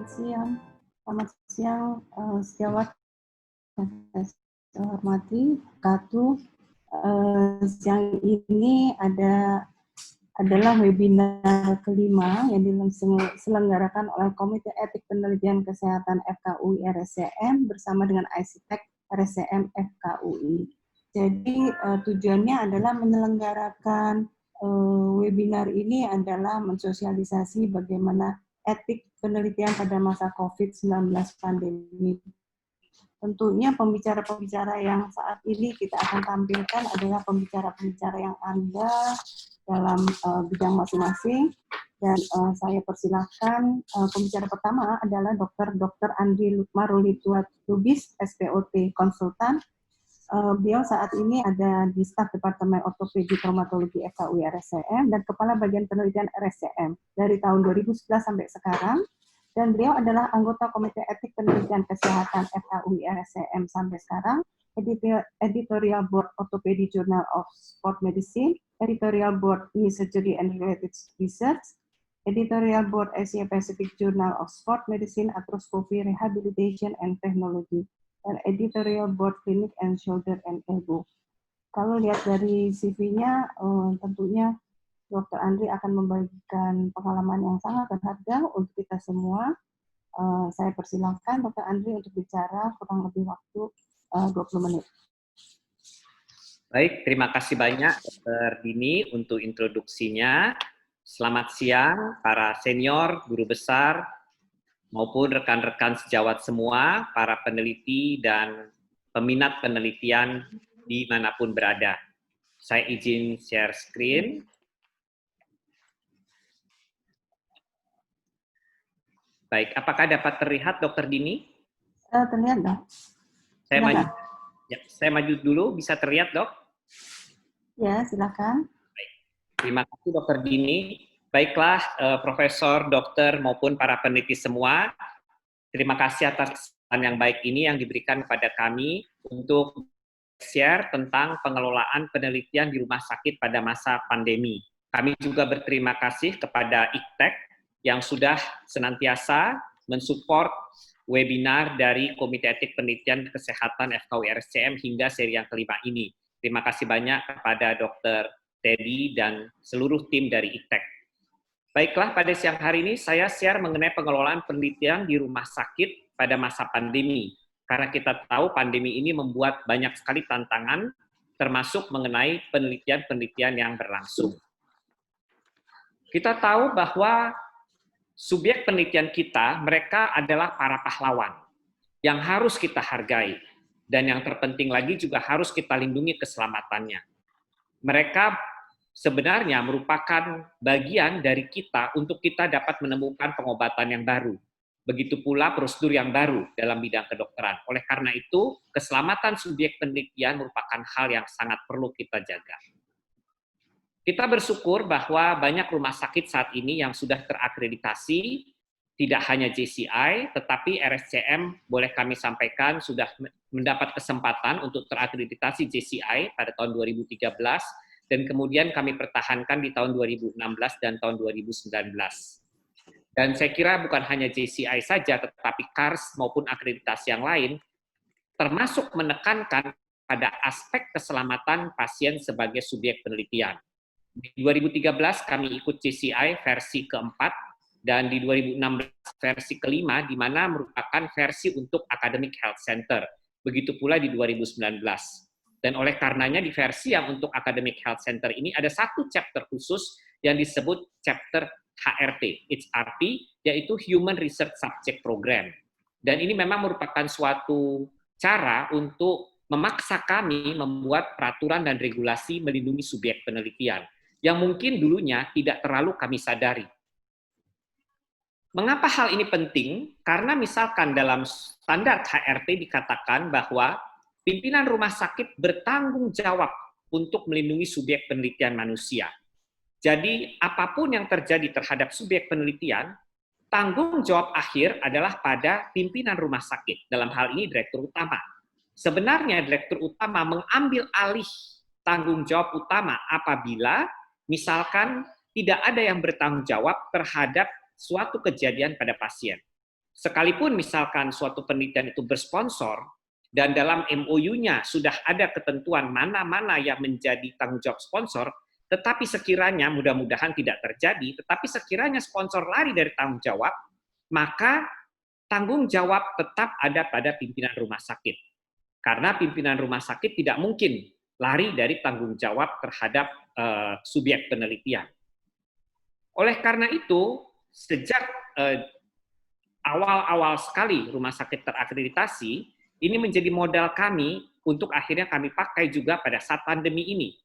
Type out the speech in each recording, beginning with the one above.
Selamat siang. Selamat siang, sejawat yang saya hormati, Katu. Siang ini adalah webinar kelima yang diselenggarakan oleh Komite Etik Penelitian Kesehatan FKUI RSCM bersama dengan ICTEC RSCM FKUI. Jadi tujuannya adalah menyelenggarakan webinar ini adalah mensosialisasi bagaimana etik penelitian pada masa COVID-19 pandemi. Tentunya pembicara-pembicara yang saat ini kita akan tampilkan adalah pembicara-pembicara yang ada dalam bidang masing-masing. Dan saya persilahkan pembicara pertama adalah Dr. Andri Marulituat Lubis, SPOT Konsultan. Beliau saat ini ada di staf Departemen Ortopedi Traumatologi FKUI RSCM dan Kepala Bagian Penelitian RSCM dari tahun 2011 sampai sekarang. Dan beliau adalah anggota Komite Etik Penelitian Kesehatan FKUI RSCM sampai sekarang, Editorial Board Orthopedic Journal of Sport Medicine, Editorial Board Knee Surgery and Related Research, Editorial Board Asia Pacific Journal of Sport Medicine, Arthroscopy, Rehabilitation and Technology, dan Editorial Board Clinic and Shoulder and Elbow. Kalau lihat dari CV-nya, tentunya Dr. Andri akan membagikan pengalaman yang sangat berharga untuk kita semua. Saya persilahkan Dr. Andri untuk bicara kurang lebih waktu 20 menit. Baik, terima kasih banyak Dr. Dini untuk introduksinya. Selamat siang para senior, guru besar, maupun rekan-rekan sejawat semua, para peneliti dan peminat penelitian dimanapun berada. Saya izin share screen. Baik, apakah dapat terlihat Dr. Dini? Terlihat, Dok. Saya maju dulu, bisa terlihat, Dok? Ya, silakan. Baik. Terima kasih Dr. Dini. Baiklah, Profesor, Dokter, maupun para peneliti semua, terima kasih atas kesempatan yang baik ini yang diberikan kepada kami untuk share tentang pengelolaan penelitian di rumah sakit pada masa pandemi. Kami juga berterima kasih kepada ICTEC yang sudah senantiasa mensupport webinar dari Komite Etik Penelitian Kesehatan FKUI RSCM hingga seri yang kelima ini. Terima kasih banyak kepada Dr. Teddy dan seluruh tim dari ICTEC. Baiklah, pada siang hari ini saya share mengenai pengelolaan penelitian di rumah sakit pada masa pandemi. Karena kita tahu pandemi ini membuat banyak sekali tantangan, termasuk mengenai penelitian-penelitian yang berlangsung. Kita tahu bahwa subjek penelitian kita, mereka adalah para pahlawan yang harus kita hargai. Dan yang terpenting lagi juga harus kita lindungi keselamatannya. Mereka sebenarnya merupakan bagian dari kita untuk kita dapat menemukan pengobatan yang baru. Begitu pula prosedur yang baru dalam bidang kedokteran. Oleh karena itu, keselamatan subjek penelitian merupakan hal yang sangat perlu kita jaga. Kita bersyukur bahwa banyak rumah sakit saat ini yang sudah terakreditasi, tidak hanya JCI, tetapi RSCM, boleh kami sampaikan, sudah mendapat kesempatan untuk terakreditasi JCI pada tahun 2013, dan kemudian kami pertahankan di tahun 2016 dan tahun 2019. Dan saya kira bukan hanya JCI saja, tetapi CARS maupun akreditasi yang lain, termasuk menekankan pada aspek keselamatan pasien sebagai subjek penelitian. Di 2013 kami ikut JCI versi keempat, dan di 2016 versi kelima, di mana merupakan versi untuk Academic Health Center. Begitu pula di 2019. Dan oleh karenanya di versi yang untuk Academic Health Center ini ada satu chapter khusus yang disebut chapter HRP, HRP, yaitu Human Research Subject Program. Dan ini memang merupakan suatu cara untuk memaksa kami membuat peraturan dan regulasi melindungi subjek penelitian, yang mungkin dulunya tidak terlalu kami sadari. Mengapa hal ini penting? Karena misalkan dalam standar HRP dikatakan bahwa pimpinan rumah sakit bertanggung jawab untuk melindungi subjek penelitian manusia. Jadi, apapun yang terjadi terhadap subjek penelitian, tanggung jawab akhir adalah pada pimpinan rumah sakit, dalam hal ini direktur utama. Sebenarnya direktur utama mengambil alih tanggung jawab utama apabila misalkan tidak ada yang bertanggung jawab terhadap suatu kejadian pada pasien. sekalipun misalkan suatu penelitian itu bersponsor, dan dalam MOU-nya sudah ada ketentuan mana-mana yang menjadi tanggung jawab sponsor, tetapi sekiranya, mudah-mudahan tidak terjadi, tetapi sekiranya sponsor lari dari tanggung jawab, maka tanggung jawab tetap ada pada pimpinan rumah sakit. Karena pimpinan rumah sakit tidak mungkin lari dari tanggung jawab terhadap subjek penelitian. Oleh karena itu, sejak awal-awal sekali rumah sakit terakreditasi, ini menjadi modal kami untuk akhirnya kami pakai juga pada saat pandemi ini.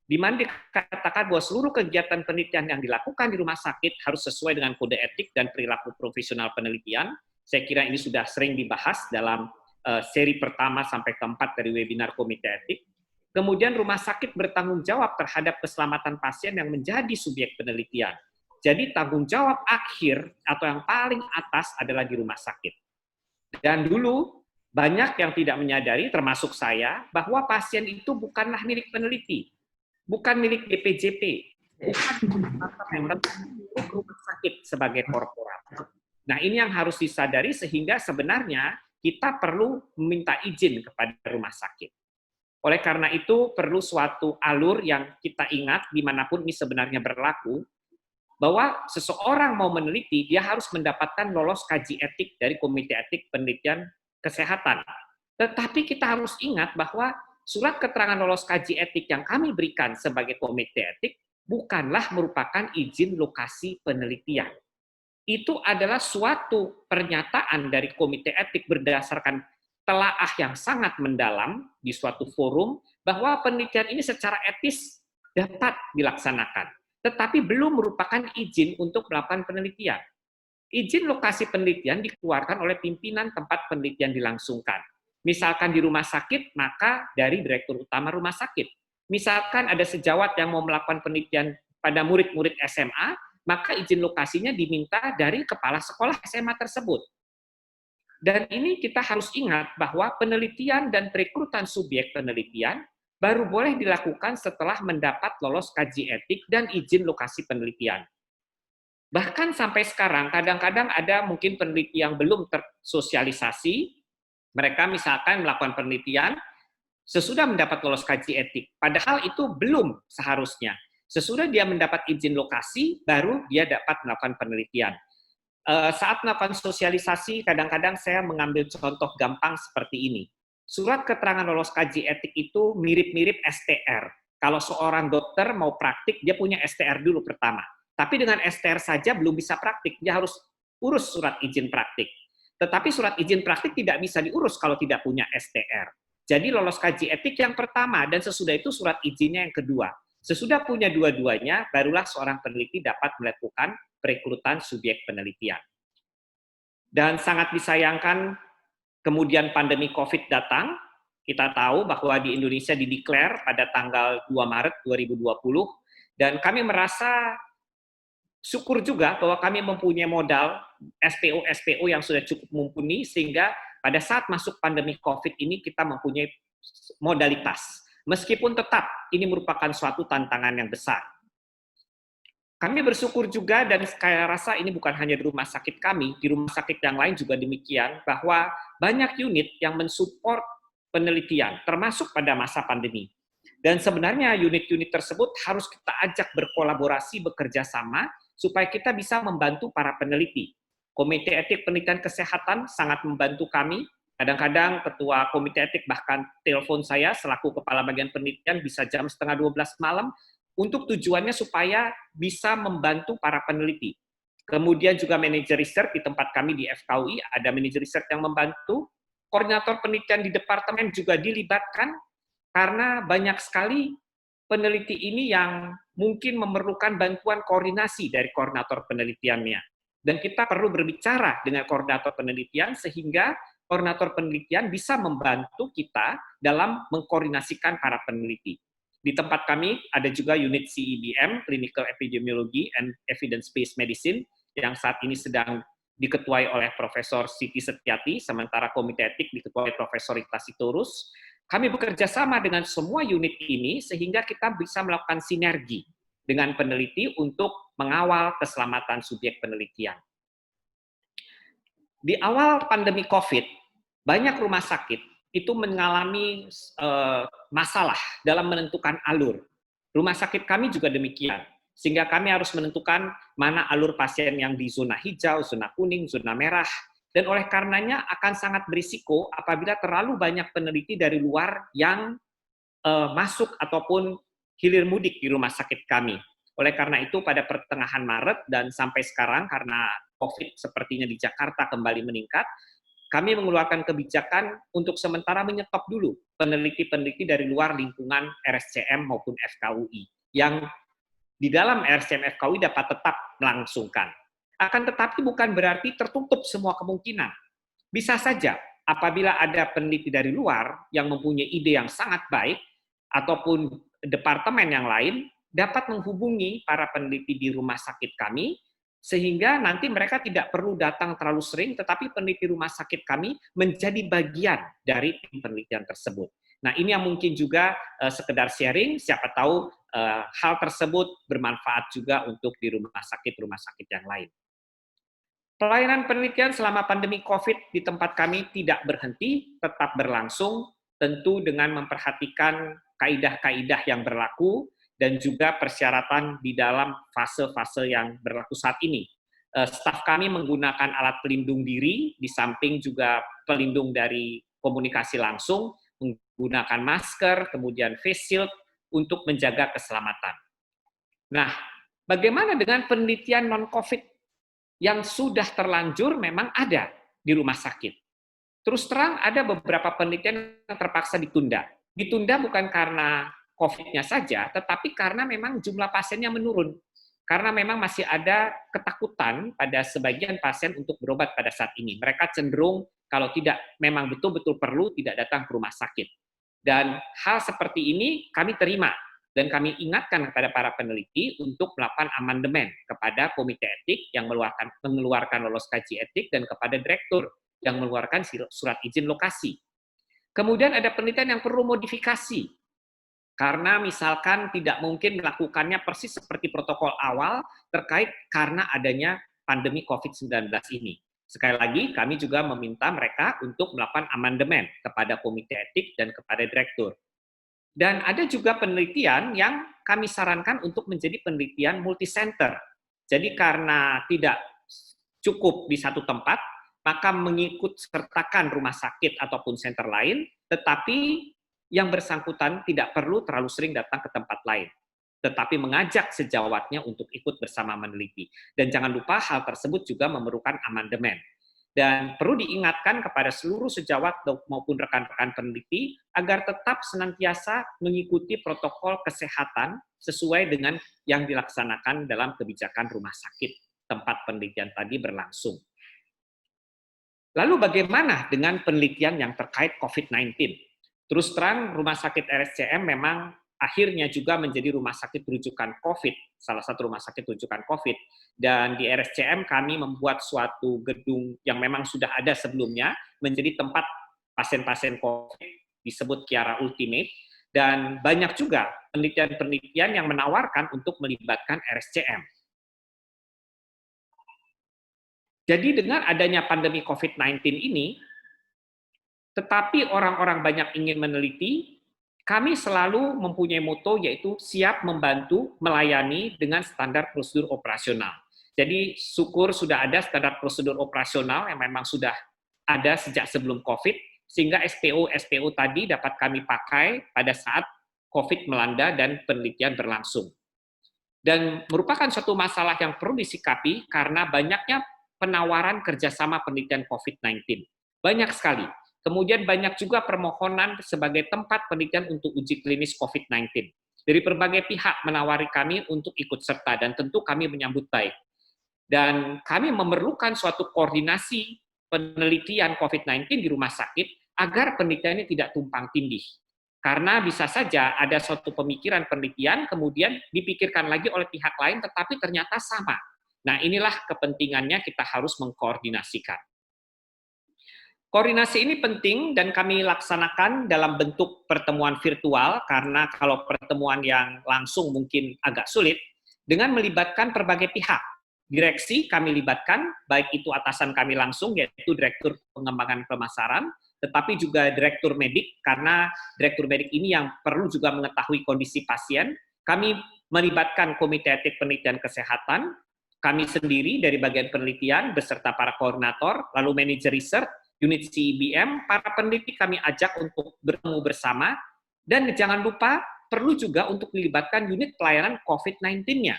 Di mana dikatakan bahwa seluruh kegiatan penelitian yang dilakukan di rumah sakit harus sesuai dengan kode etik dan perilaku profesional penelitian. Saya kira ini sudah sering dibahas dalam seri pertama sampai keempat dari webinar Komite Etik. Kemudian rumah sakit bertanggung jawab terhadap keselamatan pasien yang menjadi subjek penelitian. Jadi tanggung jawab akhir atau yang paling atas adalah di rumah sakit. Dan dulu banyak yang tidak menyadari, termasuk saya, bahwa pasien itu bukanlah milik peneliti, bukan milik BPJP, bukan milik rumah sakit sebagai korporat. Nah, ini yang harus disadari sehingga sebenarnya kita perlu meminta izin kepada rumah sakit. Oleh karena itu, perlu suatu alur yang kita ingat dimanapun ini sebenarnya berlaku, bahwa seseorang mau meneliti, dia harus mendapatkan lolos kaji etik dari Komite Etik Penelitian Kesehatan. Tetapi kita harus ingat bahwa surat keterangan lolos kaji etik yang kami berikan sebagai Komite Etik bukanlah merupakan izin lokasi penelitian. Itu adalah suatu pernyataan dari Komite Etik berdasarkan telaah yang sangat mendalam di suatu forum bahwa penelitian ini secara etis dapat dilaksanakan, tetapi belum merupakan izin untuk melakukan penelitian. Izin lokasi penelitian dikeluarkan oleh pimpinan tempat penelitian dilangsungkan. Misalkan di rumah sakit, maka dari Direktur Utama Rumah Sakit. Misalkan ada sejawat yang mau melakukan penelitian pada murid-murid SMA, maka izin lokasinya diminta dari kepala sekolah SMA tersebut. Dan ini kita harus ingat bahwa penelitian dan perekrutan subjek penelitian baru boleh dilakukan setelah mendapat lolos kaji etik dan izin lokasi penelitian. Bahkan sampai sekarang, kadang-kadang ada mungkin peneliti yang belum tersosialisasi, mereka misalkan melakukan penelitian, sesudah mendapat lolos kaji etik, padahal itu belum seharusnya. Sesudah dia mendapat izin lokasi, baru dia dapat melakukan penelitian. Saat melakukan sosialisasi, kadang-kadang saya mengambil contoh gampang seperti ini. Surat keterangan lolos kaji etik itu mirip-mirip STR. Kalau seorang dokter mau praktik, dia punya STR dulu pertama. Tapi dengan STR saja belum bisa praktik, dia harus urus surat izin praktik. Tetapi surat izin praktik tidak bisa diurus kalau tidak punya STR. Jadi lolos kaji etik yang pertama, dan sesudah itu surat izinnya yang kedua. Sesudah punya dua-duanya, barulah seorang peneliti dapat melakukan perekrutan subjek penelitian. Dan sangat disayangkan, kemudian pandemi COVID datang, kita tahu bahwa di Indonesia dideklar pada tanggal 2 Maret 2020, dan kami merasa syukur juga bahwa kami mempunyai modal SPO-SPO yang sudah cukup mumpuni, sehingga pada saat masuk pandemi COVID ini kita mempunyai modalitas. Meskipun tetap ini merupakan suatu tantangan yang besar. Kami bersyukur juga, dan saya rasa ini bukan hanya di rumah sakit kami, di rumah sakit yang lain juga demikian, bahwa banyak unit yang mensupport penelitian, termasuk pada masa pandemi. Dan sebenarnya unit-unit tersebut harus kita ajak berkolaborasi, bekerja sama, supaya kita bisa membantu para peneliti. Komite Etik Penelitian Kesehatan sangat membantu kami. Kadang-kadang ketua Komite Etik bahkan telepon saya selaku kepala bagian penelitian bisa jam 11:30 malam, untuk tujuannya supaya bisa membantu para peneliti. Kemudian juga manajer riset di tempat kami di FKUI, ada manajer riset yang membantu. Koordinator penelitian di departemen juga dilibatkan, karena banyak sekali peneliti ini yang mungkin memerlukan bantuan koordinasi dari koordinator penelitiannya. Dan kita perlu berbicara dengan koordinator penelitian, sehingga koordinator penelitian bisa membantu kita dalam mengkoordinasikan para peneliti. Di tempat kami ada juga unit CEBM, Clinical Epidemiology and Evidence-Based Medicine, yang saat ini sedang diketuai oleh Profesor Siti Setiati, sementara Komite Etik diketuai Profesor Rita Sitorus. Kami bekerja sama dengan semua unit ini, sehingga kita bisa melakukan sinergi dengan peneliti untuk mengawal keselamatan subjek penelitian. Di awal pandemi COVID, banyak rumah sakit itu mengalami masalah dalam menentukan alur. Rumah sakit kami juga demikian, sehingga kami harus menentukan mana alur pasien yang di zona hijau, zona kuning, zona merah, dan oleh karenanya akan sangat berisiko apabila terlalu banyak peneliti dari luar yang masuk ataupun hilir mudik di rumah sakit kami. Oleh karena itu pada pertengahan Maret dan sampai sekarang karena COVID sepertinya di Jakarta kembali meningkat, kami mengeluarkan kebijakan untuk sementara menyetop dulu peneliti-peneliti dari luar lingkungan RSCM maupun FKUI yang di dalam RSCM FKUI dapat tetap melangsungkan. Akan tetapi bukan berarti tertutup semua kemungkinan. Bisa saja apabila ada peneliti dari luar yang mempunyai ide yang sangat baik ataupun departemen yang lain dapat menghubungi para peneliti di rumah sakit kami sehingga nanti mereka tidak perlu datang terlalu sering, tetapi peneliti rumah sakit kami menjadi bagian dari tim penelitian tersebut. Nah, ini yang mungkin juga sekedar sharing, siapa tahu hal tersebut bermanfaat juga untuk di rumah sakit yang lain. Pelayanan penelitian selama pandemi COVID di tempat kami tidak berhenti, tetap berlangsung, tentu dengan memperhatikan kaidah-kaidah yang berlaku, dan juga persyaratan di dalam fase-fase yang berlaku saat ini. Staf kami menggunakan alat pelindung diri, di samping juga pelindung dari komunikasi langsung, menggunakan masker, kemudian face shield, untuk menjaga keselamatan. Nah, bagaimana dengan penelitian non-COVID yang sudah terlanjur memang ada di rumah sakit? Terus terang ada beberapa penelitian yang terpaksa ditunda. Ditunda bukan karena COVID-nya saja, tetapi karena memang jumlah pasiennya menurun. Karena memang masih ada ketakutan pada sebagian pasien untuk berobat pada saat ini. Mereka cenderung kalau tidak memang betul-betul perlu tidak datang ke rumah sakit. Dan hal seperti ini kami terima dan kami ingatkan kepada para peneliti untuk melakukan amandemen kepada komite etik yang mengeluarkan lolos kaji etik dan kepada direktur yang mengeluarkan surat izin lokasi. Kemudian ada penelitian yang perlu modifikasi, karena misalkan tidak mungkin melakukannya persis seperti protokol awal terkait karena adanya pandemi COVID-19 ini. Sekali lagi, kami juga meminta mereka untuk melakukan amandemen kepada komite etik dan kepada direktur. Dan ada juga penelitian yang kami sarankan untuk menjadi penelitian multisenter. Jadi karena tidak cukup di satu tempat, maka mengikut sertakan rumah sakit ataupun center lain, tetapi yang bersangkutan tidak perlu terlalu sering datang ke tempat lain, tetapi mengajak sejawatnya untuk ikut bersama meneliti. Dan jangan lupa hal tersebut juga memerlukan amandemen. Dan perlu diingatkan kepada seluruh sejawat maupun rekan-rekan peneliti agar tetap senantiasa mengikuti protokol kesehatan sesuai dengan yang dilaksanakan dalam kebijakan rumah sakit tempat penelitian tadi berlangsung. Lalu bagaimana dengan penelitian yang terkait COVID-19? Terus terang, Rumah Sakit RSCM memang akhirnya juga menjadi rumah sakit rujukan COVID, salah satu rumah sakit rujukan COVID. Dan di RSCM kami membuat suatu gedung yang memang sudah ada sebelumnya, menjadi tempat pasien-pasien COVID, disebut Kiara Ultimate, dan banyak juga penelitian-penelitian yang menawarkan untuk melibatkan RSCM. Jadi dengan adanya pandemi COVID-19 ini, tetapi orang-orang banyak ingin meneliti, kami selalu mempunyai moto yaitu siap membantu melayani dengan standar prosedur operasional. Jadi syukur sudah ada standar prosedur operasional yang memang sudah ada sejak sebelum COVID, sehingga SPO tadi dapat kami pakai pada saat COVID melanda dan penelitian berlangsung. Dan merupakan suatu masalah yang perlu disikapi karena banyaknya penawaran kerjasama penelitian COVID-19. Banyak sekali. Kemudian banyak juga permohonan sebagai tempat penelitian untuk uji klinis COVID-19. Dari berbagai pihak menawari kami untuk ikut serta, dan tentu kami menyambut baik. Dan kami memerlukan suatu koordinasi penelitian COVID-19 di rumah sakit agar penelitiannya tidak tumpang tindih. Karena bisa saja ada suatu pemikiran penelitian, kemudian dipikirkan lagi oleh pihak lain, tetapi ternyata sama. Nah, inilah kepentingannya kita harus mengkoordinasikan. Koordinasi ini penting dan kami laksanakan dalam bentuk pertemuan virtual, karena kalau pertemuan yang langsung mungkin agak sulit, dengan melibatkan berbagai pihak, direksi kami libatkan, baik itu atasan kami langsung, yaitu Direktur Pengembangan Pemasaran, tetapi juga Direktur Medik, karena Direktur Medik ini yang perlu juga mengetahui kondisi pasien. Kami melibatkan Komite Etik Penelitian Kesehatan, kami sendiri dari bagian penelitian, beserta para koordinator, lalu manajer riset, unit CIBM, para peneliti kami ajak untuk bertemu bersama, dan jangan lupa perlu juga untuk melibatkan unit pelayanan COVID-19-nya.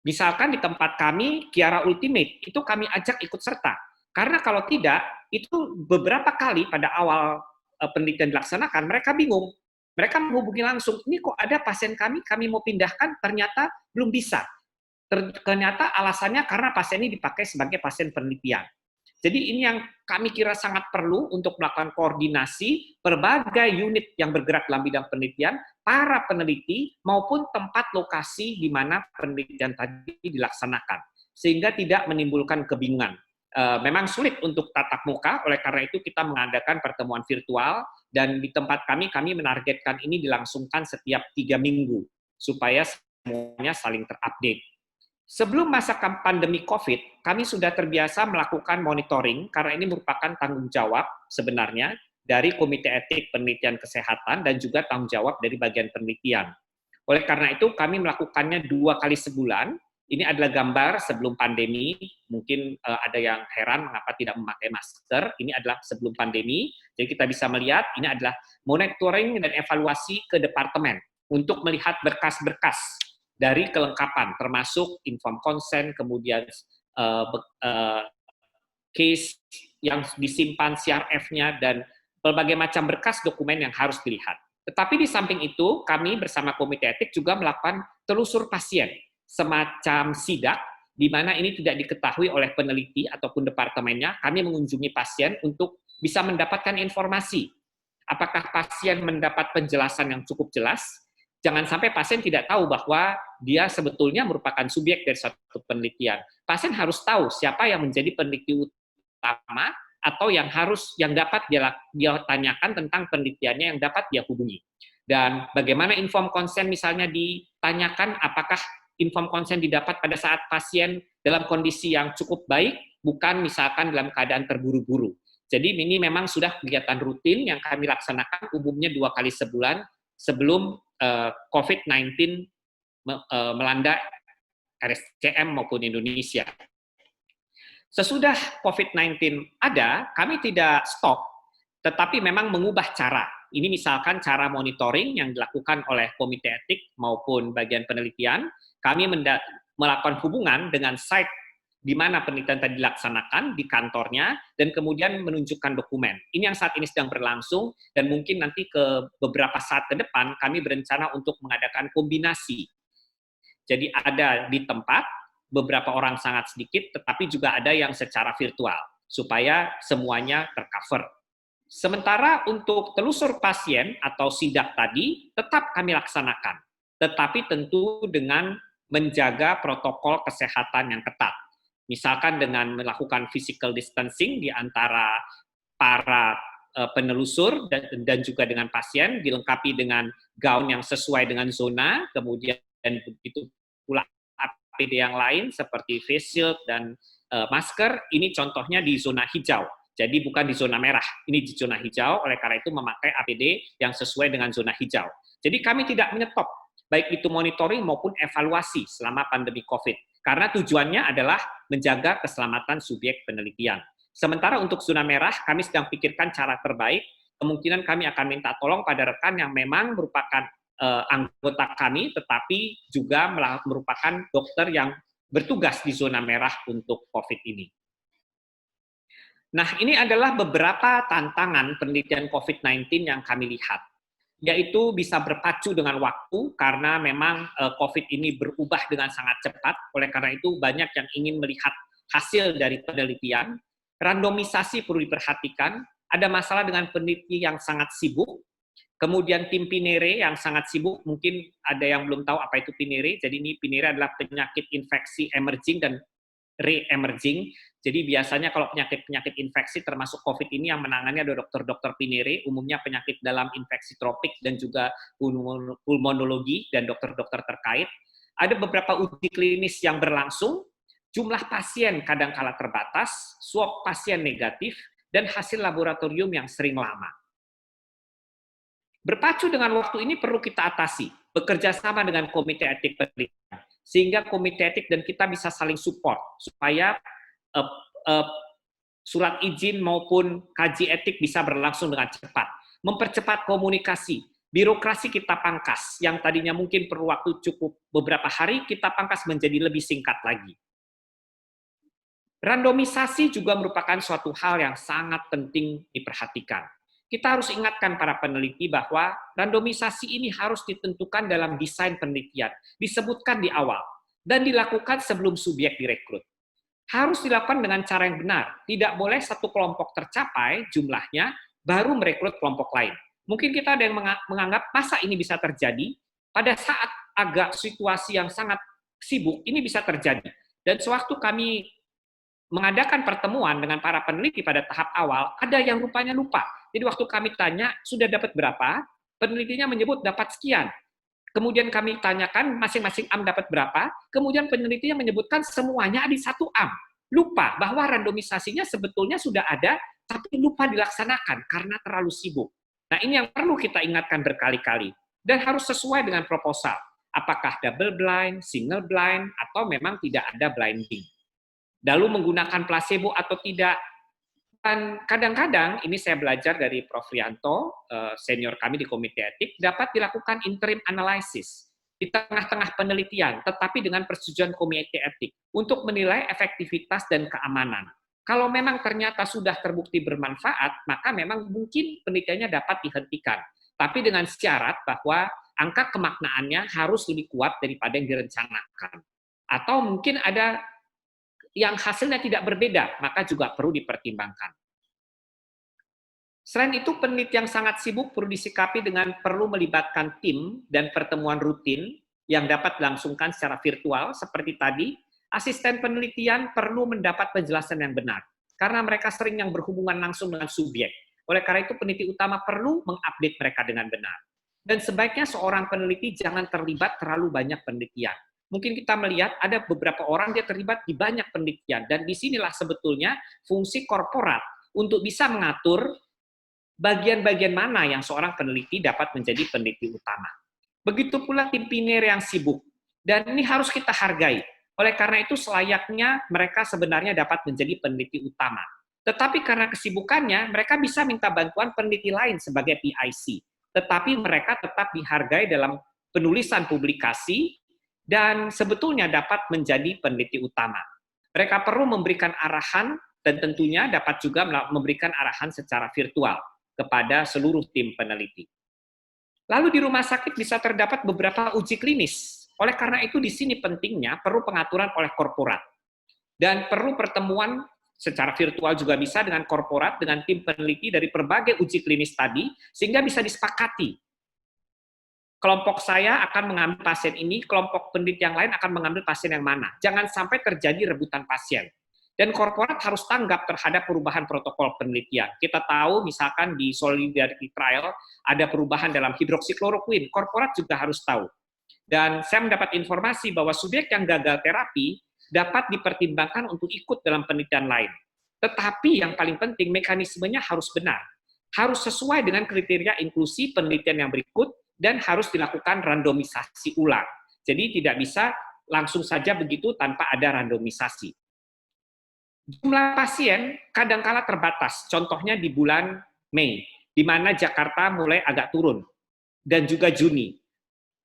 Misalkan di tempat kami, Kiara Ultimate, itu kami ajak ikut serta. Karena kalau tidak, itu beberapa kali pada awal penelitian dilaksanakan, mereka bingung. Mereka menghubungi langsung, ini kok ada pasien kami mau pindahkan, ternyata belum bisa. Ternyata alasannya karena pasien ini dipakai sebagai pasien penelitian. Jadi ini yang kami kira sangat perlu untuk melakukan koordinasi berbagai unit yang bergerak dalam bidang penelitian, para peneliti maupun tempat lokasi di mana penelitian tadi dilaksanakan, sehingga tidak menimbulkan kebingungan. Memang sulit untuk tatap muka, oleh karena itu kita mengadakan pertemuan virtual, dan di tempat kami menargetkan ini dilangsungkan setiap 3 minggu, supaya semuanya saling terupdate. Sebelum masa pandemi COVID, kami sudah terbiasa melakukan monitoring, karena ini merupakan tanggung jawab sebenarnya dari Komite Etik Penelitian Kesehatan dan juga tanggung jawab dari bagian penelitian. Oleh karena itu, kami melakukannya 2 kali sebulan. Ini adalah gambar sebelum pandemi, mungkin ada yang heran mengapa tidak memakai masker, ini adalah sebelum pandemi, jadi kita bisa melihat ini adalah monitoring dan evaluasi ke departemen untuk melihat berkas-berkas dari kelengkapan, termasuk inform consent, kemudian case yang disimpan, CRF-nya, dan berbagai macam berkas dokumen yang harus dilihat. Tetapi di samping itu, kami bersama Komite Etik juga melakukan telusur pasien, semacam sidak, di mana ini tidak diketahui oleh peneliti ataupun departemennya, kami mengunjungi pasien untuk bisa mendapatkan informasi. Apakah pasien mendapat penjelasan yang cukup jelas? Jangan sampai pasien tidak tahu bahwa dia sebetulnya merupakan subjek dari suatu penelitian. Pasien harus tahu siapa yang menjadi peneliti utama atau yang dapat dia tanyakan tentang penelitiannya, yang dapat dia hubungi. Dan bagaimana inform consent misalnya ditanyakan, apakah inform consent didapat pada saat pasien dalam kondisi yang cukup baik, bukan misalkan dalam keadaan terburu-buru. Jadi ini memang sudah kegiatan rutin yang kami laksanakan umumnya 2 kali sebulan sebelum COVID-19 melanda RSCM maupun Indonesia. Sesudah COVID-19 ada, kami tidak stop, tetapi memang mengubah cara. Ini misalkan cara monitoring yang dilakukan oleh Komite Etik maupun bagian penelitian, kami melakukan hubungan dengan site di mana penelitian tadi dilaksanakan, di kantornya, dan kemudian menunjukkan dokumen. Ini yang saat ini sedang berlangsung, dan mungkin nanti ke beberapa saat ke depan, kami berencana untuk mengadakan kombinasi. Jadi ada di tempat, beberapa orang sangat sedikit, tetapi juga ada yang secara virtual, supaya semuanya tercover. Sementara untuk telusur pasien atau sidak tadi, tetap kami laksanakan, tetapi tentu dengan menjaga protokol kesehatan yang ketat. Misalkan dengan melakukan physical distancing di antara para penelusur dan juga dengan pasien, dilengkapi dengan gaun yang sesuai dengan zona, kemudian begitu pula APD yang lain seperti face shield dan masker, ini contohnya di zona hijau. Jadi bukan di zona merah, ini di zona hijau, oleh karena itu memakai APD yang sesuai dengan zona hijau. Jadi kami tidak menyetop, baik itu monitoring maupun evaluasi selama pandemi COVID. Karena tujuannya adalah menjaga keselamatan subjek penelitian. Sementara untuk zona merah, kami sedang pikirkan cara terbaik, kemungkinan kami akan minta tolong pada rekan yang memang merupakan anggota kami, tetapi juga merupakan dokter yang bertugas di zona merah untuk COVID ini. Nah, ini adalah beberapa tantangan penelitian COVID-19 yang kami lihat, yaitu bisa berpacu dengan waktu karena memang COVID ini berubah dengan sangat cepat, oleh karena itu banyak yang ingin melihat hasil dari penelitian. Randomisasi perlu diperhatikan, ada masalah dengan peneliti yang sangat sibuk, kemudian tim Pinere yang sangat sibuk, mungkin ada yang belum tahu apa itu Pinere, jadi ini Pinere adalah penyakit infeksi emerging dan re-emerging. Jadi biasanya kalau penyakit-penyakit infeksi termasuk COVID ini yang menangani ada dokter-dokter Pinere, umumnya penyakit dalam infeksi tropik dan juga pulmonologi dan dokter-dokter terkait. Ada beberapa uji klinis yang berlangsung, jumlah pasien kadangkala terbatas, swab pasien negatif, dan hasil laboratorium yang sering lama. Berpacu dengan waktu ini perlu kita atasi, bekerja sama dengan komite etik penelitian, sehingga komite etik dan kita bisa saling support, supaya surat izin maupun kaji etik bisa berlangsung dengan cepat. Mempercepat komunikasi, birokrasi kita pangkas, yang tadinya mungkin perlu waktu cukup beberapa hari, kita pangkas menjadi lebih singkat lagi. Randomisasi juga merupakan suatu hal yang sangat penting diperhatikan. Kita harus ingatkan para peneliti bahwa randomisasi ini harus ditentukan dalam desain penelitian, disebutkan di awal, dan dilakukan sebelum subjek direkrut. Harus dilakukan dengan cara yang benar, tidak boleh satu kelompok tercapai jumlahnya, baru merekrut kelompok lain. Mungkin kita ada yang menganggap masa ini bisa terjadi, pada saat agak situasi yang sangat sibuk, ini bisa terjadi. Dan sewaktu kami mengadakan pertemuan dengan para peneliti pada tahap awal, ada yang rupanya lupa. Jadi waktu kami tanya, sudah dapat berapa? Penelitinya menyebut dapat sekian. Kemudian kami tanyakan, masing-masing AM dapat berapa? Kemudian penelitinya menyebutkan semuanya ada di satu AM. Lupa bahwa randomisasinya sebetulnya sudah ada, tapi lupa dilaksanakan karena terlalu sibuk. Nah, ini yang perlu kita ingatkan berkali-kali. Dan harus sesuai dengan proposal. Apakah double blind, single blind, atau memang tidak ada blinding. Lalu menggunakan placebo atau tidak. Dan kadang-kadang, ini saya belajar dari Prof. Rianto, senior kami di komite etik, dapat dilakukan interim analysis di tengah-tengah penelitian, tetapi dengan persetujuan komite etik, untuk menilai efektivitas dan keamanan. Kalau memang ternyata sudah terbukti bermanfaat, maka memang mungkin penelitiannya dapat dihentikan. Tapi dengan syarat bahwa angka kemaknaannya harus lebih kuat daripada yang direncanakan. Atau mungkin ada yang hasilnya tidak berbeda, maka juga perlu dipertimbangkan. Selain itu, peneliti yang sangat sibuk perlu disikapi dengan perlu melibatkan tim dan pertemuan rutin yang dapat dilangsungkan secara virtual, seperti tadi, asisten penelitian perlu mendapat penjelasan yang benar, karena mereka sering yang berhubungan langsung dengan subjek. Oleh karena itu, peneliti utama perlu mengupdate mereka dengan benar. Dan sebaiknya seorang peneliti jangan terlibat terlalu banyak penelitian. Mungkin kita melihat ada beberapa orang dia terlibat di banyak penelitian, dan disinilah sebetulnya fungsi korporat untuk bisa mengatur bagian-bagian mana yang seorang peneliti dapat menjadi peneliti utama. Begitu pula tim pionir yang sibuk, dan ini harus kita hargai. Oleh karena itu selayaknya mereka sebenarnya dapat menjadi peneliti utama. Tetapi karena kesibukannya, mereka bisa minta bantuan peneliti lain sebagai PIC. Tetapi mereka tetap dihargai dalam penulisan publikasi, dan sebetulnya dapat menjadi peneliti utama. Mereka perlu memberikan arahan, dan tentunya dapat juga memberikan arahan secara virtual kepada seluruh tim peneliti. Lalu di rumah sakit bisa terdapat beberapa uji klinis. Oleh karena itu di sini pentingnya perlu pengaturan oleh korporat. Dan perlu pertemuan secara virtual juga bisa dengan korporat, dengan tim peneliti dari berbagai uji klinis tadi, sehingga bisa disepakati. Kelompok saya akan mengambil pasien ini, kelompok peneliti yang lain akan mengambil pasien yang mana. Jangan sampai terjadi rebutan pasien. Dan korporat harus tanggap terhadap perubahan protokol penelitian. Kita tahu misalkan di Solidarity Trial ada perubahan dalam hidroksikloroquine, korporat juga harus tahu. Dan saya mendapat informasi bahwa subjek yang gagal terapi dapat dipertimbangkan untuk ikut dalam penelitian lain. Tetapi yang paling penting, mekanismenya harus benar. Harus sesuai dengan kriteria inklusi penelitian yang berikut, dan harus dilakukan randomisasi ulang. Jadi tidak bisa langsung saja begitu tanpa ada randomisasi. Jumlah pasien kadangkala terbatas, contohnya di bulan Mei, di mana Jakarta mulai agak turun, dan juga Juni.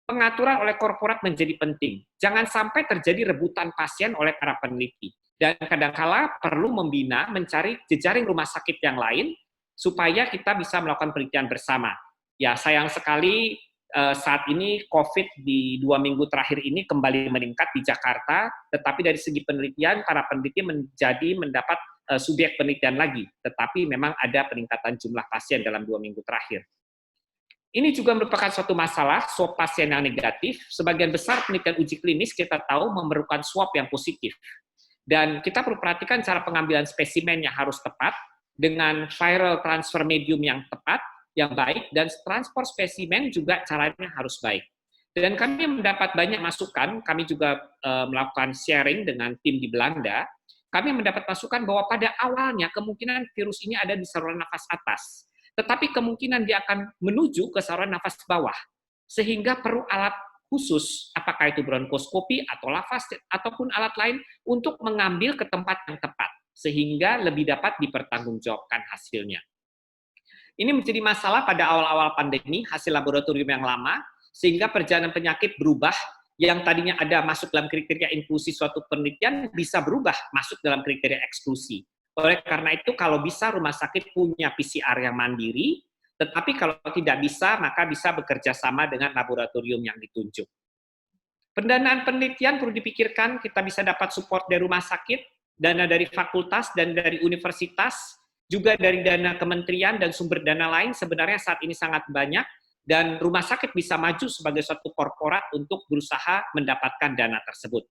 Pengaturan oleh korporat menjadi penting. Jangan sampai terjadi rebutan pasien oleh para peneliti. Dan kadangkala perlu membina, mencari jejaring rumah sakit yang lain, supaya kita bisa melakukan penelitian bersama. Ya, sayang sekali saat ini COVID di 2 minggu terakhir ini kembali meningkat di Jakarta, tetapi dari segi penelitian, para peneliti mendapat subjek penelitian lagi, tetapi memang ada peningkatan jumlah pasien dalam 2 minggu terakhir. Ini juga merupakan suatu masalah, swab pasien yang negatif. Sebagian besar penelitian uji klinis kita tahu memerlukan swab yang positif. Dan kita perlu perhatikan cara pengambilan spesimen yang harus tepat, dengan viral transfer medium yang tepat, yang baik, dan transport spesimen juga caranya harus baik. Dan kami mendapat banyak masukan, kami juga melakukan sharing dengan tim di Belanda, kami mendapat masukan bahwa pada awalnya kemungkinan virus ini ada di saluran nafas atas, tetapi kemungkinan dia akan menuju ke saluran nafas bawah, sehingga perlu alat khusus, apakah itu bronkoskopi atau nafas, ataupun alat lain untuk mengambil ke tempat yang tepat, sehingga lebih dapat dipertanggungjawabkan hasilnya. Ini menjadi masalah pada awal-awal pandemi, hasil laboratorium yang lama, sehingga perjalanan penyakit berubah, yang tadinya ada masuk dalam kriteria inklusi suatu penelitian, bisa berubah masuk dalam kriteria eksklusi. Oleh karena itu, kalau bisa rumah sakit punya PCR yang mandiri, tetapi kalau tidak bisa, maka bisa bekerja sama dengan laboratorium yang ditunjuk. Pendanaan penelitian perlu dipikirkan, kita bisa dapat support dari rumah sakit, dana dari fakultas dan dari universitas, juga dari dana kementerian dan sumber dana lain sebenarnya saat ini sangat banyak, dan rumah sakit bisa maju sebagai suatu korporat untuk berusaha mendapatkan dana tersebut.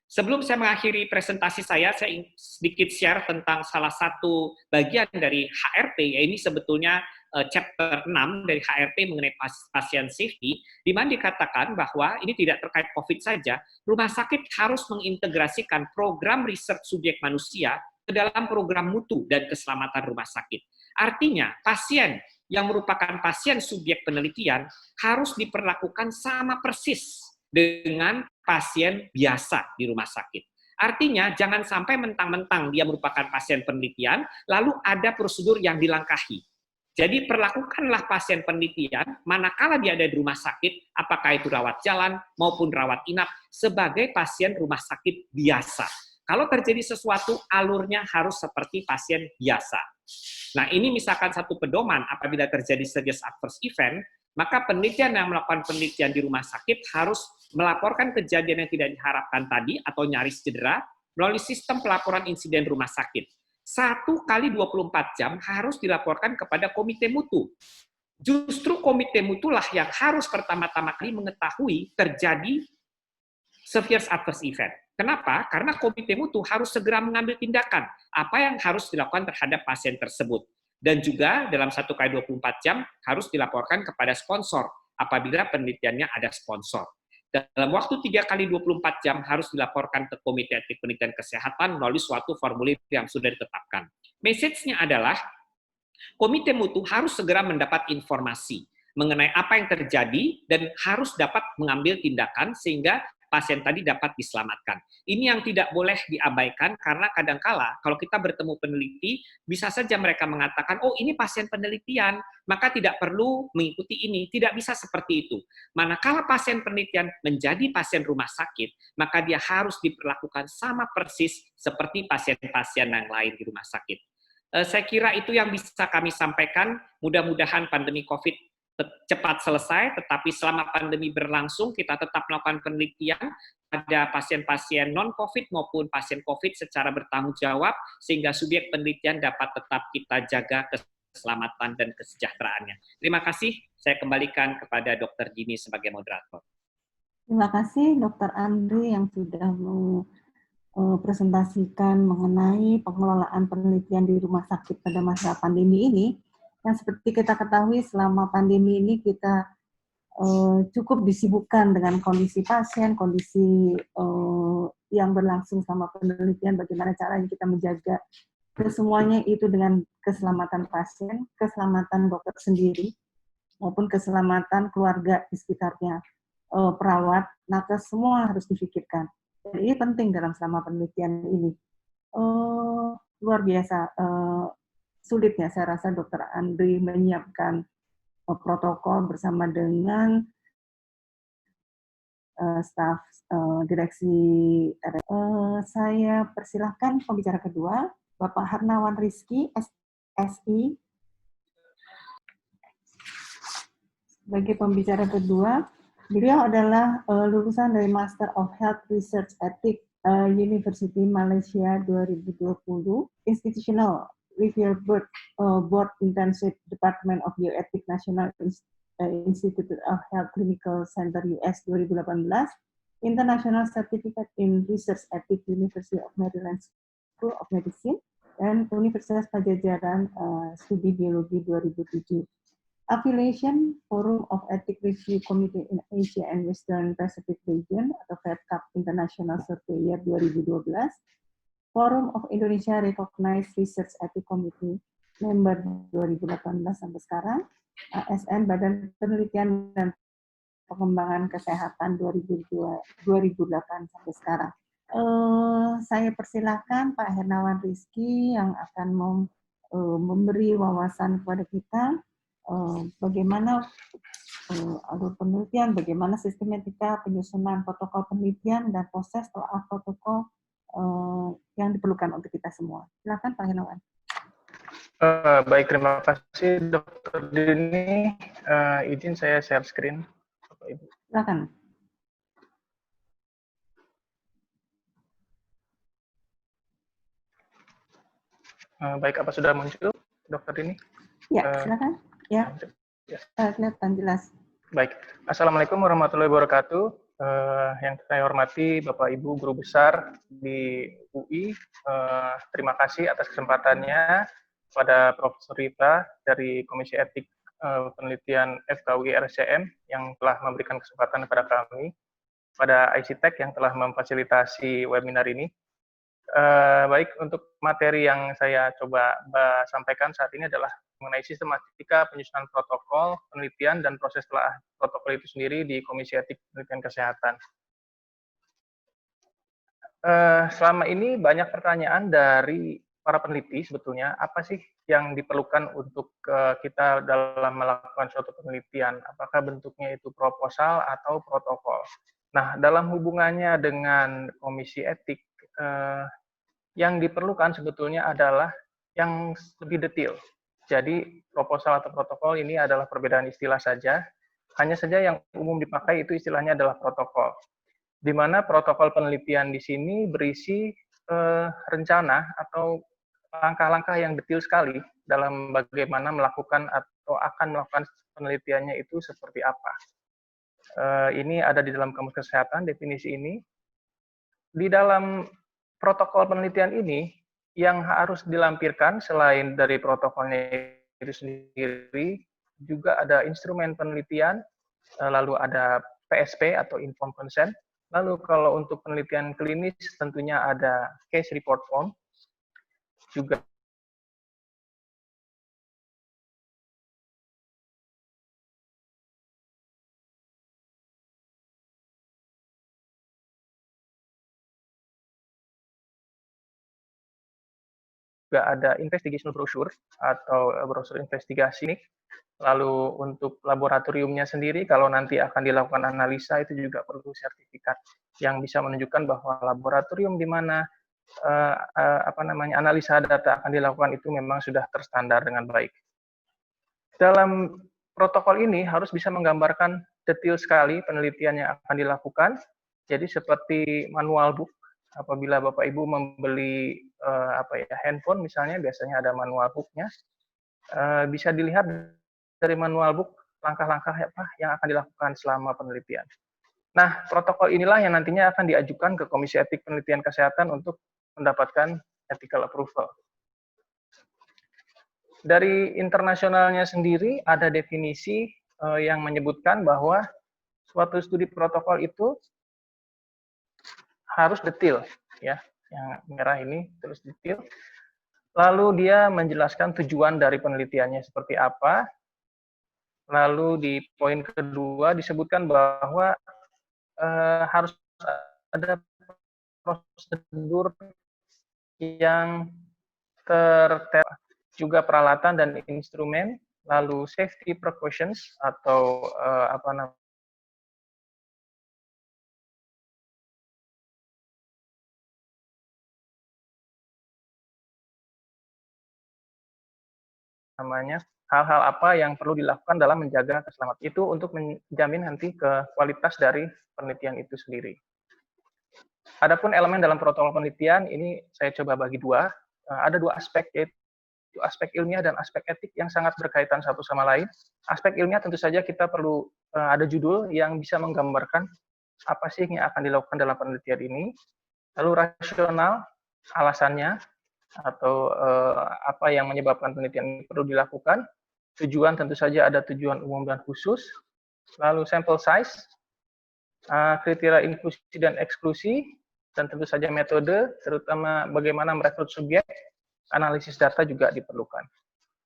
Sebelum saya mengakhiri presentasi saya ingin sedikit share tentang salah satu bagian dari HRP, ya ini sebetulnya chapter 6 dari HRP mengenai pasien safety, di mana dikatakan bahwa ini tidak terkait COVID saja, rumah sakit harus mengintegrasikan program riset subjek manusia ke dalam program mutu dan keselamatan rumah sakit. Artinya, pasien yang merupakan pasien subjek penelitian harus diperlakukan sama persis dengan pasien biasa di rumah sakit. Artinya, jangan sampai mentang-mentang dia merupakan pasien penelitian, lalu ada prosedur yang dilangkahi. Jadi, perlakukanlah pasien penelitian, manakala dia ada di rumah sakit, apakah itu rawat jalan maupun rawat inap, sebagai pasien rumah sakit biasa. Kalau terjadi sesuatu, alurnya harus seperti pasien biasa. Nah, ini misalkan satu pedoman apabila terjadi serious adverse event, maka penelitian yang melakukan penelitian di rumah sakit harus melaporkan kejadian yang tidak diharapkan tadi atau nyaris cedera melalui sistem pelaporan insiden rumah sakit. 1 kali 24 jam harus dilaporkan kepada komite mutu. Justru komite mutulah yang harus pertama-tama kali mengetahui terjadi severe adverse event. Kenapa? Karena komite mutu harus segera mengambil tindakan apa yang harus dilakukan terhadap pasien tersebut. Dan juga dalam 1 kali 24 jam harus dilaporkan kepada sponsor apabila penelitiannya ada sponsor. Dalam waktu 3 kali 24 jam harus dilaporkan ke Komite Etik Penelitian Kesehatan melalui suatu formulir yang sudah ditetapkan. Message-nya adalah komite mutu harus segera mendapat informasi mengenai apa yang terjadi dan harus dapat mengambil tindakan sehingga pasien tadi dapat diselamatkan. Ini yang tidak boleh diabaikan karena kadangkala kalau kita bertemu peneliti, bisa saja mereka mengatakan, oh ini pasien penelitian, maka tidak perlu mengikuti ini. Tidak bisa seperti itu. Manakala pasien penelitian menjadi pasien rumah sakit, maka dia harus diperlakukan sama persis seperti pasien-pasien yang lain di rumah sakit. Saya kira itu yang bisa kami sampaikan. Mudah-mudahan pandemi COVID cepat selesai, tetapi selama pandemi berlangsung, kita tetap melakukan penelitian pada pasien-pasien non-COVID maupun pasien COVID secara bertanggung jawab, sehingga subjek penelitian dapat tetap kita jaga keselamatan dan kesejahteraannya. Terima kasih, saya kembalikan kepada Dr. Dini sebagai moderator. Terima kasih Dr. Andri yang sudah presentasikan mengenai pengelolaan penelitian di rumah sakit pada masa pandemi ini. Yang seperti kita ketahui selama pandemi ini kita cukup disibukkan dengan kondisi pasien, kondisi yang berlangsung sama penelitian, bagaimana caranya kita menjaga kesemuanya itu dengan keselamatan pasien, keselamatan dokter sendiri, maupun keselamatan keluarga di sekitarnya, perawat, nakes, semua harus difikirkan. Dan ini penting dalam selama penelitian ini. Luar biasa sulitnya saya rasa Dr. Andri menyiapkan protokol bersama dengan staf direksi. Saya persilahkan pembicara kedua, Bapak Harnawan Rizky, SI. Sebagai pembicara kedua, beliau adalah lulusan dari Master of Health Research Ethics University Malaysia 2020, Institutional Review Board Internship Department of Bioethics National Institute of Health Clinical Center US 2018, International Certificate in Research Ethics University of Maryland School of Medicine, dan Universitas Pajajaran Studi Biologi 2007. Affiliation Forum of Ethics Review Committee in Asia and Western Pacific Region atau FedCap International Survey Year 2012, Forum of Indonesia Recognized Research Ethics Committee member 2018 sampai sekarang, ASN Badan Penelitian dan Pengembangan Kesehatan 2008 sampai sekarang. Saya persilakan Pak Hernawan Rizky yang akan memberi wawasan kepada kita bagaimana alur penelitian, bagaimana sistematika penyusunan protokol penelitian dan proses telah protokol yang diperlukan untuk kita semua. Silakan Pak Hernawan. Baik, terima kasih Dr. Dini. Izin saya share screen. Silakan. Baik, apa sudah muncul, Dr. Dini? Ya, silakan. Ya, kelihatan jelas. Baik, Assalamualaikum warahmatullahi wabarakatuh. Yang saya hormati Bapak Ibu Guru Besar di UI, terima kasih atas kesempatannya pada Profesor Rita dari Komisi Etik Penelitian FKUI RSCM yang telah memberikan kesempatan kepada kami, pada ICTech yang telah memfasilitasi webinar ini. Baik, untuk materi yang saya coba sampaikan saat ini adalah mengenai sistematika penyusunan protokol, penelitian, dan proses telah protokol itu sendiri di Komisi Etik Penelitian Kesehatan. Selama ini banyak pertanyaan dari para peneliti sebetulnya, apa sih yang diperlukan untuk kita dalam melakukan suatu penelitian? Apakah bentuknya itu proposal atau protokol? Nah, dalam hubungannya dengan Komisi Etik, yang diperlukan sebetulnya adalah yang lebih detail. Jadi, proposal atau protokol ini adalah perbedaan istilah saja. Hanya saja yang umum dipakai itu istilahnya adalah protokol. Di mana protokol penelitian di sini berisi rencana atau langkah-langkah yang detail sekali dalam bagaimana melakukan atau akan melakukan penelitiannya itu seperti apa. Ini ada di dalam Kamus Kesehatan, definisi ini. Di dalam protokol penelitian ini, yang harus dilampirkan selain dari protokolnya itu sendiri, juga ada instrumen penelitian, lalu ada PSP atau Informed Consent, lalu kalau untuk penelitian klinis tentunya ada Case Report Form, juga ada investigation brochure atau brosur investigasi. Lalu untuk laboratoriumnya sendiri, kalau nanti akan dilakukan analisa, itu juga perlu sertifikat yang bisa menunjukkan bahwa laboratorium di mana analisa data akan dilakukan itu memang sudah terstandar dengan baik. Dalam protokol ini harus bisa menggambarkan detail sekali penelitian yang akan dilakukan. Jadi seperti manual book, apabila Bapak Ibu membeli handphone misalnya, biasanya ada manual booknya, bisa dilihat dari manual book langkah-langkah apa yang akan dilakukan selama penelitian. Nah, protokol inilah yang nantinya akan diajukan ke Komisi Etik Penelitian Kesehatan untuk mendapatkan ethical approval. Dari internasionalnya sendiri ada definisi yang menyebutkan bahwa suatu studi protokol itu harus detail, ya. Yang merah ini terus detail. Lalu dia menjelaskan tujuan dari penelitiannya seperti apa. Lalu di poin kedua disebutkan bahwa harus ada prosedur yang tertera, juga peralatan dan instrumen, lalu safety precautions atau hal-hal apa yang perlu dilakukan dalam menjaga keselamatan itu untuk menjamin nanti ke kualitas dari penelitian itu sendiri. Adapun elemen dalam protokol penelitian ini saya coba bagi dua. Ada dua aspek, yaitu aspek ilmiah dan aspek etik yang sangat berkaitan satu sama lain. Aspek ilmiah tentu saja kita perlu ada judul yang bisa menggambarkan apa sih yang akan dilakukan dalam penelitian ini. Lalu rasional, alasannya, atau apa yang menyebabkan penelitian ini perlu dilakukan. tujuan tentu saja ada tujuan umum dan khusus, lalu sample size, kriteria inklusi dan eksklusi, dan tentu saja metode, terutama bagaimana merekrut subjek, analisis data juga diperlukan.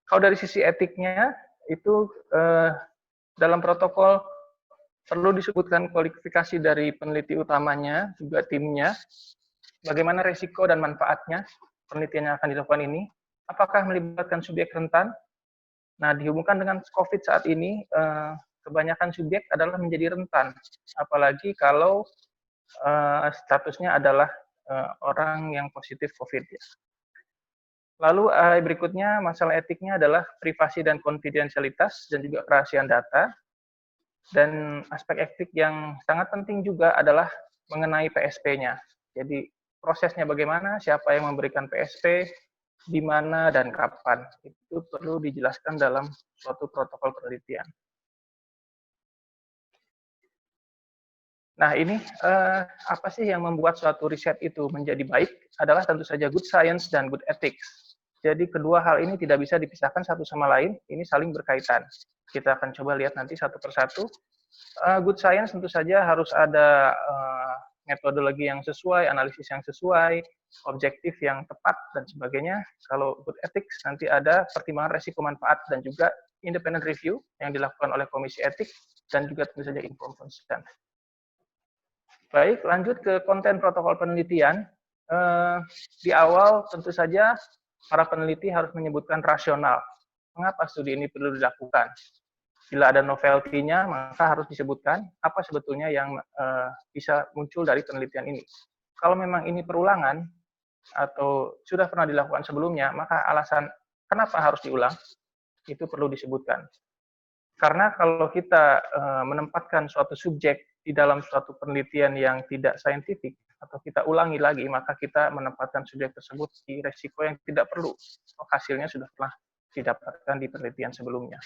Kalau dari sisi etiknya, itu dalam protokol perlu disebutkan kualifikasi dari peneliti utamanya, juga timnya, bagaimana resiko dan manfaatnya penelitian yang akan dilakukan ini, apakah melibatkan subjek rentan. Nah, dihubungkan dengan COVID saat ini, kebanyakan subjek adalah menjadi rentan, apalagi kalau statusnya adalah orang yang positif COVID. Lalu berikutnya masalah etiknya adalah privasi dan konfidensialitas dan juga kerahasiaan data. Dan aspek etik yang sangat penting juga adalah mengenai PSP-nya. Jadi prosesnya bagaimana, siapa yang memberikan PSP, di mana dan kapan. Itu perlu dijelaskan dalam suatu protokol penelitian. Nah, ini apa sih yang membuat suatu riset itu menjadi baik adalah tentu saja good science dan good ethics. Jadi kedua hal ini tidak bisa dipisahkan satu sama lain, ini saling berkaitan. Kita akan coba lihat nanti satu persatu. Good science tentu saja harus ada metodologi yang sesuai, analisis yang sesuai, objektif yang tepat, dan sebagainya. Kalau good ethics nanti ada pertimbangan resiko manfaat dan juga independent review yang dilakukan oleh komisi etik, dan juga tentu saja informed consent. Baik, lanjut ke konten protokol penelitian. Di awal tentu saja para peneliti harus menyebutkan rasional. Mengapa studi ini perlu dilakukan? Bila ada novelty-nya, maka harus disebutkan apa sebetulnya yang bisa muncul dari penelitian ini. Kalau memang ini perulangan atau sudah pernah dilakukan sebelumnya, maka alasan kenapa harus diulang itu perlu disebutkan. Karena kalau kita menempatkan suatu subjek di dalam suatu penelitian yang tidak saintifik, atau kita ulangi lagi, maka kita menempatkan subjek tersebut di resiko yang tidak perlu. Hasilnya sudah pernah didapatkan di penelitian sebelumnya.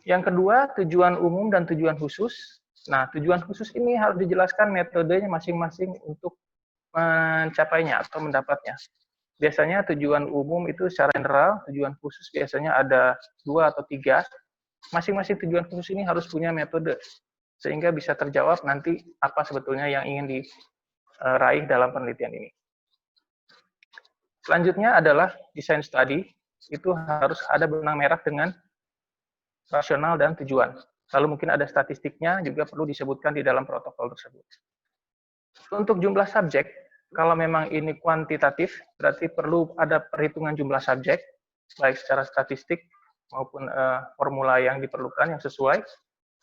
Yang kedua, tujuan umum dan tujuan khusus. Nah, tujuan khusus ini harus dijelaskan metodenya masing-masing untuk mencapainya atau mendapatnya. Biasanya tujuan umum itu secara general, tujuan khusus biasanya ada 2 atau 3. Masing-masing tujuan khusus ini harus punya metode, sehingga bisa terjawab nanti apa sebetulnya yang ingin diraih dalam penelitian ini. Selanjutnya adalah design study, itu harus ada benang merah dengan rasional dan tujuan. Lalu mungkin ada statistiknya juga perlu disebutkan di dalam protokol tersebut. Untuk jumlah subjek, kalau memang ini kuantitatif, berarti perlu ada perhitungan jumlah subjek, baik secara statistik maupun formula yang diperlukan yang sesuai.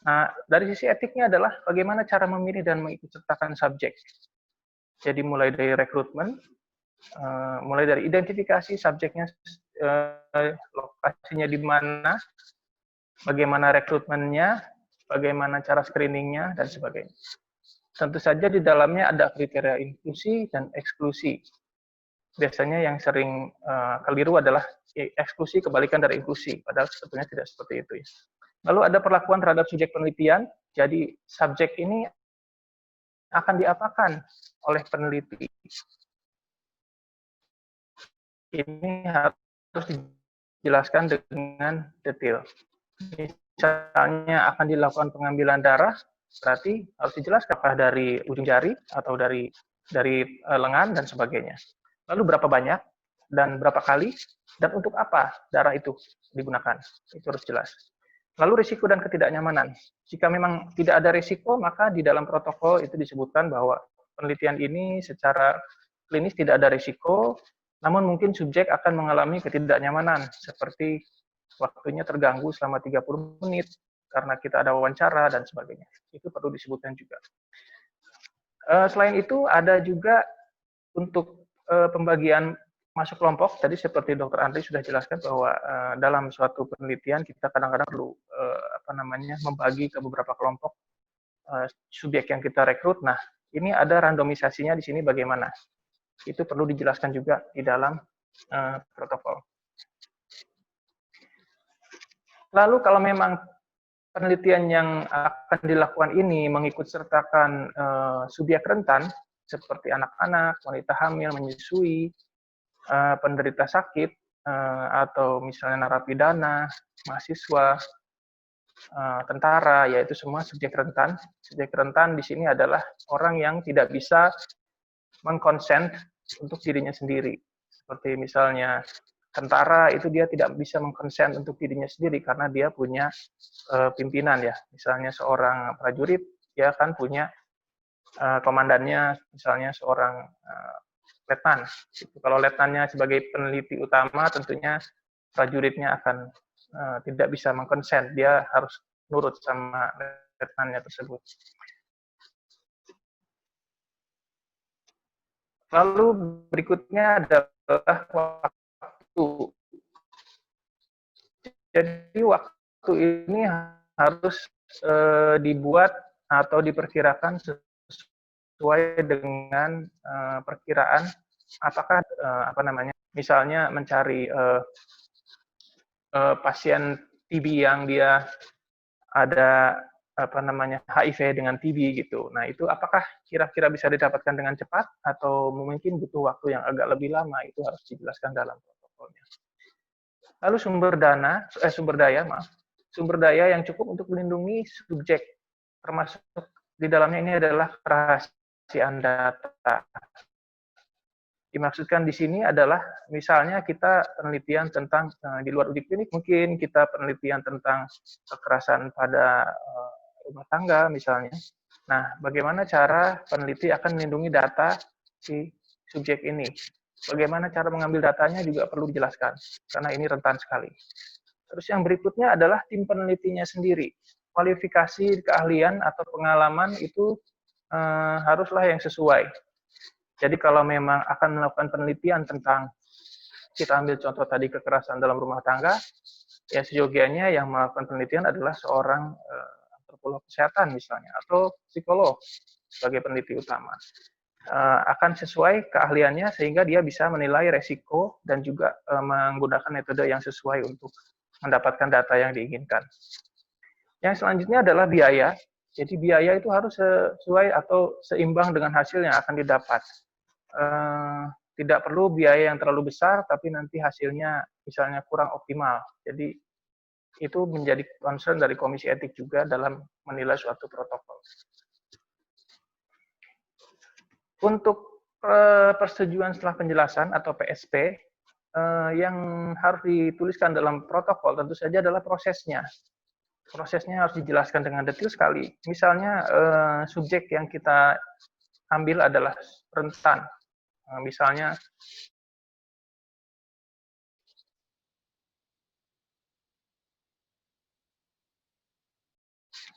Nah, dari sisi etiknya adalah bagaimana cara memilih dan mengikutsertakan subjek. Jadi mulai dari rekrutmen, mulai dari identifikasi subjeknya, lokasinya di mana, bagaimana rekrutmennya, bagaimana cara screeningnya, dan sebagainya. Tentu saja di dalamnya ada kriteria inklusi dan eksklusi. Biasanya yang sering keliru adalah eksklusi kebalikan dari inklusi, padahal sebetulnya tidak seperti itu. Lalu ada perlakuan terhadap subjek penelitian, jadi subjek ini akan diapakan oleh peneliti. Ini harus dijelaskan dengan detail. Misalnya akan dilakukan pengambilan darah, berarti harus dijelaskan apakah dari ujung jari atau dari lengan dan sebagainya. Lalu berapa banyak dan berapa kali dan untuk apa darah itu digunakan, itu harus jelas. Lalu risiko dan ketidaknyamanan. Jika memang tidak ada risiko, maka di dalam protokol itu disebutkan bahwa penelitian ini secara klinis tidak ada risiko, namun mungkin subjek akan mengalami ketidaknyamanan, seperti waktunya terganggu selama 30 menit, karena kita ada wawancara dan sebagainya. Itu perlu disebutkan juga. Selain itu, ada juga untuk pembagian masuk kelompok, tadi seperti Dr. Andri sudah jelaskan bahwa dalam suatu penelitian kita kadang-kadang perlu membagi ke beberapa kelompok subjek yang kita rekrut. Nah, ini ada randomisasinya di sini bagaimana. Itu perlu dijelaskan juga di dalam protokol. Lalu kalau memang penelitian yang akan dilakukan ini mengikut sertakan subjek rentan, seperti anak-anak, wanita hamil, menyusui, penderita sakit, atau misalnya narapidana, mahasiswa, tentara, yaitu semua subjek rentan. Subjek rentan di sini adalah orang yang tidak bisa mengkonsent untuk dirinya sendiri. Seperti misalnya tentara itu dia tidak bisa mengkonsent untuk dirinya sendiri karena dia punya pimpinan ya. Misalnya seorang prajurit dia kan punya komandannya, misalnya seorang letnan. Kalau letnannya sebagai peneliti utama, tentunya prajuritnya akan tidak bisa mengkonsent, dia harus nurut sama letnannya tersebut. Lalu berikutnya adalah waktu. Jadi waktu ini harus dibuat atau diperkirakan sesuai dengan perkiraan apakah misalnya mencari pasien TB yang dia ada HIV dengan TB gitu. Nah, itu apakah kira-kira bisa didapatkan dengan cepat atau mungkin butuh waktu yang agak lebih lama, itu harus dijelaskan dalam protokolnya. Lalu sumber daya yang cukup untuk melindungi subjek, termasuk di dalamnya ini adalah kerahasiaan data. Dimaksudkan di sini adalah misalnya kita penelitian tentang di luar uji klinik, mungkin kita penelitian tentang kekerasan pada rumah tangga misalnya. Nah, bagaimana cara peneliti akan melindungi data si subjek ini? Bagaimana cara mengambil datanya juga perlu dijelaskan, karena ini rentan sekali. Terus yang berikutnya adalah tim penelitinya sendiri. Kualifikasi, keahlian, atau pengalaman itu haruslah yang sesuai. Jadi kalau memang akan melakukan penelitian tentang, kita ambil contoh tadi kekerasan dalam rumah tangga, ya seyogianya yang melakukan penelitian adalah seorang antropolog kesehatan misalnya, atau psikolog sebagai peneliti utama. Akan sesuai keahliannya sehingga dia bisa menilai resiko dan juga menggunakan metode yang sesuai untuk mendapatkan data yang diinginkan. Yang selanjutnya adalah biaya. Jadi biaya itu harus sesuai atau seimbang dengan hasil yang akan didapat. Tidak perlu biaya yang terlalu besar, tapi nanti hasilnya misalnya kurang optimal. Jadi itu menjadi concern dari Komisi Etik juga dalam menilai suatu protokol. Untuk persetujuan setelah penjelasan atau PSP, yang harus dituliskan dalam protokol tentu saja adalah prosesnya. Prosesnya harus dijelaskan dengan detail sekali. Misalnya subjek yang kita ambil adalah rentan. Misalnya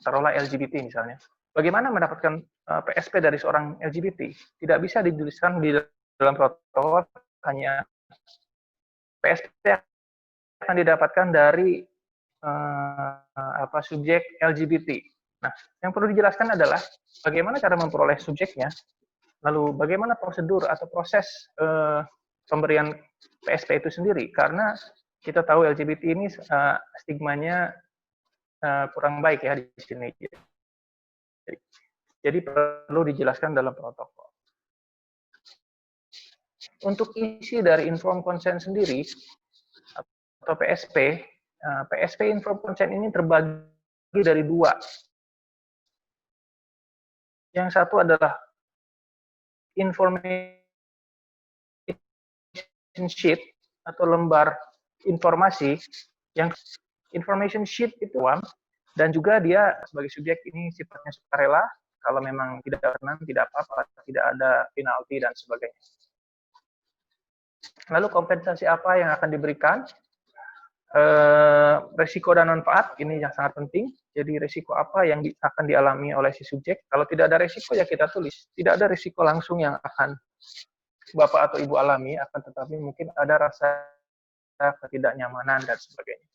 taruhlah LGBT misalnya. Bagaimana mendapatkan PSP dari seorang LGBT? Tidak bisa dituliskan di dalam protokol, hanya PSP akan didapatkan dari subjek LGBT. Nah, yang perlu dijelaskan adalah bagaimana cara memperoleh subjeknya, lalu bagaimana prosedur atau proses pemberian PSP itu sendiri, karena kita tahu LGBT ini stigmanya kurang baik ya di sini. Jadi perlu dijelaskan dalam protokol. Untuk isi dari informed consent sendiri atau PSP, PSP informed consent ini terbagi dari dua. Yang satu adalah information sheet atau lembar informasi, yang information sheet itu dan juga dia sebagai subjek ini sifatnya sukarela, kalau memang tidak berkenan tidak apa-apa, tidak ada penalti dan sebagainya. Lalu kompensasi apa yang akan diberikan? Resiko dan manfaat ini yang sangat penting. Jadi resiko apa yang akan dialami oleh si subjek? Kalau tidak ada resiko ya kita tulis. Tidak ada resiko langsung yang akan Bapak atau Ibu alami, akan tetapi mungkin ada rasa ketidaknyamanan dan sebagainya.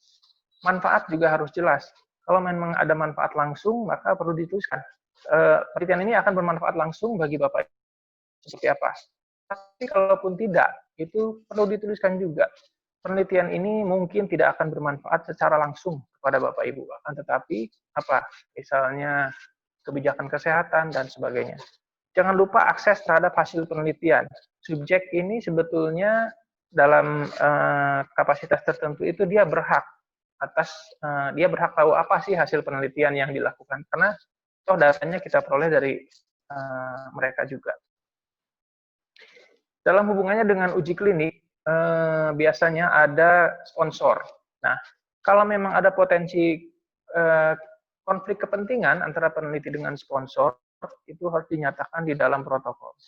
Manfaat juga harus jelas. Kalau memang ada manfaat langsung, maka perlu dituliskan. Penelitian ini akan bermanfaat langsung bagi Bapak seperti apa. Tapi kalaupun tidak, itu perlu dituliskan juga. Penelitian ini mungkin tidak akan bermanfaat secara langsung kepada Bapak Ibu, akan tetapi misalnya kebijakan kesehatan dan sebagainya. Jangan lupa akses terhadap hasil penelitian. Subjek ini sebetulnya dalam kapasitas tertentu itu dia berhak dia berhak tahu apa sih hasil penelitian yang dilakukan, karena toh datanya kita peroleh dari mereka juga. Dalam hubungannya dengan uji klinik, biasanya ada sponsor. Nah, kalau memang ada potensi konflik kepentingan antara peneliti dengan sponsor, itu harus dinyatakan di dalam protokol.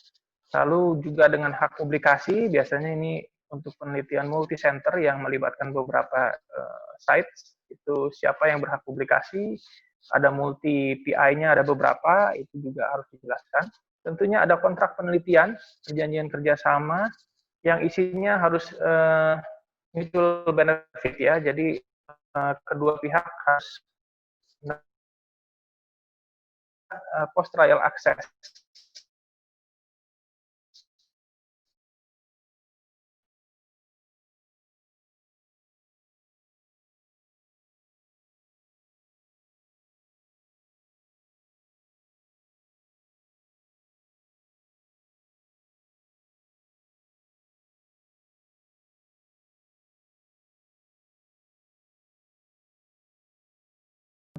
Lalu juga dengan hak publikasi, biasanya ini untuk penelitian multi-center yang melibatkan beberapa sites, itu siapa yang berhak publikasi, ada multi PI-nya, ada beberapa, itu juga harus dijelaskan. Tentunya ada kontrak penelitian, perjanjian kerjasama, yang isinya harus mutual benefit ya, jadi kedua pihak harus post-trial access.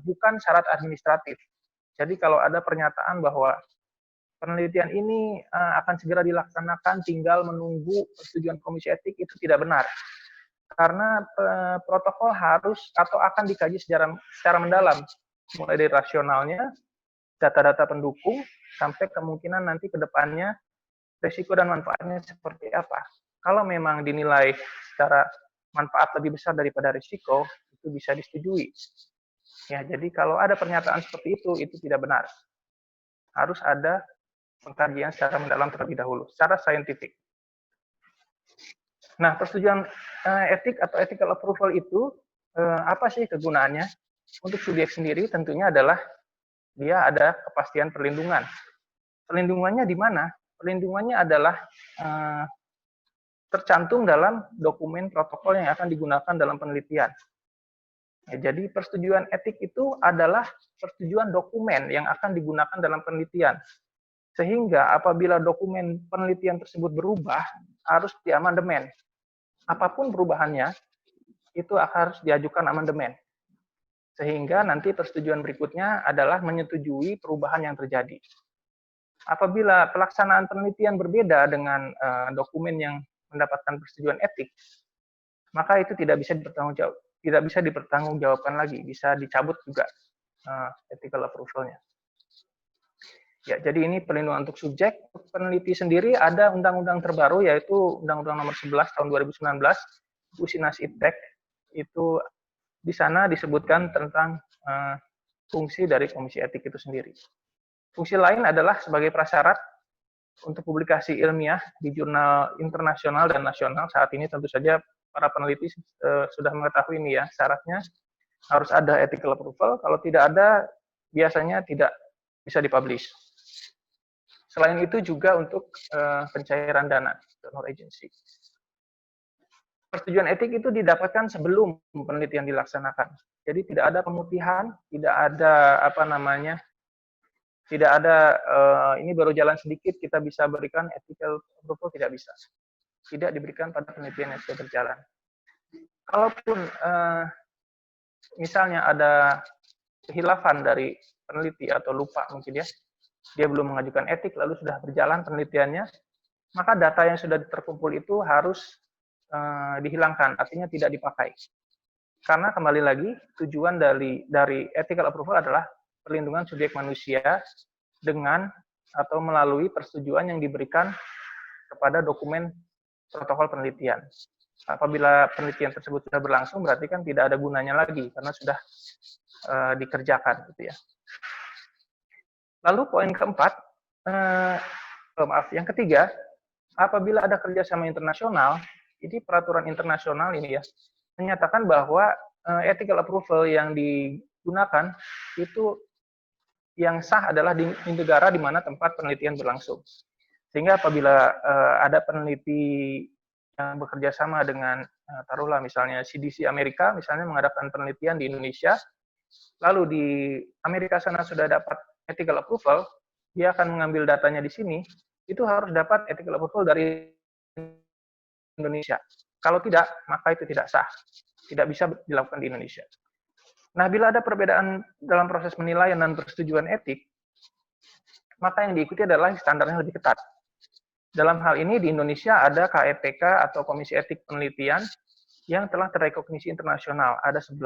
Bukan syarat administratif. Jadi kalau ada pernyataan bahwa penelitian ini akan segera dilaksanakan, tinggal menunggu persetujuan komisi etik, itu tidak benar. Karena protokol harus atau akan dikaji secara mendalam, mulai dari rasionalnya, data-data pendukung, sampai kemungkinan nanti ke depannya risiko dan manfaatnya seperti apa. Kalau memang dinilai secara manfaat lebih besar daripada risiko, itu bisa disetujui. Ya, jadi kalau ada pernyataan seperti itu tidak benar. Harus ada pengkajian secara mendalam terlebih dahulu, secara saintifik. Nah, persetujuan etik atau ethical approval itu apa sih kegunaannya? Untuk subjek sendiri tentunya adalah dia ada kepastian perlindungan. Perlindungannya di mana? Perlindungannya adalah tercantum dalam dokumen protokol yang akan digunakan dalam penelitian. Ya, jadi persetujuan etik itu adalah persetujuan dokumen yang akan digunakan dalam penelitian. Sehingga apabila dokumen penelitian tersebut berubah, harus diamandemen. Apapun perubahannya, itu harus diajukan amandemen. Sehingga nanti persetujuan berikutnya adalah menyetujui perubahan yang terjadi. Apabila pelaksanaan penelitian berbeda dengan dokumen yang mendapatkan persetujuan etik, maka itu tidak bisa dipertanggungjawabkan lagi, bisa dicabut juga ethical approval-nya. Ya, jadi ini perlindungan untuk subjek. Untuk peneliti sendiri ada undang-undang terbaru, yaitu Undang-Undang Nomor 11 Tahun 2019, Usinas Iptek. Itu di sana disebutkan tentang fungsi dari komisi etik itu sendiri. Fungsi lain adalah sebagai prasyarat untuk publikasi ilmiah di jurnal internasional dan nasional. Saat ini tentu saja para peneliti sudah mengetahui ini ya, syaratnya harus ada ethical approval. Kalau tidak ada, biasanya tidak bisa dipublish. Selain itu juga untuk pencairan dana, donor agency. Persetujuan etik itu didapatkan sebelum penelitian dilaksanakan. Jadi tidak ada pemutihan, tidak ada tidak ada ini baru jalan sedikit kita bisa berikan ethical approval, tidak bisa. Tidak diberikan pada penelitian yang sudah berjalan. Kalaupun misalnya ada kehilafan dari peneliti atau lupa mungkin ya, dia belum mengajukan etik lalu sudah berjalan penelitiannya, maka data yang sudah terkumpul itu harus dihilangkan, artinya tidak dipakai. Karena kembali lagi tujuan dari ethical approval adalah perlindungan subjek manusia dengan atau melalui persetujuan yang diberikan kepada dokumen protokol penelitian. Apabila penelitian tersebut sudah berlangsung, berarti kan tidak ada gunanya lagi karena sudah dikerjakan, gitu ya. Lalu poin keempat, yang ketiga, apabila ada kerjasama internasional, ini peraturan internasional ini ya menyatakan bahwa ethical approval yang digunakan itu yang sah adalah di negara di mana tempat penelitian berlangsung. Sehingga apabila ada peneliti yang bekerja sama dengan taruhlah misalnya CDC Amerika misalnya mengadakan penelitian di Indonesia, lalu di Amerika sana sudah dapat ethical approval, dia akan mengambil datanya di sini, itu harus dapat ethical approval dari Indonesia. Kalau tidak, maka itu tidak sah. Tidak bisa dilakukan di Indonesia. Nah, bila ada perbedaan dalam proses penilaian dan persetujuan etik, maka yang diikuti adalah standarnya lebih ketat. Dalam hal ini di Indonesia ada KEPK atau Komisi Etik Penelitian yang telah terrekognisi internasional, ada 11.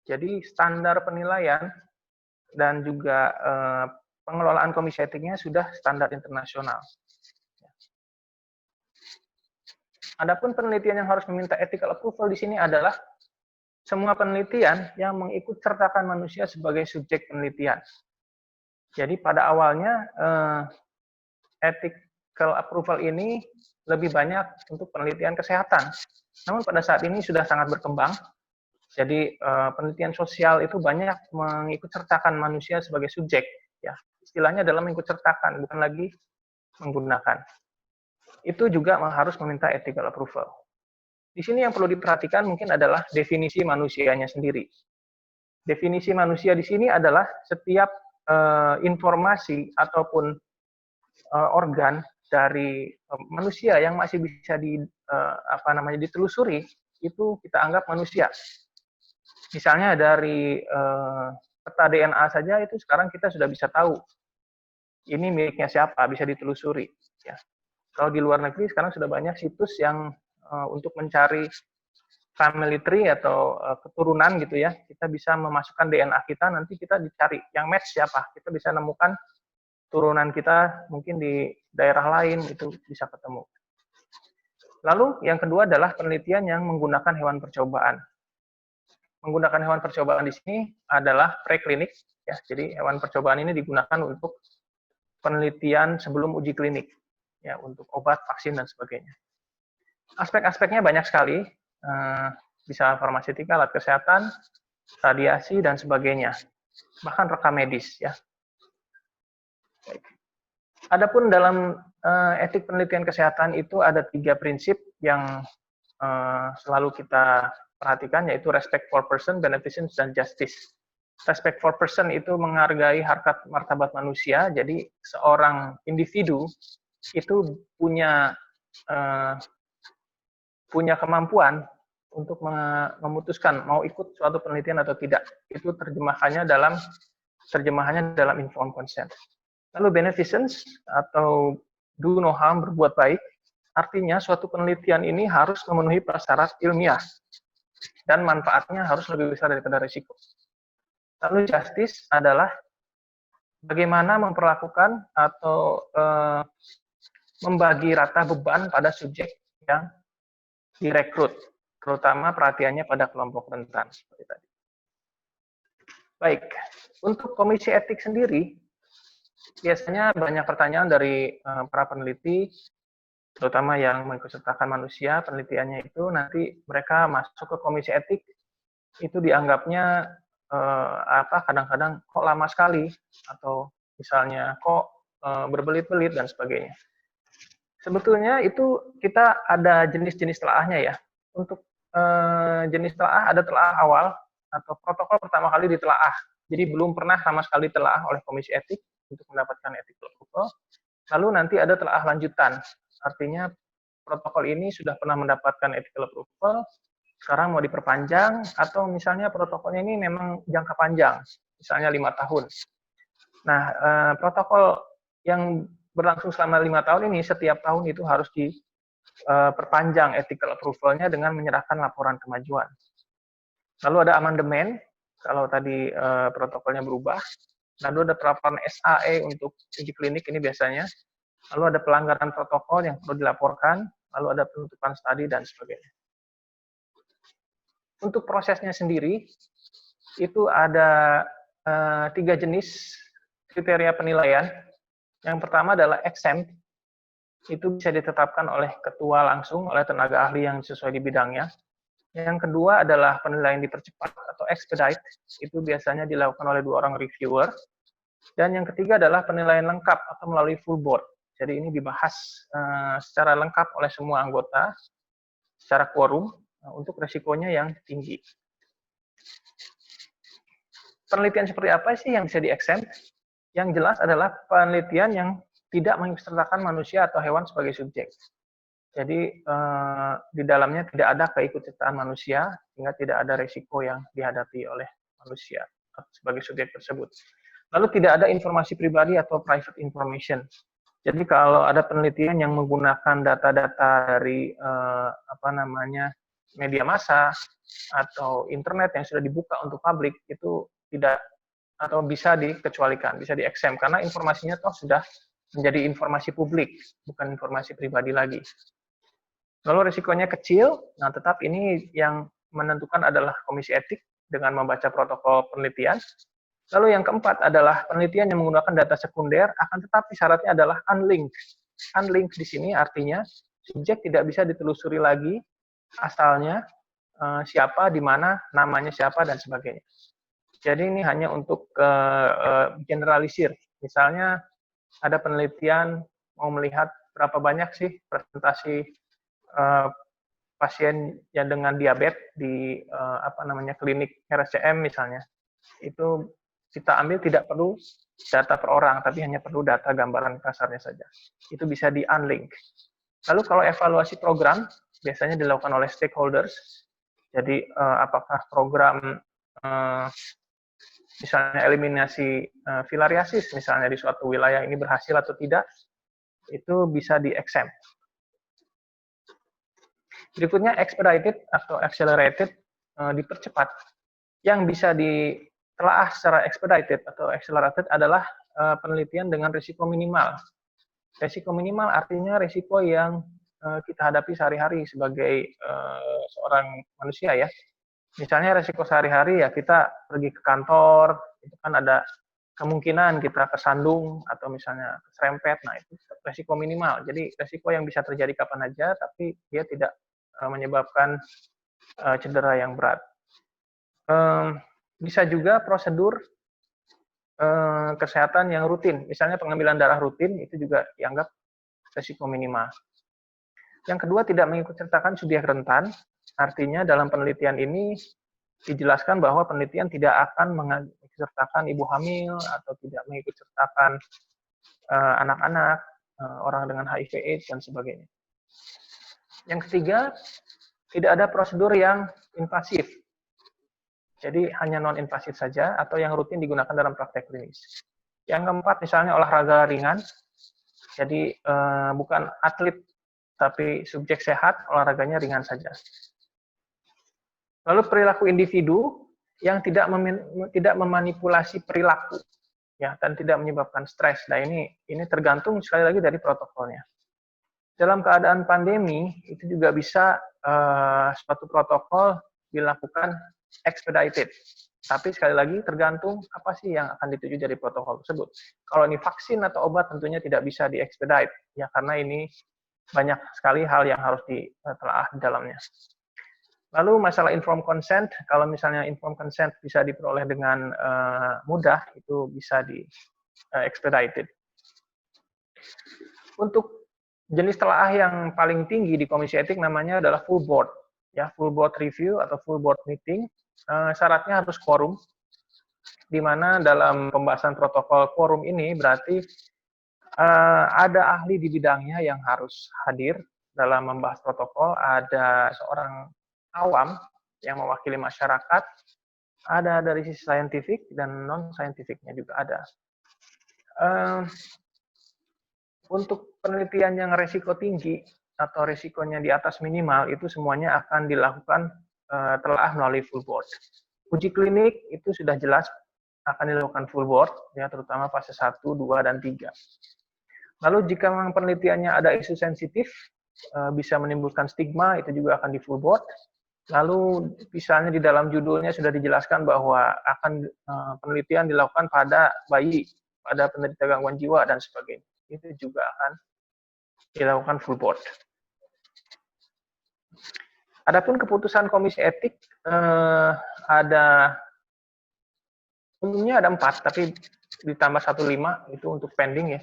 Jadi standar penilaian dan juga pengelolaan komisi etiknya sudah standar internasional. Adapun penelitian yang harus meminta ethical approval di sini adalah semua penelitian yang mengikut sertakan manusia sebagai subjek penelitian. Jadi pada awalnya ethical approval ini lebih banyak untuk penelitian kesehatan. Namun pada saat ini sudah sangat berkembang. Jadi penelitian sosial itu banyak mengikut sertakan manusia sebagai subjek. Ya, istilahnya adalah mengikut sertakan, bukan lagi menggunakan. Itu juga harus meminta ethical approval. Di sini yang perlu diperhatikan mungkin adalah definisi manusianya sendiri. Definisi manusia di sini adalah setiap informasi ataupun organ dari manusia yang masih bisa ditelusuri, itu kita anggap manusia. Misalnya dari peta DNA saja itu sekarang kita sudah bisa tahu ini miliknya siapa, bisa ditelusuri. Ya. Kalau di luar negeri sekarang sudah banyak situs yang untuk mencari family tree atau keturunan gitu ya, kita bisa memasukkan DNA kita, nanti kita dicari yang match siapa, kita bisa nemukan turunan kita mungkin di daerah lain itu bisa ketemu. Lalu yang kedua adalah penelitian yang menggunakan hewan percobaan. Menggunakan hewan percobaan di sini adalah preklinik, ya. Jadi hewan percobaan ini digunakan untuk penelitian sebelum uji klinik, ya, untuk obat, vaksin dan sebagainya. Aspek-aspeknya banyak sekali, bisa farmaseutika, alat kesehatan, radiasi dan sebagainya, bahkan rekam medis, ya. Adapun dalam etik penelitian kesehatan itu ada 3 prinsip yang selalu kita perhatikan, yaitu respect for person, beneficence, dan justice. Respect for person itu menghargai harkat martabat manusia, jadi seorang individu itu punya kemampuan untuk memutuskan mau ikut suatu penelitian atau tidak. Itu terjemahannya dalam informed consent. Lalu beneficence atau do no harm, berbuat baik, artinya suatu penelitian ini harus memenuhi prasyarat ilmiah dan manfaatnya harus lebih besar daripada risiko. Lalu justice adalah bagaimana memperlakukan atau membagi rata beban pada subjek yang direkrut, terutama perhatiannya pada kelompok rentan seperti tadi. Baik, untuk komisi etik sendiri, biasanya banyak pertanyaan dari para peneliti, terutama yang mengikutsertakan manusia, penelitiannya itu nanti mereka masuk ke komisi etik, itu dianggapnya kadang-kadang kok lama sekali, atau misalnya kok berbelit-belit dan sebagainya. Sebetulnya itu kita ada jenis-jenis telaahnya ya. Untuk jenis telaah ada telaah awal atau protokol pertama kali ditelaah. Jadi belum pernah sama sekali ditelaah oleh komisi etik untuk mendapatkan ethical approval. Lalu nanti ada telaah lanjutan. Artinya protokol ini sudah pernah mendapatkan ethical approval, sekarang mau diperpanjang, atau misalnya protokolnya ini memang jangka panjang, misalnya 5 tahun. Nah, protokol yang berlangsung selama 5 tahun ini, setiap tahun itu harus diperpanjang ethical approval-nya dengan menyerahkan laporan kemajuan. Lalu ada amandemen, kalau tadi protokolnya berubah. Lalu ada pelaporan SAE untuk uji klinik ini biasanya. Lalu ada pelanggaran protokol yang perlu dilaporkan, lalu ada penutupan studi dan sebagainya. Untuk prosesnya sendiri, itu ada 3 jenis kriteria penilaian. Yang pertama adalah exempt, itu bisa ditetapkan oleh ketua langsung, oleh tenaga ahli yang sesuai di bidangnya. Yang kedua adalah penilaian dipercepat atau expedite, itu biasanya dilakukan oleh 2 orang reviewer. Dan yang ketiga adalah penilaian lengkap atau melalui full board. Jadi ini dibahas secara lengkap oleh semua anggota, secara quorum, untuk resikonya yang tinggi. Penelitian seperti apa sih yang bisa di-exempt? Yang jelas adalah penelitian yang tidak mengikutsertakan manusia atau hewan sebagai subjek. Jadi di dalamnya tidak ada keikutsertaan manusia, sehingga tidak ada risiko yang dihadapi oleh manusia sebagai subjek tersebut. Lalu tidak ada informasi pribadi atau private information. Jadi kalau ada penelitian yang menggunakan data-data dari media massa atau internet yang sudah dibuka untuk publik, itu tidak atau bisa dikecualikan, bisa di-exempt karena informasinya toh sudah menjadi informasi publik, bukan informasi pribadi lagi. Lalu risikonya kecil, nah tetap ini yang menentukan adalah komisi etik dengan membaca protokol penelitian. Lalu yang keempat adalah penelitian yang menggunakan data sekunder, akan tetapi syaratnya adalah unlinked. Unlinked di sini artinya subjek tidak bisa ditelusuri lagi asalnya, siapa, di mana, namanya siapa, dan sebagainya. Jadi ini hanya untuk generalisir. Misalnya ada penelitian mau melihat berapa banyak sih presentasi pasien yang dengan diabetes di klinik RSCM misalnya. Itu kita ambil tidak perlu data per orang, tapi hanya perlu data gambaran kasarnya saja. Itu bisa di-unlink. Lalu kalau evaluasi program, biasanya dilakukan oleh stakeholders. Jadi apakah program misalnya eliminasi filariasis misalnya di suatu wilayah ini berhasil atau tidak, itu bisa di-exempt. Berikutnya expedited atau accelerated, dipercepat. Yang bisa ditelaah secara expedited atau accelerated adalah penelitian dengan risiko minimal. Risiko minimal artinya risiko yang kita hadapi sehari-hari sebagai seorang manusia ya. Misalnya risiko sehari-hari ya kita pergi ke kantor, itu kan ada kemungkinan kita kesandung atau misalnya keserempet, nah itu risiko minimal. Jadi risiko yang bisa terjadi kapan aja, tapi dia tidak menyebabkan cedera yang berat. Bisa juga prosedur kesehatan yang rutin, misalnya pengambilan darah rutin, itu juga dianggap risiko minimal. Yang kedua, tidak mengikutsertakan subjek rentan, artinya dalam penelitian ini dijelaskan bahwa penelitian tidak akan mengikutsertakan ibu hamil atau tidak mengikutsertakan anak-anak, orang dengan HIV/AIDS, dan sebagainya. Yang ketiga, tidak ada prosedur yang invasif. Jadi hanya non-invasif saja atau yang rutin digunakan dalam praktek klinis. Yang keempat, misalnya olahraga ringan. Jadi bukan atlet, tapi subjek sehat, olahraganya ringan saja. Lalu perilaku individu yang tidak memanipulasi perilaku, ya, dan tidak menyebabkan stres. Nah ini tergantung sekali lagi dari protokolnya. Dalam keadaan pandemi, itu juga bisa suatu protokol dilakukan expedited. Tapi sekali lagi tergantung apa sih yang akan dituju dari protokol tersebut. Kalau ini vaksin atau obat tentunya tidak bisa di-expedite, ya karena ini banyak sekali hal yang harus ditelaah di dalamnya. Lalu masalah informed consent, kalau misalnya informed consent bisa diperoleh dengan mudah, itu bisa di-expedited. Untuk jenis telaah yang paling tinggi di komisi etik namanya adalah full board, ya, full board review atau full board meeting. Syaratnya harus quorum, di mana dalam pembahasan protokol quorum ini berarti ada ahli di bidangnya yang harus hadir dalam membahas protokol, ada seorang awam yang mewakili masyarakat, ada dari sisi saintifik dan non-saintifiknya juga ada. Untuk penelitian yang risiko tinggi atau risikonya di atas minimal, itu semuanya akan dilakukan telaah melalui full board. Uji klinik itu sudah jelas akan dilakukan full board, ya, terutama fase 1, 2, dan 3. Lalu jika memang penelitiannya ada isu sensitif, bisa menimbulkan stigma, itu juga akan di full board. Lalu misalnya di dalam judulnya sudah dijelaskan bahwa akan penelitian dilakukan pada bayi, pada penderita gangguan jiwa, dan sebagainya. Itu juga akan dilakukan full board. Adapun keputusan komisi etik umumnya ada 4, tapi ditambah 1/5 itu untuk pending ya.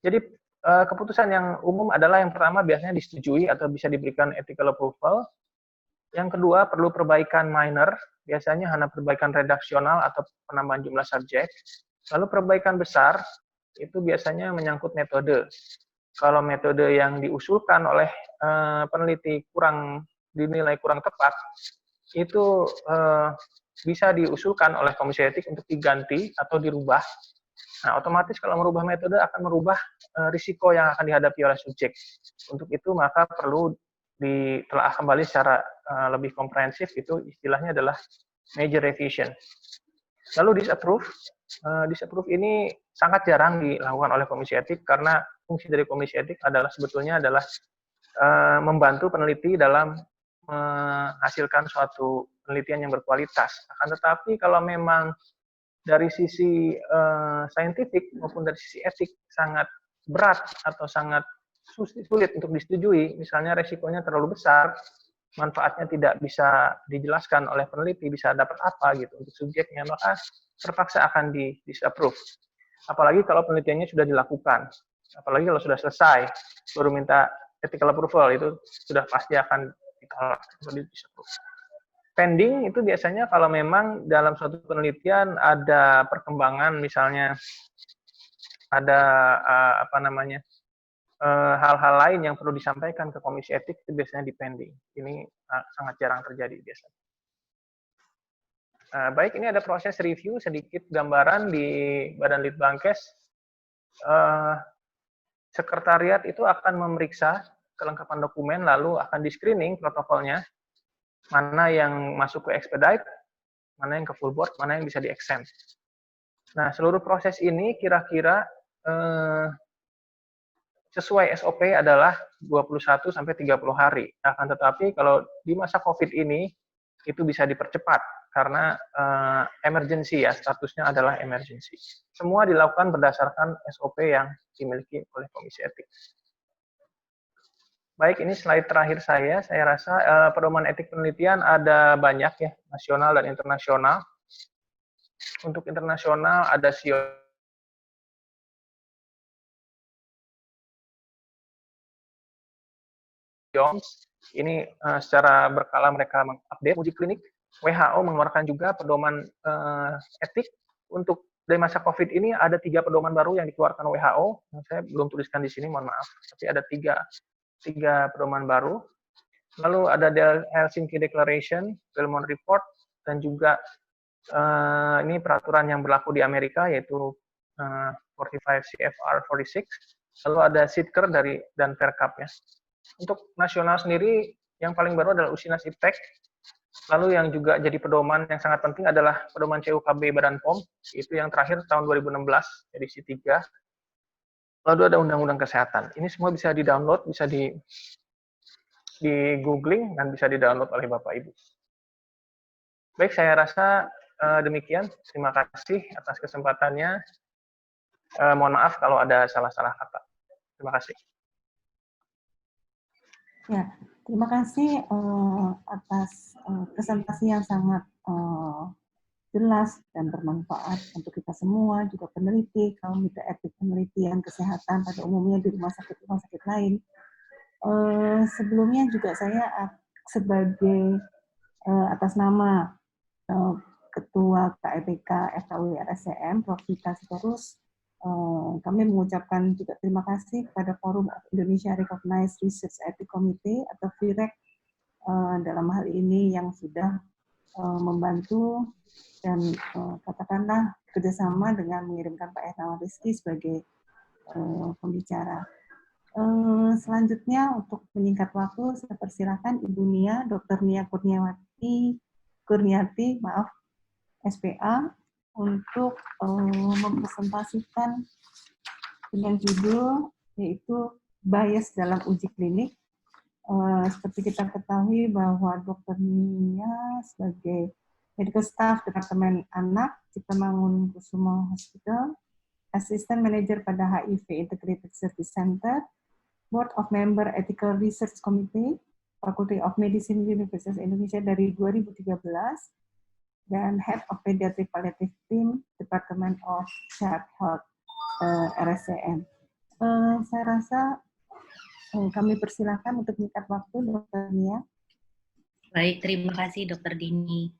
Jadi keputusan yang umum adalah yang pertama biasanya disetujui atau bisa diberikan ethical approval. Yang kedua perlu perbaikan minor, biasanya hanya perbaikan redaksional atau penambahan jumlah subjek. Lalu perbaikan besar itu biasanya menyangkut metode. kalau metode yang diusulkan oleh peneliti dinilai kurang tepat, itu bisa diusulkan oleh komisi etik untuk diganti atau dirubah. Nah, otomatis kalau merubah metode akan merubah risiko yang akan dihadapi oleh subjek. Untuk itu maka perlu ditelaah kembali secara lebih komprehensif, itu istilahnya adalah major revision. Lalu disapprove. Disapprove ini sangat jarang dilakukan oleh komisi etik karena fungsi dari komisi etik sebetulnya adalah membantu peneliti dalam menghasilkan suatu penelitian yang berkualitas. Akan tetapi kalau memang dari sisi saintifik maupun dari sisi etik sangat berat atau sangat sulit untuk disetujui, misalnya resikonya terlalu besar, manfaatnya tidak bisa dijelaskan oleh peneliti, bisa dapat apa gitu untuk subjeknya, maka terpaksa akan disapprove. Apalagi kalau penelitiannya sudah dilakukan, apalagi kalau sudah selesai, baru minta ethical approval, itu sudah pasti akan ditolak atau disapprove. Pending itu biasanya kalau memang dalam suatu penelitian ada perkembangan, misalnya ada hal-hal lain yang perlu disampaikan ke komisi etik, itu biasanya dipending. Ini sangat jarang terjadi biasanya. Baik, ini ada proses review, sedikit gambaran di Badan Litbangkes. Sekretariat itu akan memeriksa kelengkapan dokumen, lalu akan di-screening protokolnya, mana yang masuk ke expedite, mana yang ke full board, mana yang bisa di-exempt. Nah, seluruh proses ini kira-kira sesuai SOP adalah 21 sampai 30 hari. Akan tetapi kalau di masa COVID ini itu bisa dipercepat karena emergency ya, statusnya adalah emergency. Semua dilakukan berdasarkan SOP yang dimiliki oleh komisi etik. Baik, ini slide terakhir saya rasa pedoman etik penelitian ada banyak ya, nasional dan internasional. Untuk internasional ada ini secara berkala mereka mengupdate uji klinik. WHO mengeluarkan juga pedoman etik untuk dari masa COVID ini, ada 3 pedoman baru yang dikeluarkan WHO. Saya belum tuliskan di sini, mohon maaf. Tapi ada tiga pedoman baru. Lalu ada Helsinki Declaration, Belmont Report, dan juga ini peraturan yang berlaku di Amerika, yaitu 45 CFR 46. Lalu ada SITKER dan Perkap ya. Untuk nasional sendiri, yang paling baru adalah Usinas Iptek. Lalu yang juga jadi pedoman yang sangat penting adalah pedoman CUKB Badan POM, itu yang terakhir tahun 2016, edisi 3. Lalu ada Undang-Undang Kesehatan. Ini semua bisa di-download, bisa di-googling, dan bisa di-download oleh Bapak Ibu. Baik, saya rasa demikian. Terima kasih atas kesempatannya. Mohon maaf kalau ada salah-salah kata. Terima kasih. Ya, terima kasih atas presentasi yang sangat jelas dan bermanfaat untuk kita semua, juga peneliti, komite etik penelitian kesehatan pada umumnya di rumah sakit lain. Sebelumnya juga saya sebagai atas nama Ketua KEPK FKUI RSCM, Prof. Vita Sitorus, kami mengucapkan juga terima kasih kepada Forum of Indonesia Recognized Research Ethics Committee atau FIREC dalam hal ini yang sudah membantu dan katakanlah kerjasama dengan mengirimkan Pak Hermawan Rizky sebagai pembicara. Selanjutnya untuk menyingkat waktu, saya persilakan Ibu Nia, Dr. Nia Kurniati, maaf, SPA, untuk mempresentasikan dengan judul yaitu bias dalam uji klinik. Seperti kita ketahui bahwa Dr. Nia sebagai medical staff Departemen Anak Ciptamangun Kusumo Hospital, Assistant Manager pada HIV Integrated Service Center, Board of Member Ethical Research Committee, Faculty of Medicine Universitas Indonesia dari 2013, dan Head of Pediatric Palliative Team, Department of Child Health, RSCM. Saya rasa kami persilakan untuk mengikat waktu, Dr. Nia. Baik, terima kasih Dr. Dini.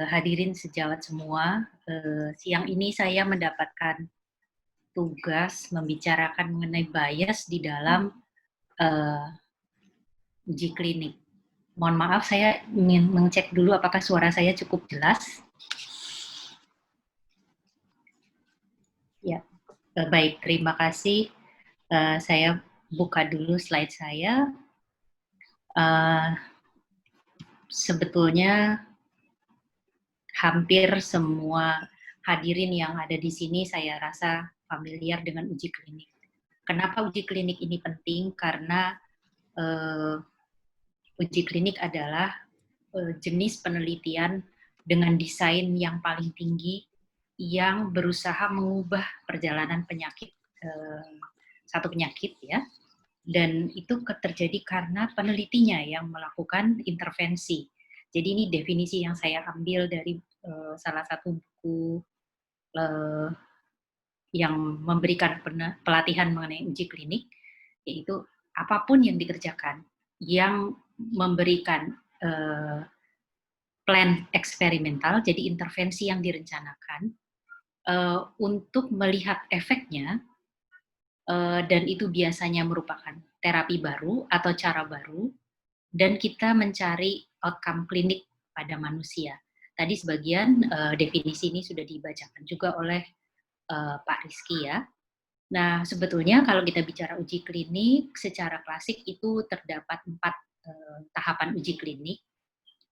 Hadirin sejawat semua, siang ini saya mendapatkan tugas membicarakan mengenai bias di dalam uji klinik. Mohon maaf, saya ingin mengecek dulu apakah suara saya cukup jelas. Ya, baik, terima kasih. Saya buka dulu slide saya. Sebetulnya hampir semua hadirin yang ada di sini saya rasa familiar dengan uji klinik. Kenapa uji klinik ini penting? Karena uji klinik adalah jenis penelitian dengan desain yang paling tinggi yang berusaha mengubah perjalanan penyakit, satu penyakit ya, dan itu terjadi karena penelitinya yang melakukan intervensi. Jadi ini definisi yang saya ambil dari salah satu buku yang memberikan pelatihan mengenai uji klinik, yaitu apapun yang dikerjakan yang memberikan plan eksperimental, jadi intervensi yang direncanakan untuk melihat efeknya, dan itu biasanya merupakan terapi baru atau cara baru, dan kita mencari outcome klinik pada manusia. Tadi sebagian definisi ini sudah dibacakan juga oleh Pak Rizky ya. Nah, sebetulnya kalau kita bicara uji klinik, secara klasik itu terdapat 4 tahapan uji klinik.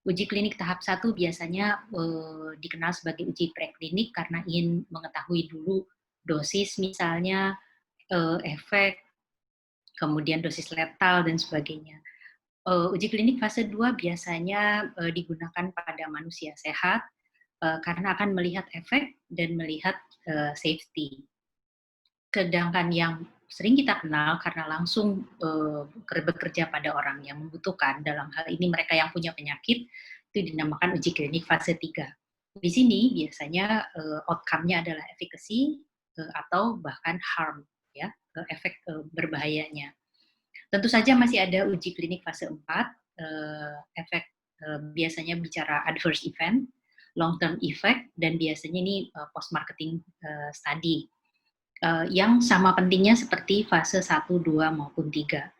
Uji klinik tahap 1 biasanya dikenal sebagai uji preklinik karena ingin mengetahui dulu dosis misalnya, efek, kemudian dosis letal dan sebagainya. Uji klinik fase 2 biasanya digunakan pada manusia sehat karena akan melihat efek dan melihat safety. Sedangkan yang sering kita kenal karena langsung bekerja pada orang yang membutuhkan, dalam hal ini mereka yang punya penyakit, itu dinamakan uji klinik fase 3. Di sini biasanya outcome-nya adalah efficacy atau bahkan harm, ya, efek berbahayanya. Tentu saja masih ada uji klinik fase 4, efek biasanya bicara adverse event, long term effect, dan biasanya ini post marketing study. Yang sama pentingnya seperti fase 1, 2, maupun 3.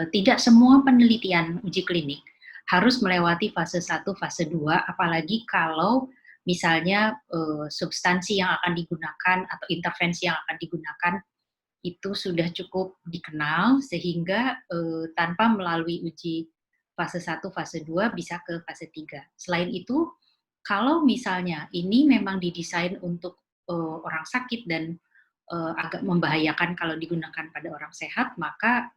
Tidak semua penelitian uji klinik harus melewati fase 1, fase 2, apalagi kalau misalnya substansi yang akan digunakan atau intervensi yang akan digunakan itu sudah cukup dikenal sehingga tanpa melalui uji fase 1, fase 2 bisa ke fase 3. Selain itu, kalau misalnya ini memang didesain untuk orang sakit dan agak membahayakan kalau digunakan pada orang sehat, maka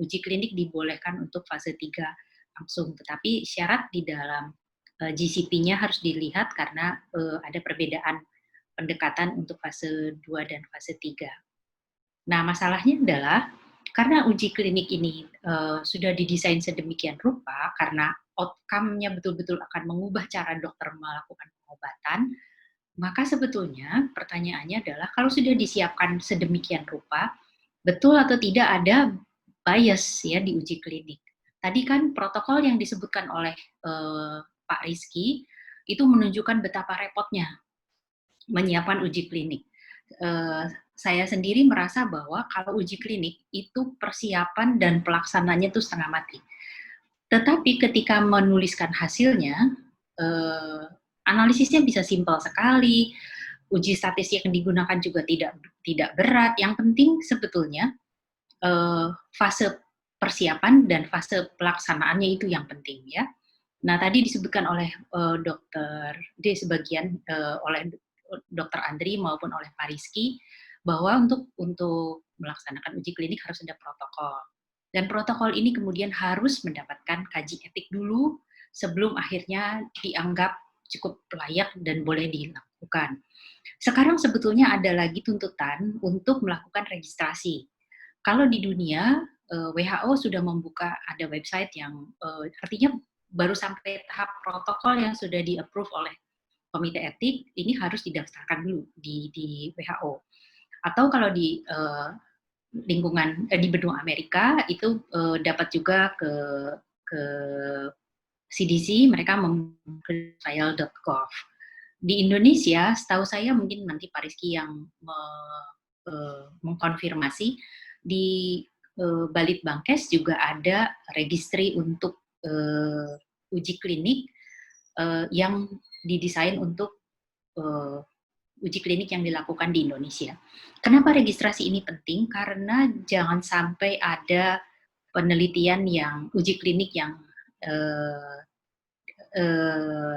uji klinik dibolehkan untuk fase 3 langsung. Tetapi syarat di dalam GCP-nya harus dilihat karena ada perbedaan pendekatan untuk fase 2 dan fase 3. Nah, masalahnya adalah karena uji klinik ini sudah didesain sedemikian rupa, karena outcome-nya betul-betul akan mengubah cara dokter melakukan pengobatan, maka sebetulnya pertanyaannya adalah kalau sudah disiapkan sedemikian rupa, betul atau tidak ada bias ya di uji klinik. Tadi kan protokol yang disebutkan oleh Pak Rizky itu menunjukkan betapa repotnya menyiapkan uji klinik. Saya sendiri merasa bahwa kalau uji klinik itu persiapan dan pelaksananya itu setengah mati. Tetapi ketika menuliskan hasilnya, analisisnya bisa simpel sekali, uji statistik yang digunakan juga tidak berat. Yang penting sebetulnya fase persiapan dan fase pelaksanaannya itu yang penting ya. Nah tadi disebutkan oleh dokter D sebagian oleh dokter Andri maupun oleh Pak Rizky bahwa untuk melaksanakan uji klinik harus ada protokol. Dan protokol ini kemudian harus mendapatkan kaji etik dulu sebelum akhirnya dianggap cukup layak dan boleh dilakukan. Sekarang sebetulnya ada lagi tuntutan untuk melakukan registrasi. Kalau di dunia, WHO sudah membuka ada website yang artinya baru sampai tahap protokol yang sudah di-approve oleh komite etik, ini harus didaftarkan dulu di WHO. Atau kalau di lingkungan di benua Amerika itu dapat juga ke CDC, mereka membuka trial.gov. Di Indonesia, setahu saya mungkin nanti Pak Rizky yang mengkonfirmasi di Balitbangkes juga ada registry untuk uji klinik yang didesain untuk uji klinik yang dilakukan di Indonesia. Kenapa registrasi ini penting? Karena jangan sampai ada penelitian yang uji klinik yang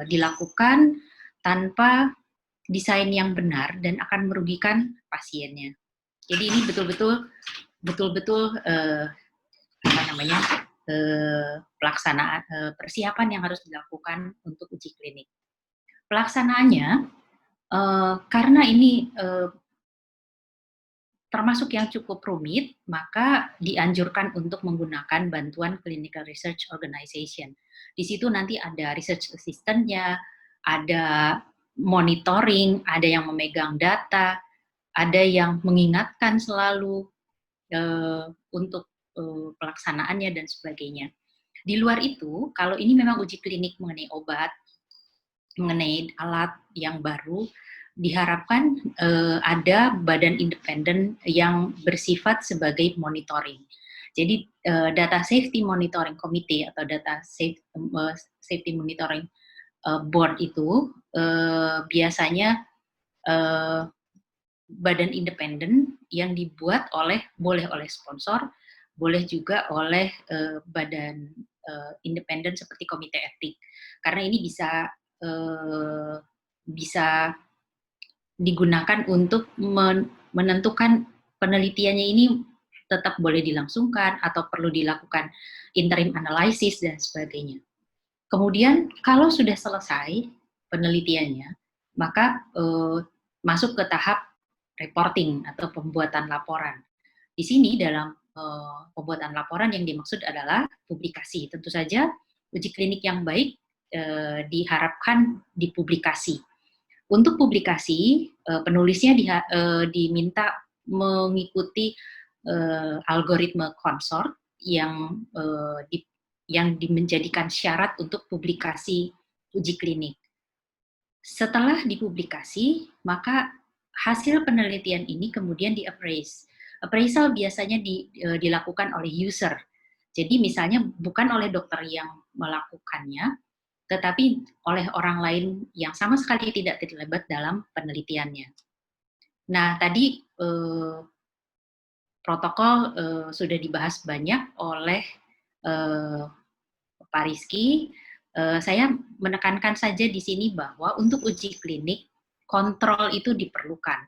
dilakukan tanpa desain yang benar dan akan merugikan pasiennya. Jadi ini betul-betul pelaksanaan persiapan yang harus dilakukan untuk uji klinik. Pelaksanaannya karena ini termasuk yang cukup rumit, maka dianjurkan untuk menggunakan bantuan Clinical Research Organization. Di situ nanti ada research assistant-nya, ada monitoring, ada yang memegang data, ada yang mengingatkan selalu untuk pelaksanaannya dan sebagainya. Di luar itu, kalau ini memang uji klinik mengenai obat, mengenai alat yang baru, diharapkan ada badan independen yang bersifat sebagai monitoring. Jadi Data Safety Monitoring Committee atau Data Safety Monitoring Board itu biasanya badan independen yang dibuat boleh oleh sponsor, boleh juga oleh badan independen seperti komite etik. Karena ini bisa digunakan untuk menentukan penelitiannya ini tetap boleh dilangsungkan atau perlu dilakukan interim analysis dan sebagainya. Kemudian kalau sudah selesai penelitiannya, maka masuk ke tahap reporting atau pembuatan laporan. Di sini dalam pembuatan laporan yang dimaksud adalah publikasi. Tentu saja uji klinik yang baik diharapkan dipublikasi. Untuk publikasi, penulisnya diminta mengikuti algoritma konsort yang menjadikan syarat untuk publikasi uji klinik. Setelah dipublikasi, maka hasil penelitian ini kemudian di-appraise. Appraisal biasanya dilakukan oleh user. Jadi misalnya bukan oleh dokter yang melakukannya, tetapi oleh orang lain yang sama sekali tidak terlibat dalam penelitiannya. Nah, tadi protokol sudah dibahas banyak oleh Pak Rizky. Saya menekankan saja di sini bahwa untuk uji klinik, kontrol itu diperlukan.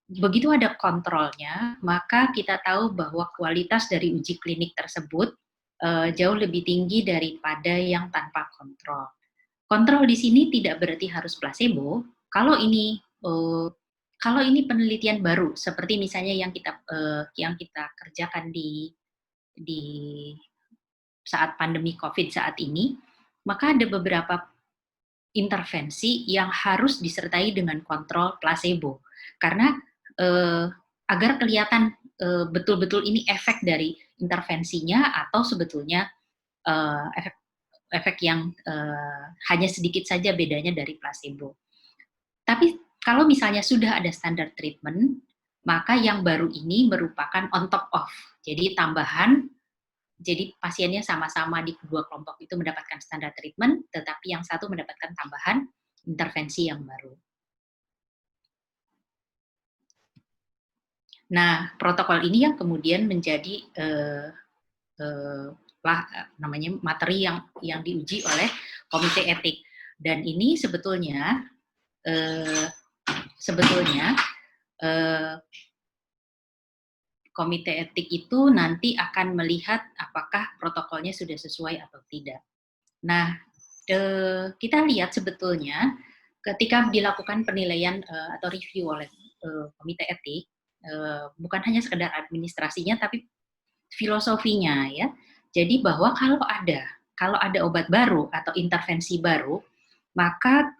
Begitu ada kontrolnya, maka kita tahu bahwa kualitas dari uji klinik tersebut jauh lebih tinggi daripada yang tanpa kontrol. Kontrol di sini tidak berarti harus placebo. Kalau ini penelitian baru, seperti misalnya yang kita kerjakan di saat pandemi COVID saat ini, maka ada beberapa intervensi yang harus disertai dengan kontrol placebo, karena agar kelihatan betul-betul ini efek dari intervensinya atau sebetulnya efek yang hanya sedikit saja bedanya dari placebo. Tapi kalau misalnya sudah ada standar treatment, maka yang baru ini merupakan on top of, jadi tambahan. Jadi pasiennya sama-sama di kedua kelompok itu mendapatkan standar treatment, tetapi yang satu mendapatkan tambahan intervensi yang baru. Nah, protokol ini yang kemudian menjadi materi yang diuji oleh komite etik. Dan ini sebetulnya komite etik itu nanti akan melihat apakah protokolnya sudah sesuai atau tidak. Nah, kita lihat sebetulnya ketika dilakukan penilaian atau review oleh komite etik, bukan hanya sekedar administrasinya, tapi filosofinya ya. Jadi bahwa kalau ada obat baru atau intervensi baru, maka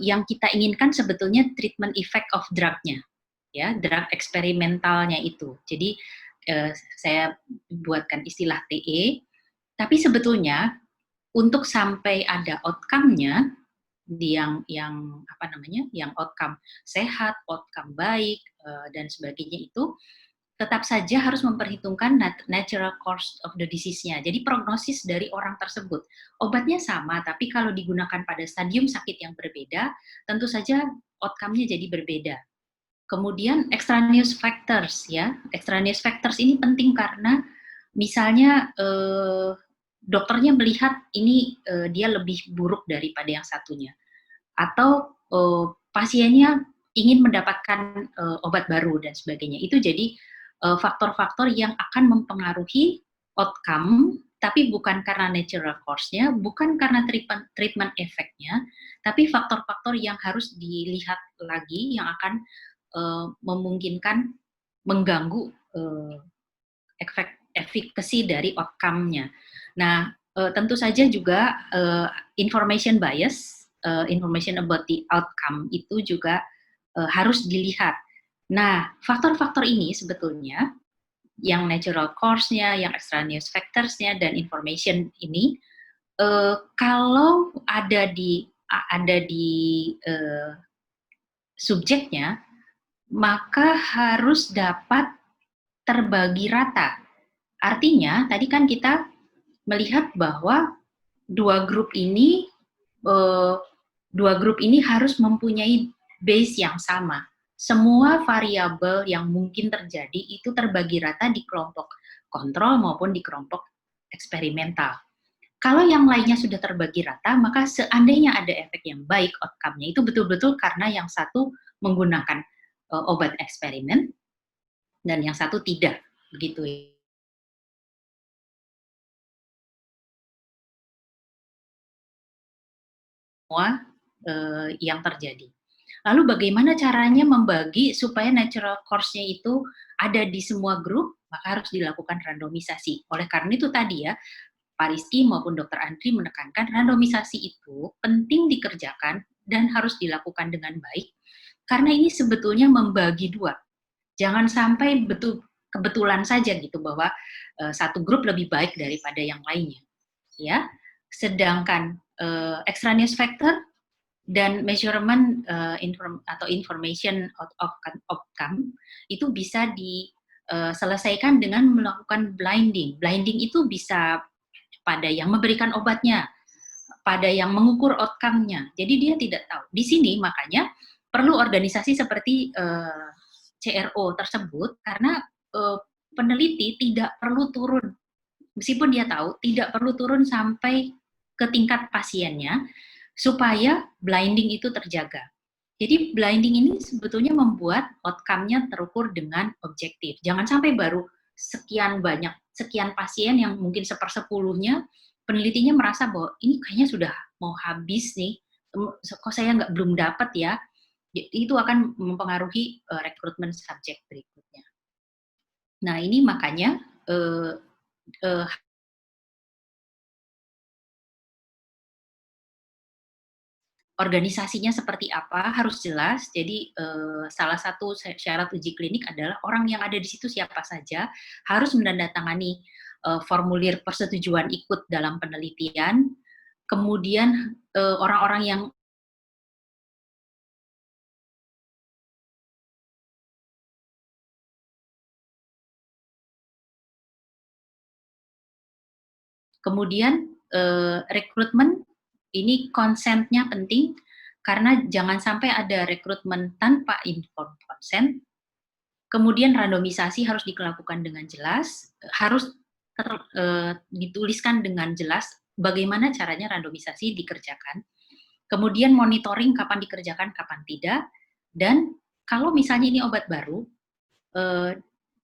yang kita inginkan sebetulnya treatment effect of drug-nya, ya, drug eksperimentalnya itu. Jadi saya buatkan istilah TE, tapi sebetulnya untuk sampai ada outcome-nya yang outcome sehat, outcome baik, dan sebagainya itu tetap saja harus memperhitungkan natural course of the disease-nya. Jadi prognosis dari orang tersebut. Obatnya sama, tapi kalau digunakan pada stadium sakit yang berbeda, tentu saja outcome-nya jadi berbeda. Kemudian extraneous factors, ya. Extraneous factors ini penting karena misalnya dokternya melihat ini dia lebih buruk daripada yang satunya. Atau pasiennya ingin mendapatkan obat baru dan sebagainya. Itu jadi faktor-faktor yang akan mempengaruhi outcome, tapi bukan karena natural course-nya, bukan karena treatment efeknya, tapi faktor-faktor yang harus dilihat lagi yang akan memungkinkan mengganggu efekasi dari outcome-nya. Nah, tentu saja juga information bias, information about the outcome itu juga harus dilihat. Nah, faktor-faktor ini sebetulnya yang natural course-nya, yang extraneous factors-nya, dan information ini kalau ada di subjeknya, maka harus dapat terbagi rata. Artinya, tadi kan kita melihat bahwa dua grup ini harus mempunyai base yang sama. Semua variabel yang mungkin terjadi itu terbagi rata di kelompok kontrol maupun di kelompok eksperimental. Kalau yang lainnya sudah terbagi rata, maka seandainya ada efek yang baik outcome-nya itu betul-betul karena yang satu menggunakan obat eksperimen dan yang satu tidak, begitu. Semua yang terjadi. Lalu bagaimana caranya membagi supaya natural course-nya itu ada di semua grup? Maka harus dilakukan randomisasi. Oleh karena itu tadi ya, Pak Rizky maupun Dr. Andri menekankan randomisasi itu penting dikerjakan dan harus dilakukan dengan baik, karena ini sebetulnya membagi dua. Jangan sampai kebetulan saja gitu bahwa satu grup lebih baik daripada yang lainnya. Ya, sedangkan extraneous factor dan measurement atau information outcome itu bisa diselesaikan dengan melakukan blinding. Blinding itu bisa pada yang memberikan obatnya, pada yang mengukur outcome-nya. Jadi dia tidak tahu. Di sini makanya perlu organisasi seperti CRO tersebut karena peneliti tidak perlu turun, meskipun dia tahu tidak perlu turun sampai ke tingkat pasiennya, supaya blinding itu terjaga. Jadi blinding ini sebetulnya membuat outcome-nya terukur dengan objektif. Jangan sampai baru sekian pasien yang mungkin 1/10-nya penelitinya merasa bahwa ini kayaknya sudah mau habis nih, kok saya belum dapat ya. Itu akan mempengaruhi rekrutmen subjek berikutnya. Nah ini makanya organisasinya seperti apa harus jelas. Jadi salah satu syarat uji klinik adalah orang yang ada di situ siapa saja harus menandatangani formulir persetujuan ikut dalam penelitian. Kemudian orang-orang yang kemudian rekrutmen ini consent-nya penting, karena jangan sampai ada rekrutmen tanpa informed consent. Kemudian randomisasi harus dilakukan dengan jelas, harus dituliskan dengan jelas bagaimana caranya randomisasi dikerjakan. Kemudian monitoring kapan dikerjakan, kapan tidak. Dan kalau misalnya ini obat baru,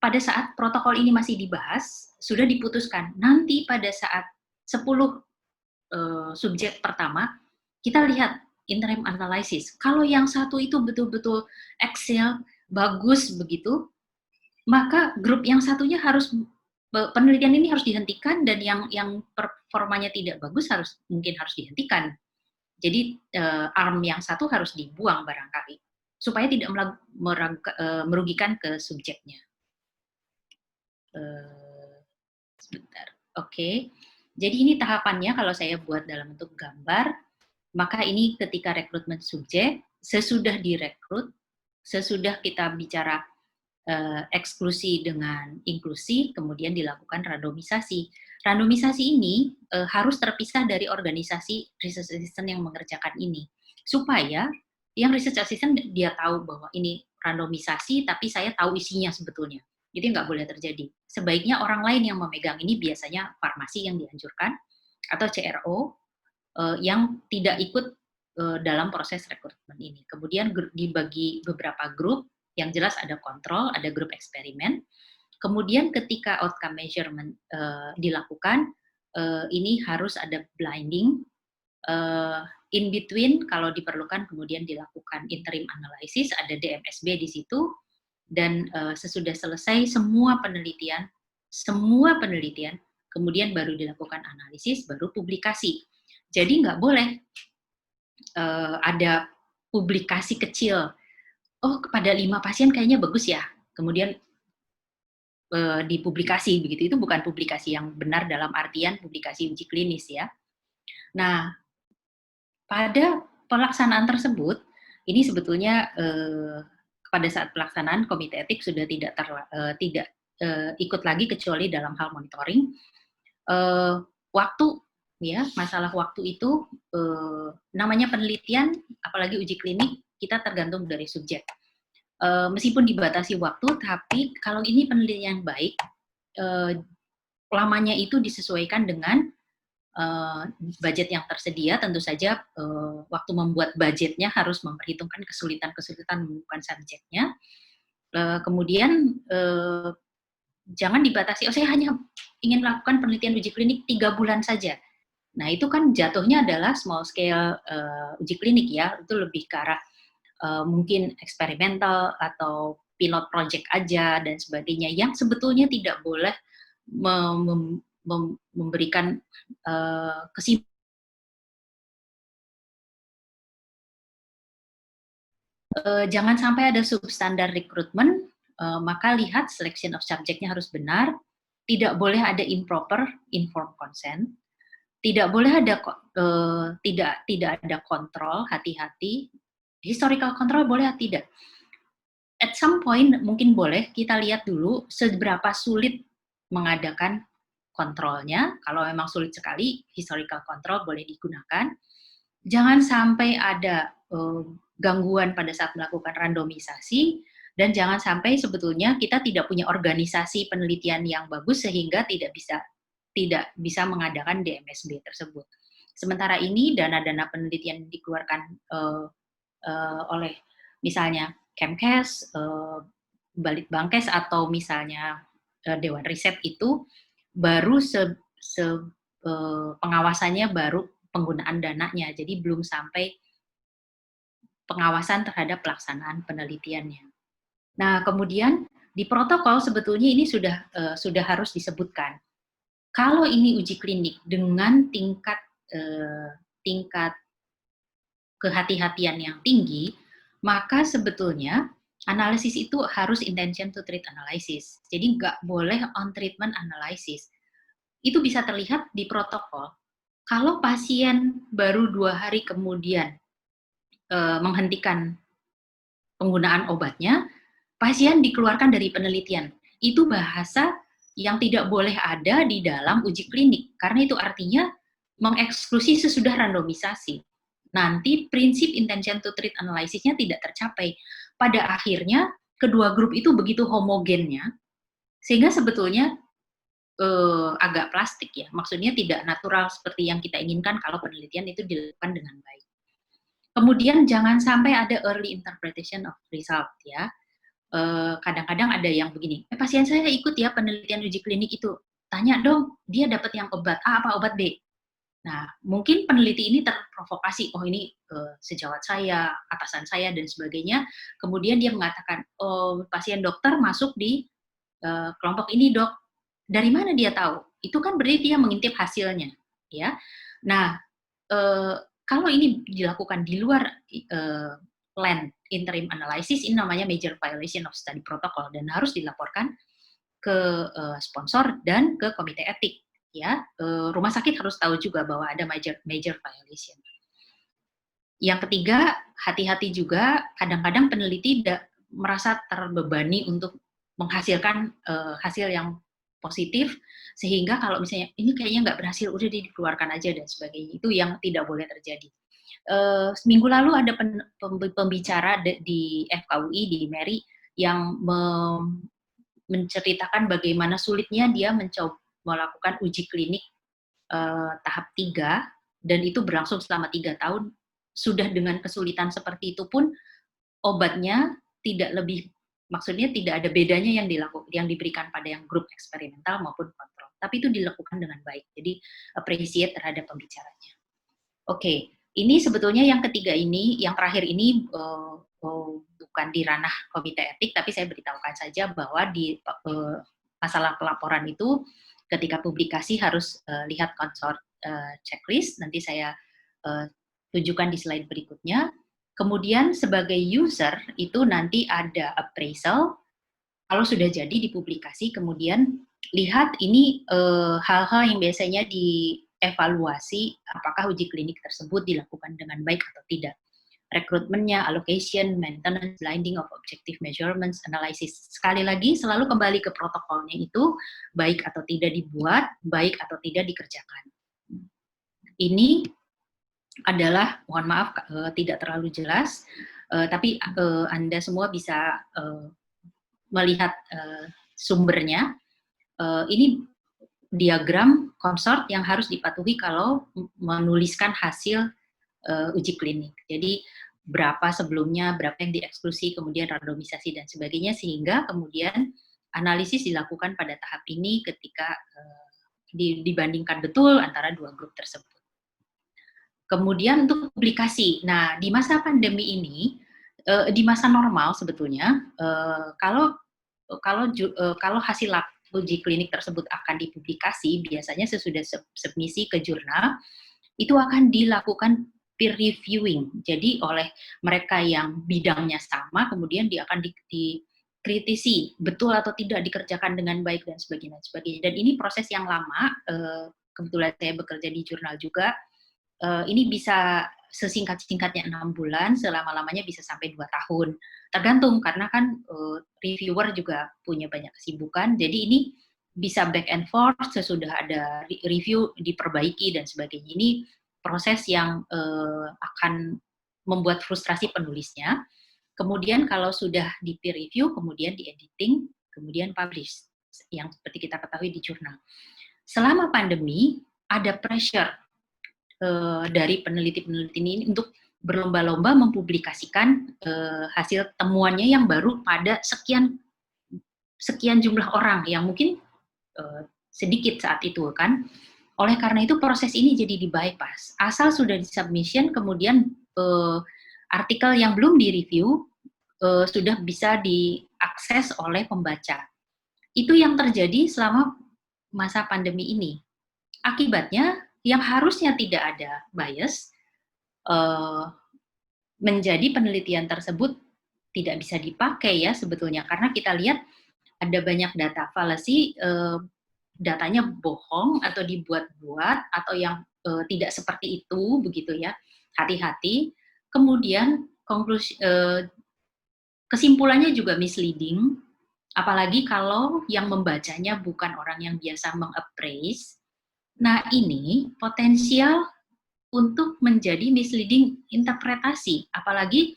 pada saat protokol ini masih dibahas, sudah diputuskan nanti pada saat 10 subjek pertama, kita lihat interim analysis. Kalau yang satu itu betul-betul Excel, bagus begitu, maka grup yang satunya penelitian ini harus dihentikan, dan yang performanya tidak bagus mungkin harus dihentikan. Jadi arm yang satu harus dibuang barangkali, supaya tidak merugikan ke subjeknya. Sebentar, oke. Jadi ini tahapannya kalau saya buat dalam bentuk gambar, maka ini ketika rekrutmen subjek, sesudah direkrut, sesudah kita bicara eksklusi dengan inklusi, kemudian dilakukan randomisasi. Randomisasi ini harus terpisah dari organisasi research assistant yang mengerjakan ini, supaya yang research assistant dia tahu bahwa ini randomisasi, tapi saya tahu isinya sebetulnya. Jadi nggak boleh terjadi. Sebaiknya orang lain yang memegang ini, biasanya farmasi yang dianjurkan, atau CRO yang tidak ikut dalam proses rekrutmen ini. Kemudian dibagi beberapa grup, yang jelas ada kontrol, ada grup eksperimen. Kemudian ketika outcome measurement dilakukan, ini harus ada blinding. In between, kalau diperlukan, kemudian dilakukan interim analysis, ada DMSB di situ, dan sesudah selesai semua penelitian, kemudian baru dilakukan analisis, baru publikasi. Jadi nggak boleh ada publikasi kecil. Oh, kepada 5 pasien kayaknya bagus ya, kemudian dipublikasi begitu. Itu bukan publikasi yang benar dalam artian publikasi uji klinis ya. Nah, pada pelaksanaan tersebut, ini sebetulnya pada saat pelaksanaan komite etik sudah tidak ikut lagi kecuali dalam hal monitoring. Waktu ya, masalah waktu itu namanya penelitian, apalagi uji klinik, kita tergantung dari subjek. Meskipun dibatasi waktu, tapi kalau ini penelitian yang baik, lamanya itu disesuaikan dengan budget yang tersedia. Tentu saja waktu membuat budgetnya harus memperhitungkan kesulitan-kesulitan menemukan subjeknya. Kemudian jangan dibatasi, saya hanya ingin melakukan penelitian uji klinik 3 bulan saja. Nah, itu kan jatuhnya adalah small scale uji klinik ya, itu lebih ke arah mungkin eksperimental atau pilot project aja dan sebagainya, yang sebetulnya tidak boleh memberikan kesimpulan. Jangan sampai ada substandar rekrutmen, maka lihat selection of subject-nya harus benar, tidak boleh ada improper informed consent, tidak boleh ada tidak ada kontrol, hati-hati. Historical control boleh atau tidak? At some point mungkin boleh kita lihat dulu seberapa sulit mengadakan kontrolnya. Kalau memang sulit sekali, historical control boleh digunakan. Jangan sampai ada gangguan pada saat melakukan randomisasi, dan jangan sampai sebetulnya kita tidak punya organisasi penelitian yang bagus sehingga tidak bisa mengadakan DMSB tersebut. Sementara ini dana-dana penelitian dikeluarkan oleh misalnya Kemkes, Balitbangkes, atau misalnya Dewan Riset, itu baru pengawasannya baru penggunaan dananya, jadi belum sampai pengawasan terhadap pelaksanaan penelitiannya. Nah, kemudian di protokol sebetulnya ini sudah harus disebutkan. Kalau ini uji klinik dengan tingkat kehati-hatian yang tinggi, maka sebetulnya analisis itu harus intention to treat analysis. Jadi nggak boleh on treatment analysis. Itu bisa terlihat di protokol. Kalau pasien baru 2 hari kemudian menghentikan penggunaan obatnya, pasien dikeluarkan dari penelitian. Itu bahasa yang tidak boleh ada di dalam uji klinik, karena itu artinya mengeksklusi sesudah randomisasi. Nanti prinsip intention to treat analysis-nya tidak tercapai. Pada akhirnya, kedua grup itu begitu homogennya, sehingga sebetulnya agak plastik ya, maksudnya tidak natural seperti yang kita inginkan kalau penelitian itu dilakukan dengan baik. Kemudian jangan sampai ada early interpretation of result ya. Kadang-kadang ada yang begini, pasien saya ikut ya penelitian uji klinik itu, tanya dong, dia dapat yang obat A apa obat B? Nah, mungkin peneliti ini terprovokasi, oh ini sejawat saya, atasan saya, dan sebagainya. Kemudian dia mengatakan, oh pasien dokter masuk di kelompok ini dok. Dari mana dia tahu? Itu kan berarti dia mengintip hasilnya, ya. Nah, kalau ini dilakukan di luar LAN interim analysis, ini namanya major violation of study protocol dan harus dilaporkan ke sponsor dan ke komite etik. Ya, rumah sakit harus tahu juga bahwa ada major violation. Yang ketiga, hati-hati juga, kadang-kadang peneliti merasa terbebani untuk menghasilkan hasil yang positif, sehingga kalau misalnya ini kayaknya nggak berhasil, udah dikeluarkan aja dan sebagainya. Itu yang tidak boleh terjadi. Minggu lalu ada pembicara di FKUI di Mary yang menceritakan bagaimana sulitnya dia mencoba melakukan uji klinik tahap 3, dan itu berlangsung selama 3 tahun. Sudah dengan kesulitan seperti itu pun obatnya tidak lebih, maksudnya tidak ada bedanya yang diberikan pada yang grup eksperimental maupun kontrol, tapi itu dilakukan dengan baik. Jadi appreciate terhadap pembicaranya. Oke, ini sebetulnya yang ketiga ini, yang terakhir ini bukan di ranah komite etik, tapi saya beritahukan saja bahwa di masalah pelaporan itu ketika publikasi harus lihat consort checklist, nanti saya tunjukkan di slide berikutnya. Kemudian sebagai user itu nanti ada appraisal, kalau sudah jadi dipublikasi, kemudian lihat ini hal-hal yang biasanya dievaluasi, apakah uji klinik tersebut dilakukan dengan baik atau tidak. Rekrutmennya, allocation, maintenance, blinding of objective measurements, analysis. Sekali lagi, selalu kembali ke protokolnya itu, baik atau tidak dibuat, baik atau tidak dikerjakan. Ini adalah, mohon maaf, tidak terlalu jelas, tapi Anda semua bisa melihat sumbernya. Ini diagram konsort yang harus dipatuhi kalau menuliskan hasil uji klinik. Jadi berapa sebelumnya, berapa yang dieksklusi, kemudian randomisasi dan sebagainya, sehingga kemudian analisis dilakukan pada tahap ini ketika dibandingkan betul antara dua grup tersebut. Kemudian untuk publikasi, nah di masa pandemi ini, di masa normal sebetulnya, kalau hasil uji klinik tersebut akan dipublikasi, biasanya sesudah submisi ke jurnal, itu akan dilakukan peer reviewing. Jadi oleh mereka yang bidangnya sama, kemudian dia akan dikritisi betul atau tidak dikerjakan dengan baik dan sebagainya. Dan ini proses yang lama. Kebetulan saya bekerja di jurnal juga. Ini bisa sesingkat-singkatnya 6 bulan, selama-lamanya bisa sampai 2 tahun. Tergantung, karena kan reviewer juga punya banyak kesibukan. Jadi ini bisa back and forth, sesudah ada review diperbaiki dan sebagainya. Ini proses yang akan membuat frustrasi penulisnya. Kemudian kalau sudah di peer review, kemudian di editing, kemudian publish, yang seperti kita ketahui di jurnal. Selama pandemi, ada pressure dari peneliti-peneliti ini untuk berlomba-lomba mempublikasikan hasil temuannya yang baru pada sekian jumlah orang, yang mungkin sedikit saat itu kan. Oleh karena itu proses ini jadi di-bypass. Asal sudah di-submission, kemudian artikel yang belum di-review sudah bisa diakses oleh pembaca. Itu yang terjadi selama masa pandemi ini. Akibatnya, yang harusnya tidak ada bias, menjadi penelitian tersebut tidak bisa dipakai ya sebetulnya. Karena kita lihat ada banyak data fallacy, datanya bohong atau dibuat-buat atau yang tidak seperti itu begitu ya. Hati-hati. Kemudian kesimpulannya juga misleading, apalagi kalau yang membacanya bukan orang yang biasa mengappraise. Nah, ini potensial untuk menjadi misleading interpretasi, apalagi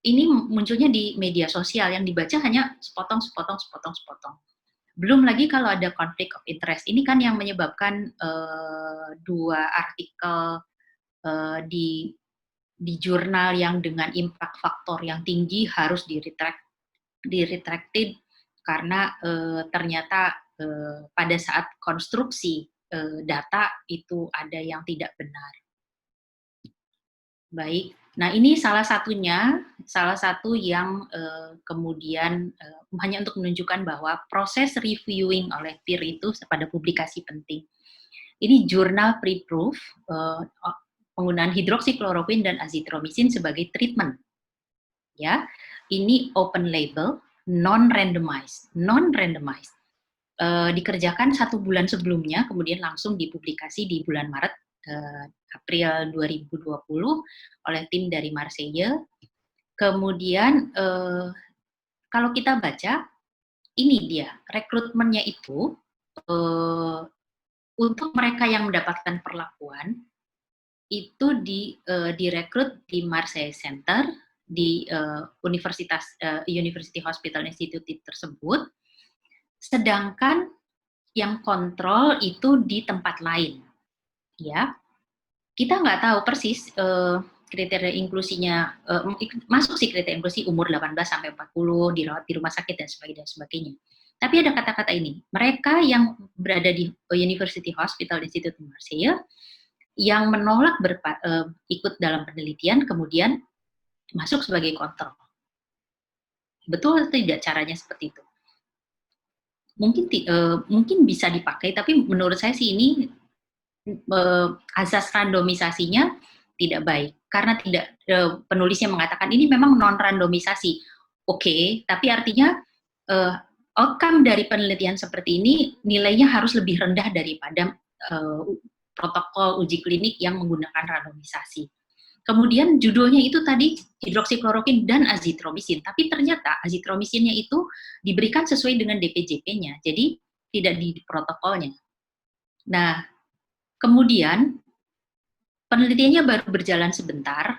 ini munculnya di media sosial yang dibaca hanya sepotong. Belum lagi kalau ada conflict of interest. Ini kan yang menyebabkan 2 artikel di jurnal yang dengan impact faktor yang tinggi harus di-retracted karena ternyata pada saat konstruksi data itu ada yang tidak benar. Baik. Nah, ini salah satu yang kemudian hanya untuk menunjukkan bahwa proses reviewing oleh peer itu pada publikasi penting. Ini jurnal pre-proof, penggunaan hidroksikloroquine dan azitromisin sebagai treatment. Ya, ini open label, non-randomized. Dikerjakan 1 bulan sebelumnya, kemudian langsung dipublikasi di bulan Maret April 2020 oleh tim dari Marseille. kemudian kalau kita baca, ini dia rekrutmennya itu untuk mereka yang mendapatkan perlakuan itu direkrut di Marseille Center di University Hospital Institute tersebut, sedangkan yang kontrol itu di tempat lain, ya. Kita nggak tahu persis kriteria inklusinya, masuk sih kriteria inklusi umur 18 sampai 40, dirawat di rumah sakit dan sebagainya. Tapi ada kata-kata ini, mereka yang berada di University Hospital Institute Marseille yang menolak ikut dalam penelitian kemudian masuk sebagai kontrol. Betul atau tidak caranya seperti itu? Mungkin bisa dipakai, tapi menurut saya sih ini asas randomisasinya tidak baik karena penulisnya mengatakan ini memang non randomisasi. Oke, tapi artinya outcome dari penelitian seperti ini nilainya harus lebih rendah daripada protokol uji klinik yang menggunakan randomisasi. Kemudian judulnya itu tadi hidroksikloroquine dan azitromisin, tapi ternyata azitromisinnya itu diberikan sesuai dengan DPJP-nya, jadi tidak di protokolnya. Nah, kemudian penelitiannya baru berjalan sebentar,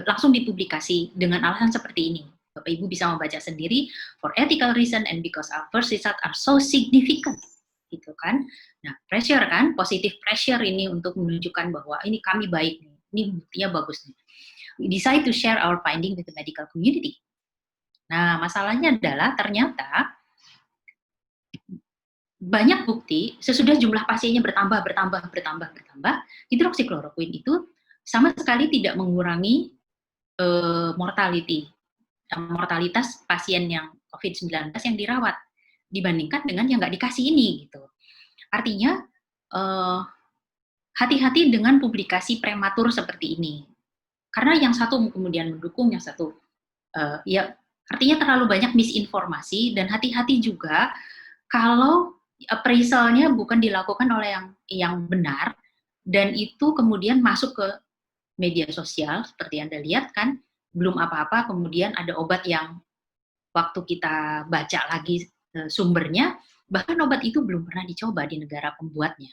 langsung dipublikasi dengan alasan seperti ini. Bapak Ibu bisa membaca sendiri, for ethical reason and because our first results are so significant, gitu kan. Nah, pressure kan, positive pressure ini untuk menunjukkan bahwa ini kami baik nih, ini buktinya bagus nih. We decide to share our finding with the medical community. Nah, masalahnya adalah ternyata banyak bukti sesudah jumlah pasiennya bertambah, hidroksikloroquine itu sama sekali tidak mengurangi mortalitas pasien yang COVID-19 yang dirawat dibandingkan dengan yang nggak dikasih ini gitu. Artinya hati-hati dengan publikasi prematur seperti ini. Karena yang satu kemudian mendukung, yang satu ya artinya terlalu banyak misinformasi, dan hati-hati juga kalau appraisal-nya bukan dilakukan oleh yang benar, dan itu kemudian masuk ke media sosial seperti Anda lihat kan, belum apa-apa kemudian ada obat yang waktu kita baca lagi sumbernya, bahkan obat itu belum pernah dicoba di negara pembuatnya.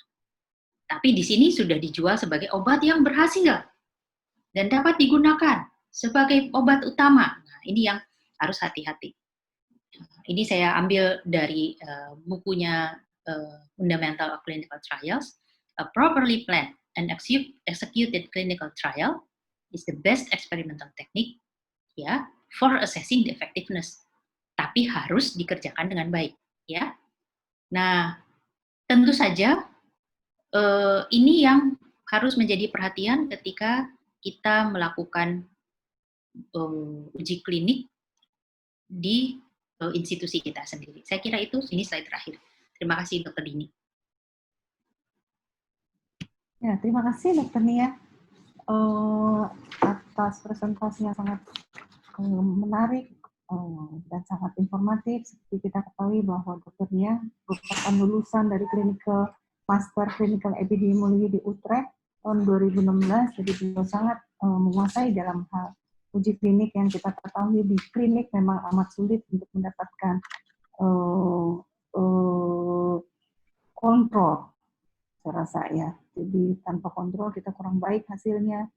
Tapi di sini sudah dijual sebagai obat yang berhasil dan dapat digunakan sebagai obat utama. Nah, ini yang harus hati-hati. Ini saya ambil dari bukunya Fundamental of Clinical Trials. A properly planned and executed clinical trial is the best experimental technique, ya, for assessing the effectiveness. Tapi harus dikerjakan dengan baik, ya. Nah, tentu saja ini yang harus menjadi perhatian ketika kita melakukan uji klinik di institusi kita sendiri. Saya kira itu, ini slide terakhir. Terima kasih, Dr. Dini. Ya, terima kasih, Dr. Nia, atas presentasi yang sangat menarik dan sangat informatif. Seperti kita ketahui bahwa Dr. Nia merupakan lulusan dari Master Clinical Epidemiology di Utrecht tahun 2016, jadi beliau sangat menguasai dalam hal uji klinik yang kita ketahui di klinik memang amat sulit untuk mendapatkan kontrol, saya rasa ya. Jadi tanpa kontrol kita kurang baik hasilnya.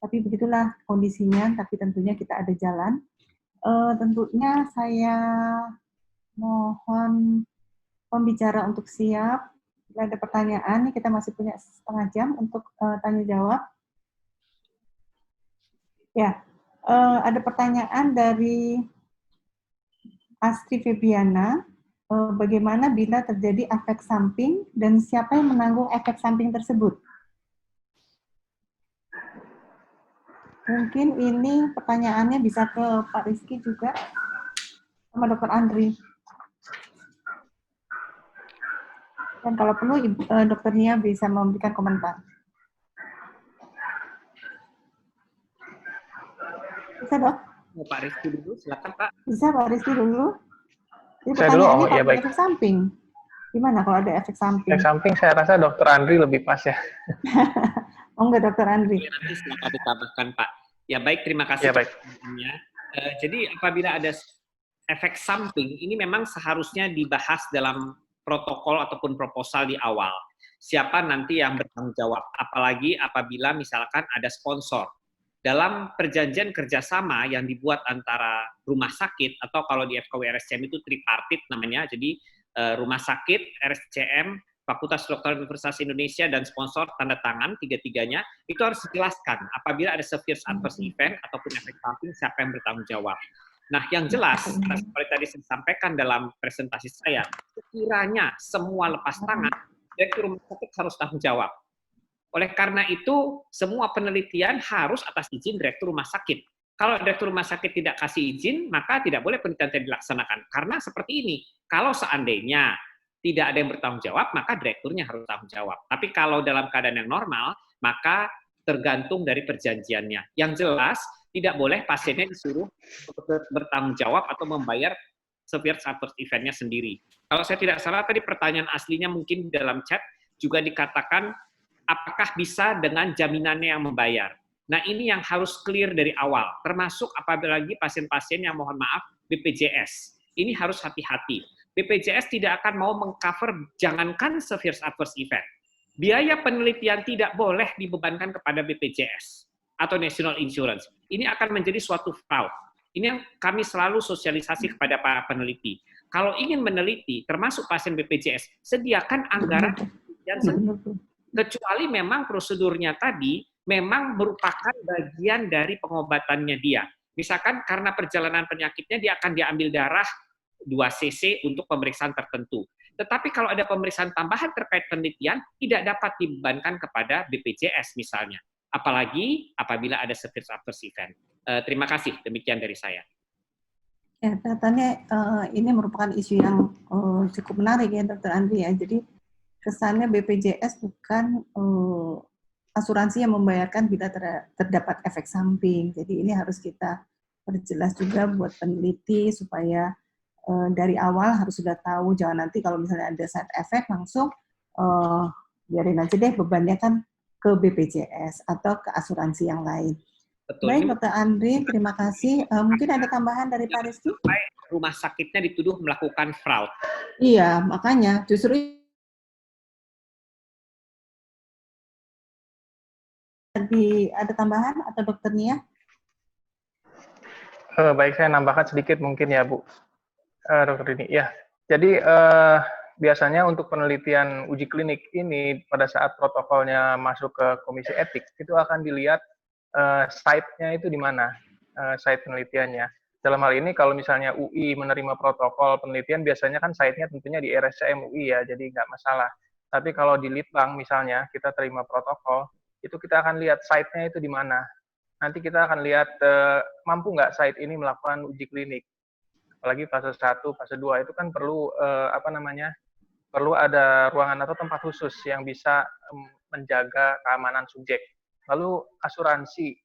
Tapi begitulah kondisinya, tapi tentunya kita ada jalan. Tentunya saya mohon pembicara untuk siap. Bila ada pertanyaan, kita masih punya setengah jam untuk tanya jawab. Ya, ada pertanyaan dari Astri Febiana. Bagaimana bila terjadi efek samping dan siapa yang menanggung efek samping tersebut? Mungkin ini pertanyaannya bisa ke Pak Rizky juga, sama Dr. Andri. Dan kalau perlu, Dr. Nia bisa memberikan komentar. Bisa, Dok? Pak Rizky dulu, silakan Pak. Bisa Pak Rizky dulu. Jadi saya dulu, kalau ya baik. efek samping, gimana kalau ada efek samping? Efek samping saya rasa Dr. Andri lebih pas ya. Oh enggak, Dr. Andri. Nanti silakan ditambahkan Pak. Ya baik, terima kasih. Ya, baik. Jadi apabila ada efek samping, ini memang seharusnya dibahas dalam protokol ataupun proposal di awal. Siapa nanti yang bertanggung jawab, apalagi apabila misalkan ada sponsor. Dalam perjanjian kerjasama yang dibuat antara rumah sakit, atau kalau di FKW RSCM itu tripartit namanya, jadi rumah sakit, RSCM, Fakultas Kedokteran Universitas Indonesia, dan sponsor tanda tangan, tiga-tiganya, itu harus dijelaskan apabila ada severe adverse event ataupun efek samping, siapa yang bertanggung jawab. Nah, yang jelas, seperti tadi saya sampaikan dalam presentasi saya, sekiranya semua lepas tangan, direktur rumah sakit harus tanggung jawab. Oleh karena itu, semua penelitian harus atas izin direktur rumah sakit. Kalau direktur rumah sakit tidak kasih izin, maka tidak boleh penelitian dilaksanakan. Karena seperti ini, kalau seandainya tidak ada yang bertanggung jawab, maka direkturnya harus tanggung jawab. Tapi kalau dalam keadaan yang normal, maka tergantung dari perjanjiannya. Yang jelas, tidak boleh pasiennya disuruh bertanggung jawab atau membayar severe adverse event-nya sendiri. Kalau saya tidak salah, tadi pertanyaan aslinya mungkin di dalam chat juga dikatakan, apakah bisa dengan jaminannya yang membayar? Nah, ini yang harus clear dari awal, termasuk apabila lagi pasien-pasien yang mohon maaf BPJS. Ini harus hati-hati. BPJS tidak akan mau mengcover jangankan severe adverse event. Biaya penelitian tidak boleh dibebankan kepada BPJS atau National Insurance. Ini akan menjadi suatu fraud. Ini yang kami selalu sosialisasi kepada para peneliti. Kalau ingin meneliti, termasuk pasien BPJS, sediakan anggaran penelitian, kecuali memang prosedurnya tadi memang merupakan bagian dari pengobatannya dia. Misalkan karena perjalanan penyakitnya dia akan diambil darah 2 cc untuk pemeriksaan tertentu. Tetapi kalau ada pemeriksaan tambahan terkait penelitian, tidak dapat dibebankan kepada BPJS misalnya. Apalagi apabila ada severe adverse event. Terima kasih, demikian dari saya. Ya, kelihatannya ini merupakan isu yang cukup menarik ya, Dr. Andri ya. Jadi kesannya BPJS bukan asuransi yang membayarkan bila terdapat efek samping. Jadi ini harus kita perjelas juga buat peneliti supaya dari awal harus sudah tahu, jangan nanti kalau misalnya ada side effect langsung biarin aja deh, bebannya kan ke BPJS atau ke asuransi yang lain. Betul. Baik, Dr. Andri, terima kasih. Mungkin ada tambahan dari Pak Rizky? Rumah sakitnya dituduh melakukan fraud. Iya, makanya justru ada tambahan atau Dokter Nia? Baik, saya nambahkan sedikit mungkin ya, Bu. Dokter Dini, ya. Jadi biasanya untuk penelitian uji klinik ini pada saat protokolnya masuk ke komisi etik itu akan dilihat site-nya itu di mana, site penelitiannya. Dalam hal ini kalau misalnya UI menerima protokol penelitian biasanya kan site-nya tentunya di RSCM UI ya, jadi nggak masalah. Tapi kalau di Litbang misalnya kita terima protokol, itu kita akan lihat site-nya itu di mana. Nanti kita akan lihat mampu nggak site ini melakukan uji klinik. Apalagi fase 1, fase 2 itu kan perlu perlu ada ruangan atau tempat khusus yang bisa menjaga keamanan subjek. Lalu asuransi,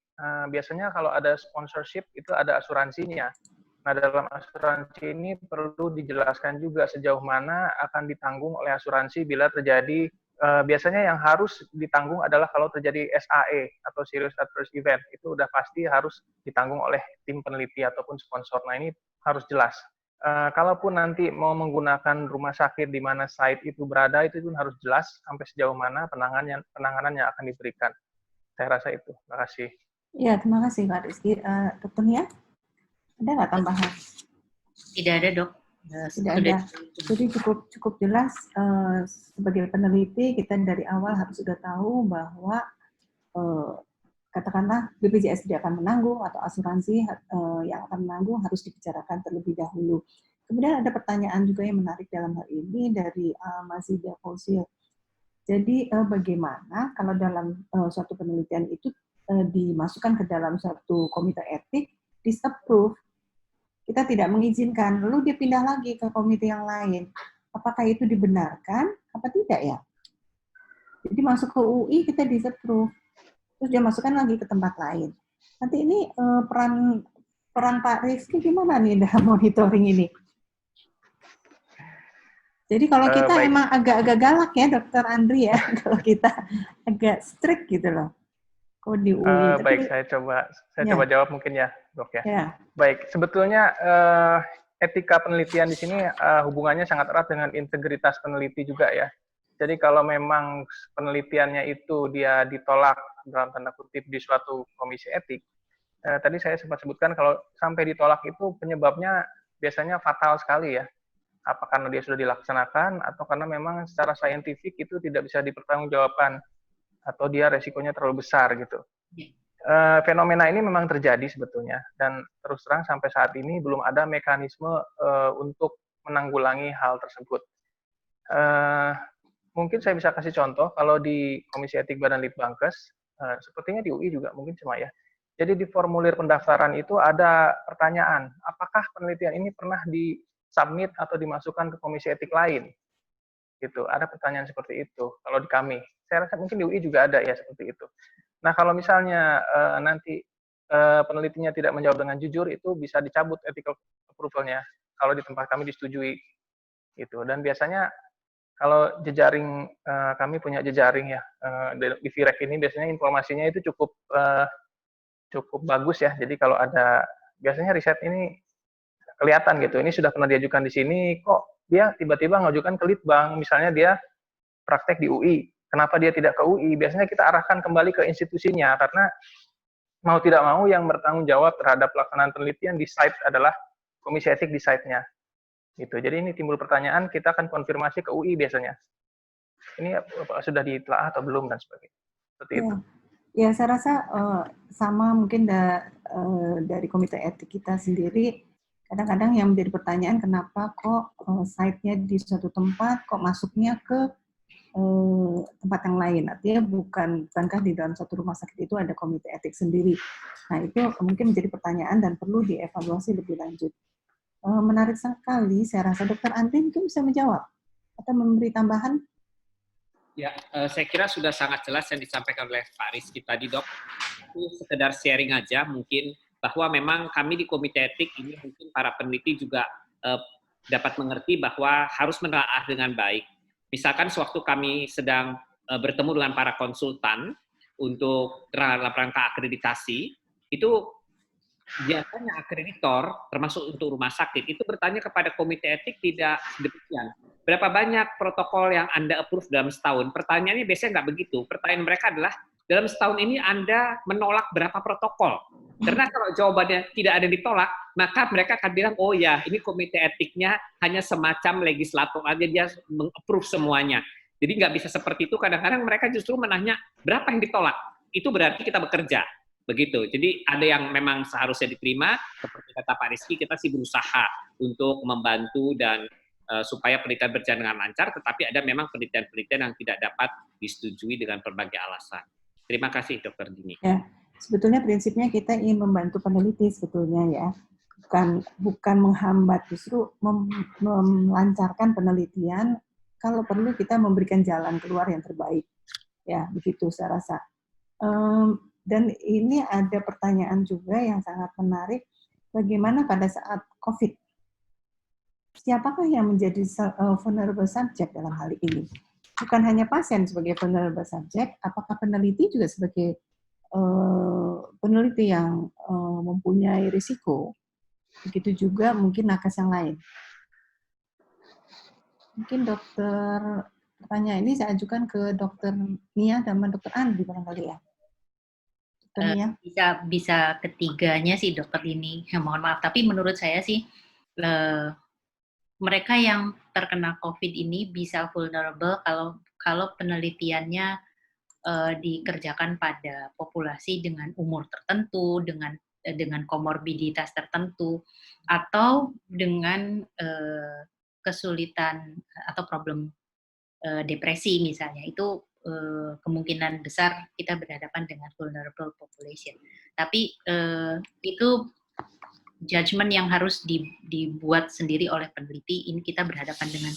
biasanya kalau ada sponsorship itu ada asuransinya. Nah, dalam asuransi ini perlu dijelaskan juga sejauh mana akan ditanggung oleh asuransi bila terjadi, biasanya yang harus ditanggung adalah kalau terjadi SAE atau Serious Adverse Event, itu udah pasti harus ditanggung oleh tim peneliti ataupun sponsor. Nah, ini harus jelas. Kalaupun nanti mau menggunakan rumah sakit di mana site itu berada, itu pun harus jelas sampai sejauh mana penanganannya akan diberikan. Saya rasa itu. Terima kasih. Ya, terima kasih Pak Rizky. Dokter Nia, ada nggak tambahan? Tidak ada, Dok. Tidak ada. Jadi cukup jelas sebagai peneliti kita dari awal harus sudah tahu bahwa katakanlah BPJS tidak akan menanggung atau asuransi yang akan menanggung harus dibicarakan terlebih dahulu. Kemudian ada pertanyaan juga yang menarik dalam hal ini dari Mas Ida Fausil. Jadi bagaimana kalau dalam suatu penelitian itu dimasukkan ke dalam suatu komite etik, disapprove, kita tidak mengizinkan, lalu dia pindah lagi ke komite yang lain. Apakah itu dibenarkan? Apa tidak ya? Jadi masuk ke UI kita disapprove. Terus dia masukkan lagi ke tempat lain. Nanti ini peran Pak Rizky gimana nih dalam monitoring ini? Jadi kalau kita emang agak-agak galak ya, Dokter Andri ya, kalau kita agak strict gitu loh. Oh, di UI. Baik, Tapi, saya coba ya, jawab mungkin ya, Dok ya. ya. Baik, sebetulnya etika penelitian di sini hubungannya sangat erat dengan integritas peneliti juga ya. Jadi kalau memang penelitiannya itu dia ditolak dalam tanda kutip di suatu komisi etik, tadi saya sempat sebutkan kalau sampai ditolak itu penyebabnya biasanya fatal sekali ya. Apa karena dia sudah dilaksanakan atau karena memang secara saintifik itu tidak bisa dipertanggungjawabkan atau dia resikonya terlalu besar gitu. Fenomena ini memang terjadi sebetulnya dan terus terang sampai saat ini belum ada mekanisme untuk menanggulangi hal tersebut. Mungkin saya bisa kasih contoh kalau di Komisi Etik Badan Litbangkes, sepertinya di UI juga mungkin sama ya. Jadi di formulir pendaftaran itu ada pertanyaan, apakah penelitian ini pernah disubmit atau dimasukkan ke komisi etik lain? Gitu, ada pertanyaan seperti itu kalau di kami. Saya rasa mungkin di UI juga ada ya seperti itu. Nah kalau misalnya nanti penelitinya tidak menjawab dengan jujur, itu bisa dicabut ethical approval-nya kalau di tempat kami disetujui. Gitu. Dan biasanya kalau jejaring, kami punya jejaring ya, di VIREK ini biasanya informasinya itu cukup bagus ya. Jadi kalau ada, biasanya riset ini kelihatan gitu, ini sudah pernah diajukan di sini, kok dia tiba-tiba ngajukan ke Litbang, misalnya dia praktek di UI, kenapa dia tidak ke UI? Biasanya kita arahkan kembali ke institusinya, karena mau tidak mau yang bertanggung jawab terhadap pelaksanaan penelitian di site adalah komisi etik di site-nya. Gitu. Jadi ini timbul pertanyaan, kita akan konfirmasi ke UI biasanya. Ini sudah ditelaah atau belum dan sebagainya. Seperti itu. Ya, saya rasa sama mungkin dari komite etik kita sendiri, kadang-kadang yang menjadi pertanyaan kenapa kok site-nya di suatu tempat, kok masuknya ke tempat yang lain. Artinya bukankah di dalam satu rumah sakit itu ada komite etik sendiri. Nah, itu mungkin menjadi pertanyaan dan perlu dievaluasi lebih lanjut. Menarik sekali, saya rasa Dr. Andri mungkin bisa menjawab atau memberi tambahan. Ya, saya kira sudah sangat jelas yang disampaikan oleh Pak Rizky tadi, Dok. Itu sekedar sharing aja mungkin, bahwa memang kami di Komite Etik ini mungkin para peneliti juga dapat mengerti bahwa harus menelaah dengan baik. Misalkan sewaktu kami sedang bertemu dengan para konsultan untuk dalam rangka akreditasi, itu biasanya akreditor, termasuk untuk rumah sakit, itu bertanya kepada komite etik tidak demikian. Berapa banyak protokol yang Anda approve dalam setahun? Pertanyaannya biasanya nggak begitu. Pertanyaan mereka adalah, dalam setahun ini Anda menolak berapa protokol? Karena kalau jawabannya tidak ada ditolak, maka mereka akan bilang, oh ya, ini komite etiknya hanya semacam legislator aja, dia meng-approve semuanya. Jadi nggak bisa seperti itu, kadang-kadang mereka justru menanya, berapa yang ditolak? Itu berarti kita bekerja. Begitu. Jadi ada yang memang seharusnya diterima, seperti kata Pak Rizky, kita sih berusaha untuk membantu dan supaya penelitian berjalan dengan lancar, tetapi ada memang penelitian-penelitian yang tidak dapat disetujui dengan berbagai alasan. Terima kasih, Dr. Dini. Ya, sebetulnya prinsipnya kita ingin membantu peneliti sebetulnya ya, bukan menghambat, justru melancarkan penelitian. Kalau perlu kita memberikan jalan keluar yang terbaik. Ya, begitu saya rasa. Dan ini ada pertanyaan juga yang sangat menarik, bagaimana pada saat COVID? Siapakah yang menjadi vulnerable subject dalam hal ini? Bukan hanya pasien sebagai vulnerable subject, apakah peneliti juga sebagai peneliti yang mempunyai risiko? Begitu juga mungkin nakes yang lain. Mungkin dokter, pertanyaan ini saya ajukan ke Dr. Nia dan Dr. Andri barangkali ya. Bisa ketiganya sih dokter ini, mohon maaf, tapi menurut saya sih mereka yang terkena COVID ini bisa vulnerable kalau penelitiannya dikerjakan pada populasi dengan umur tertentu, dengan komorbiditas tertentu, atau dengan kesulitan atau problem depresi misalnya. Itu kemungkinan besar kita berhadapan dengan vulnerable population. Tapi itu judgment yang harus dibuat sendiri oleh peneliti. Ini kita berhadapan dengan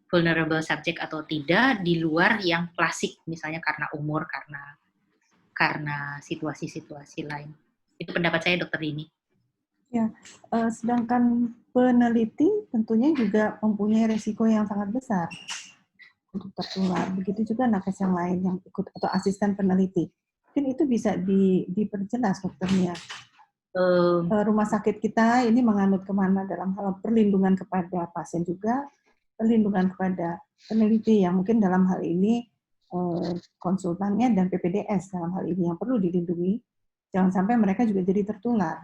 vulnerable subject atau tidak, di luar yang klasik, misalnya karena umur, karena situasi-situasi lain. Itu pendapat saya, Dokter Dini. Ya, sedangkan peneliti tentunya juga mempunyai risiko yang sangat besar untuk tertular. Begitu juga nakes yang lain yang ikut atau asisten peneliti. mungkin itu bisa diperjelas dokternya. Eh, Rumah sakit kita ini menganut kemana dalam hal perlindungan kepada pasien juga, perlindungan kepada peneliti yang mungkin dalam hal ini konsultannya dan PPDS dalam hal ini yang perlu dilindungi. Jangan sampai mereka juga jadi tertular.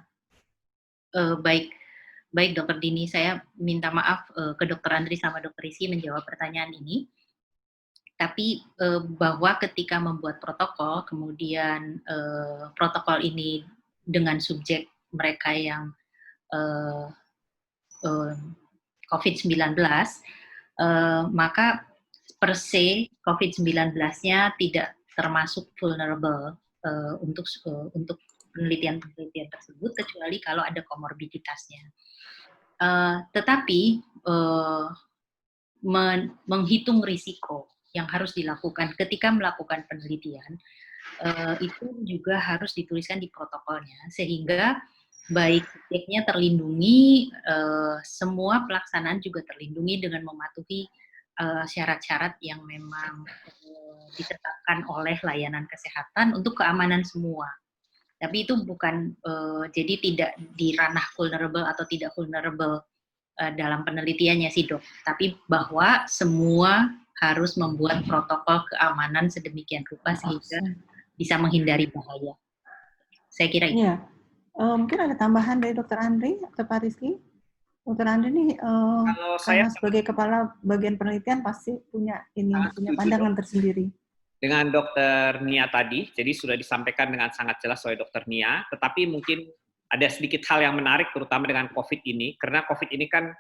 baik, baik Dokter Dini, saya minta maaf ke Dokter Andri sama Dokter Rizky menjawab pertanyaan ini. Tapi bahwa ketika membuat protokol, kemudian protokol ini dengan subjek mereka yang COVID-19, maka per se COVID-19-nya tidak termasuk vulnerable untuk penelitian-penelitian tersebut, kecuali kalau ada komorbiditasnya. Tetapi menghitung risiko yang harus dilakukan ketika melakukan penelitian itu juga harus dituliskan di protokolnya, sehingga baik subjeknya terlindungi, semua pelaksanaan juga terlindungi dengan mematuhi syarat-syarat yang memang ditetapkan oleh layanan kesehatan untuk keamanan semua. Tapi itu bukan, jadi tidak di ranah vulnerable atau tidak vulnerable dalam penelitiannya sih dok, tapi bahwa semua harus membuat protokol keamanan sedemikian rupa sehingga bisa menghindari bahaya. Saya kira itu. Iya. Mungkin ada tambahan dari Dokter Andri atau Pak Rizky? Dokter Andri nih Kalau saya sebagai kepala bagian penelitian pasti punya pandangan tersendiri. Dengan Dokter Nia tadi, jadi sudah disampaikan dengan sangat jelas oleh Dokter Nia, tetapi mungkin ada sedikit hal yang menarik, terutama dengan COVID ini, karena COVID ini kan,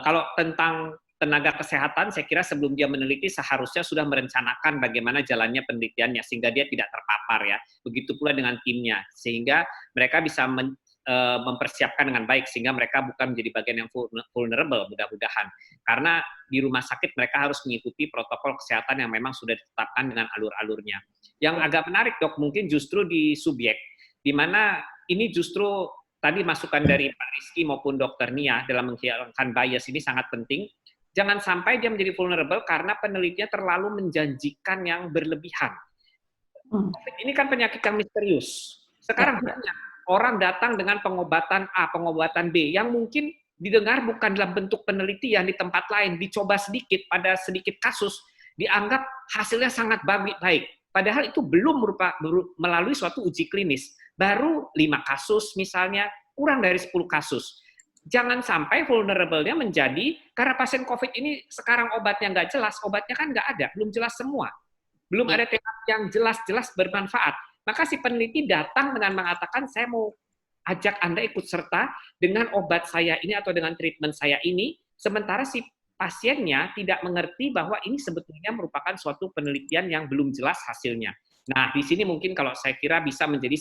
kalau tentang tenaga kesehatan, saya kira sebelum dia meneliti, seharusnya sudah merencanakan bagaimana jalannya penelitiannya, sehingga dia tidak terpapar ya. Begitu pula dengan timnya, sehingga mereka bisa mempersiapkan dengan baik, sehingga mereka bukan menjadi bagian yang vulnerable, mudah-mudahan. Karena di rumah sakit mereka harus mengikuti protokol kesehatan yang memang sudah ditetapkan dengan alur-alurnya. Yang agak menarik dok, mungkin justru di subjek, di mana ini justru tadi masukan dari Pak Rizky maupun Dokter Nia dalam menghilangkan bias ini sangat penting. Jangan sampai dia menjadi vulnerable karena penelitian terlalu menjanjikan yang berlebihan. COVID ini kan penyakit yang misterius. Sekarang banyak orang datang dengan pengobatan A, pengobatan B, yang mungkin didengar bukan dalam bentuk penelitian di tempat lain, dicoba sedikit pada sedikit kasus, dianggap hasilnya sangat baik. Padahal itu belum melalui suatu uji klinis. Baru 5 kasus misalnya, kurang dari 10 kasus. Jangan sampai vulnerable-nya menjadi, karena pasien COVID ini sekarang obatnya nggak jelas, obatnya kan nggak ada, belum jelas semua. Belum ada terapi yang jelas-jelas bermanfaat. Maka si peneliti datang dengan mengatakan, saya mau ajak Anda ikut serta dengan obat saya ini atau dengan treatment saya ini, sementara si pasiennya tidak mengerti bahwa ini sebetulnya merupakan suatu penelitian yang belum jelas hasilnya. Nah, di sini mungkin kalau saya kira bisa menjadi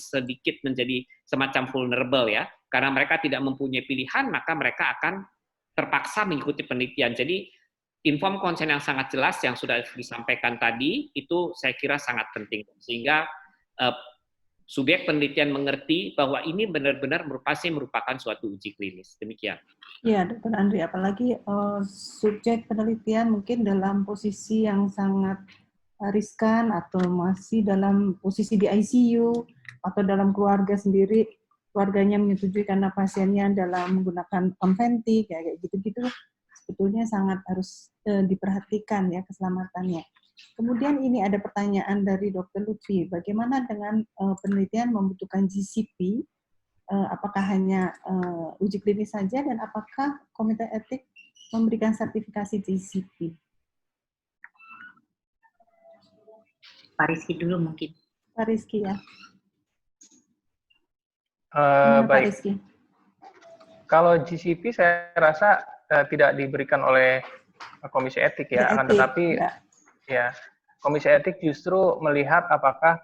semacam vulnerable ya, karena mereka tidak mempunyai pilihan, maka mereka akan terpaksa mengikuti penelitian. Jadi, inform consent yang sangat jelas yang sudah disampaikan tadi, itu saya kira sangat penting. Sehingga subjek penelitian mengerti bahwa ini benar-benar merupakan suatu uji klinis. Demikian. Iya, Dr. Andri, apalagi subjek penelitian mungkin dalam posisi yang sangat riskan atau masih dalam posisi di ICU atau dalam keluarga sendiri, keluarganya menyetujui karena pasiennya dalam menggunakan konventik, kayak gitu-gitu, sebetulnya sangat harus diperhatikan ya keselamatannya. Kemudian ini ada pertanyaan dari Dr. Lutfi, bagaimana dengan penelitian membutuhkan GCP, apakah hanya uji klinis saja dan apakah komite etik memberikan sertifikasi GCP? Pak Rizky dulu mungkin. Pak Rizky ya. Baik. Pak Rizky. Kalau GCP saya rasa tidak diberikan oleh komisi etik ya, akan tetapi ya komisi etik justru melihat apakah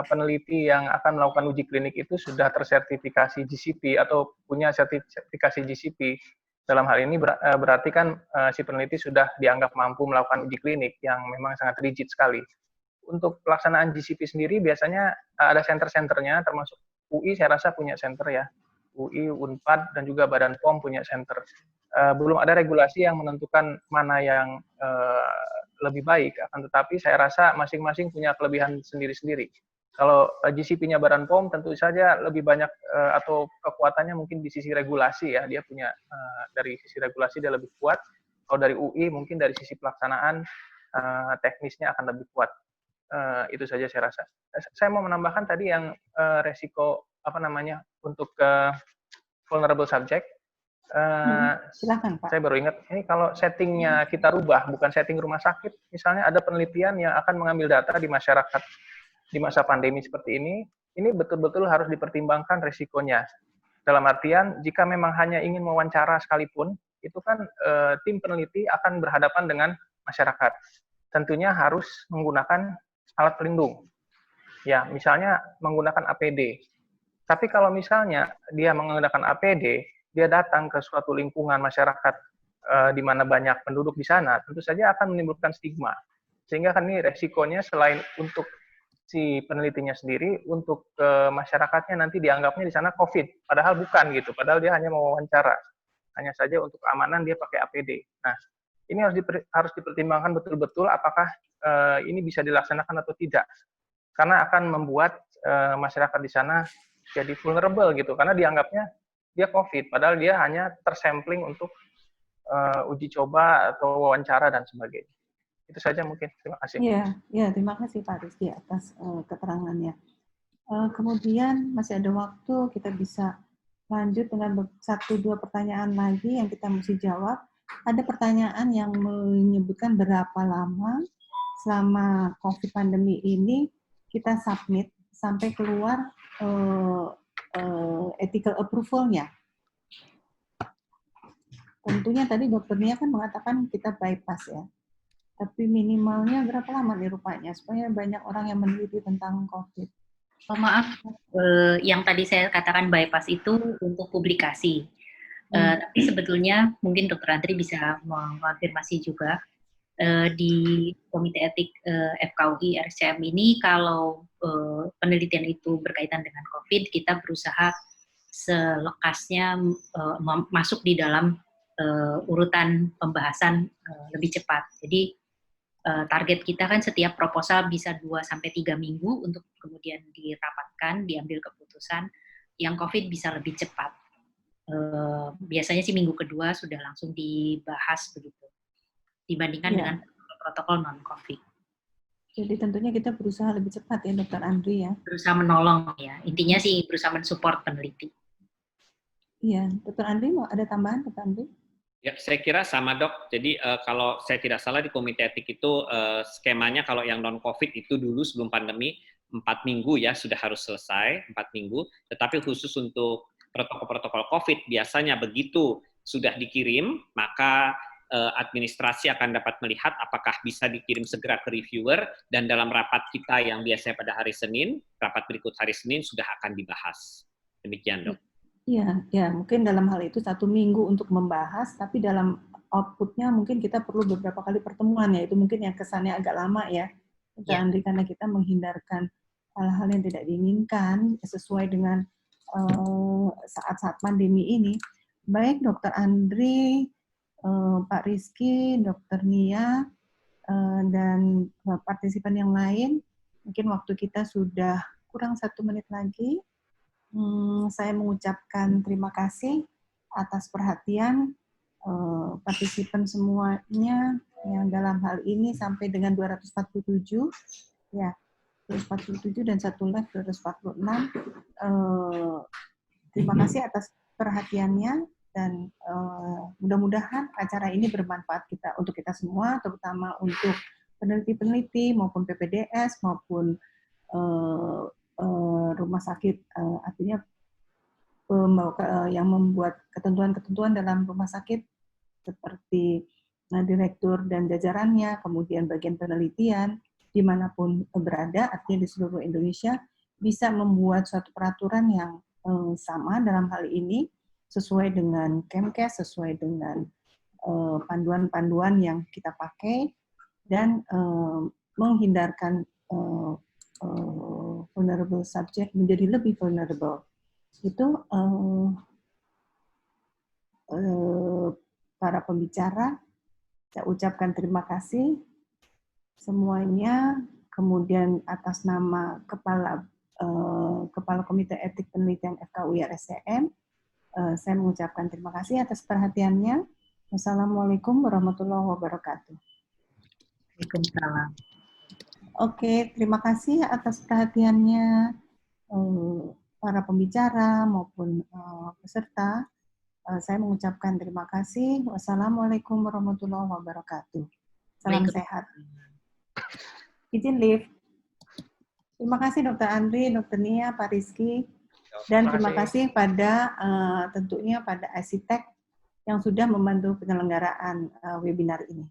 peneliti yang akan melakukan uji klinik itu sudah tersertifikasi GCP atau punya sertifikasi GCP. Dalam hal ini berarti kan si peneliti sudah dianggap mampu melakukan uji klinik yang memang sangat rigid sekali. Untuk pelaksanaan GCP sendiri biasanya ada center-centernya, termasuk UI saya rasa punya center ya, UI, UNPAD, dan juga Badan POM punya center. Belum ada regulasi yang menentukan mana yang lebih baik, akan tetapi saya rasa masing-masing punya kelebihan sendiri-sendiri. Kalau GCP-nya Badan POM tentu saja lebih banyak atau kekuatannya mungkin di sisi regulasi ya, dia punya dari sisi regulasi dia lebih kuat. Kalau dari UI mungkin dari sisi pelaksanaan teknisnya akan lebih kuat. Itu saja saya rasa. Saya mau menambahkan tadi yang resiko untuk vulnerable subject. Silakan Pak. Saya baru ingat, ini kalau settingnya kita rubah, bukan setting rumah sakit, misalnya ada penelitian yang akan mengambil data di masyarakat di masa pandemi seperti ini betul-betul harus dipertimbangkan risikonya. Dalam artian, jika memang hanya ingin mewawancara sekalipun, itu kan tim peneliti akan berhadapan dengan masyarakat. Tentunya harus menggunakan alat pelindung. Ya, misalnya menggunakan APD. Tapi kalau misalnya dia menggunakan APD, dia datang ke suatu lingkungan masyarakat di mana banyak penduduk di sana, tentu saja akan menimbulkan stigma. Sehingga kan ini resikonya selain untuk si penelitinya sendiri, untuk masyarakatnya nanti dianggapnya di sana COVID, padahal bukan gitu, padahal dia hanya mewawancara, hanya saja untuk keamanan dia pakai APD. Nah, ini harus dipertimbangkan betul-betul apakah ini bisa dilaksanakan atau tidak, karena akan membuat masyarakat di sana jadi vulnerable gitu, karena dianggapnya dia COVID, padahal dia hanya tersampling untuk uji coba atau wawancara dan sebagainya. Itu saja mungkin. Terima kasih. Iya, terima kasih Pak Rizky atas keterangannya. Kemudian masih ada waktu, kita bisa lanjut dengan 1-2 pertanyaan lagi yang kita mesti jawab. Ada pertanyaan yang menyebutkan berapa lama selama COVID pandemi ini kita submit sampai keluar ethical approval-nya. Tentunya tadi Dr. Nia kan mengatakan kita bypass ya. Tapi minimalnya berapa lama nih rupanya supaya banyak orang yang meneliti tentang COVID? Oh, maaf, yang tadi saya katakan bypass itu untuk publikasi. Tapi sebetulnya mungkin Dr. Andri bisa mengonfirmasi juga di Komite Etik FKUI RSCM ini kalau penelitian itu berkaitan dengan COVID, kita berusaha selekasnya masuk di dalam urutan pembahasan lebih cepat. Jadi target kita kan setiap proposal bisa 2-3 minggu untuk kemudian dirapatkan, diambil keputusan. Yang COVID bisa lebih cepat. Biasanya sih minggu kedua sudah langsung dibahas begitu, dibandingkan dengan protokol non-COVID. Jadi tentunya kita berusaha lebih cepat ya Dr. Andri ya. Berusaha menolong ya, intinya sih berusaha mensupport peneliti. Iya, Dr. Andri mau ada tambahan Dr. Andri? Ya, saya kira sama dok. Jadi kalau saya tidak salah di Komite Etik itu skemanya kalau yang non-COVID itu dulu sebelum pandemi 4 minggu ya sudah harus selesai 4 minggu. Tetapi khusus untuk protokol-protokol COVID biasanya begitu sudah dikirim maka administrasi akan dapat melihat apakah bisa dikirim segera ke reviewer dan dalam rapat kita yang biasanya pada hari Senin, rapat berikut hari Senin sudah akan dibahas. Demikian dok. Iya, mungkin dalam hal itu 1 minggu untuk membahas, tapi dalam output-nya mungkin kita perlu beberapa kali pertemuan ya, itu mungkin yang kesannya agak lama ya, Andri, karena kita menghindarkan hal-hal yang tidak diinginkan sesuai dengan saat-saat pandemi ini. Baik Dr. Andri, Pak Rizky, Dr. Nia, dan partisipan yang lain, mungkin waktu kita sudah kurang 1 menit lagi. Saya mengucapkan terima kasih atas perhatian partisipan semuanya yang dalam hal ini sampai dengan 247 ya, 247 dan 1 live 246. Terima kasih atas perhatiannya dan mudah-mudahan acara ini bermanfaat untuk kita semua, terutama untuk peneliti-peneliti maupun PPDS maupun rumah sakit, artinya yang membuat ketentuan-ketentuan dalam rumah sakit seperti direktur dan jajarannya, kemudian bagian penelitian, dimanapun berada, artinya di seluruh Indonesia, bisa membuat suatu peraturan yang sama dalam hal ini, sesuai dengan Kemkes, sesuai dengan panduan-panduan yang kita pakai, dan menghindarkan vulnerable subject menjadi lebih vulnerable. Itu para pembicara, saya ucapkan terima kasih semuanya. kemudian atas nama Kepala Komite Etik Penelitian FKUI RSCM, saya mengucapkan terima kasih atas perhatiannya. Wassalamualaikum warahmatullahi wabarakatuh. Waalaikumsalam. Oke, terima kasih atas perhatiannya para pembicara maupun peserta. Saya mengucapkan terima kasih. Wassalamualaikum warahmatullahi wabarakatuh. Salam sehat. Izin live. Terima kasih Dr. Andri, Dr. Nia, Pak Rizky, dan terima kasih pada tentunya pada ICTech yang sudah membantu penyelenggaraan webinar ini.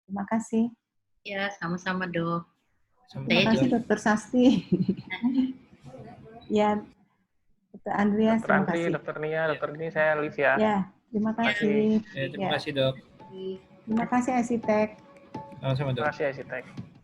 Terima kasih. Ya, sama-sama Dok. Terima kasih Dr. Sasti. Ya, Dr. Andreas, Dr. terima Andri, kasih. Dr. Nia, Dr. Dini, saya Liv ya. Ya, terima kasih. Terima kasih, Dok. Terima kasih ICTech. Sama-sama, Dok. Terima kasih, ICTech.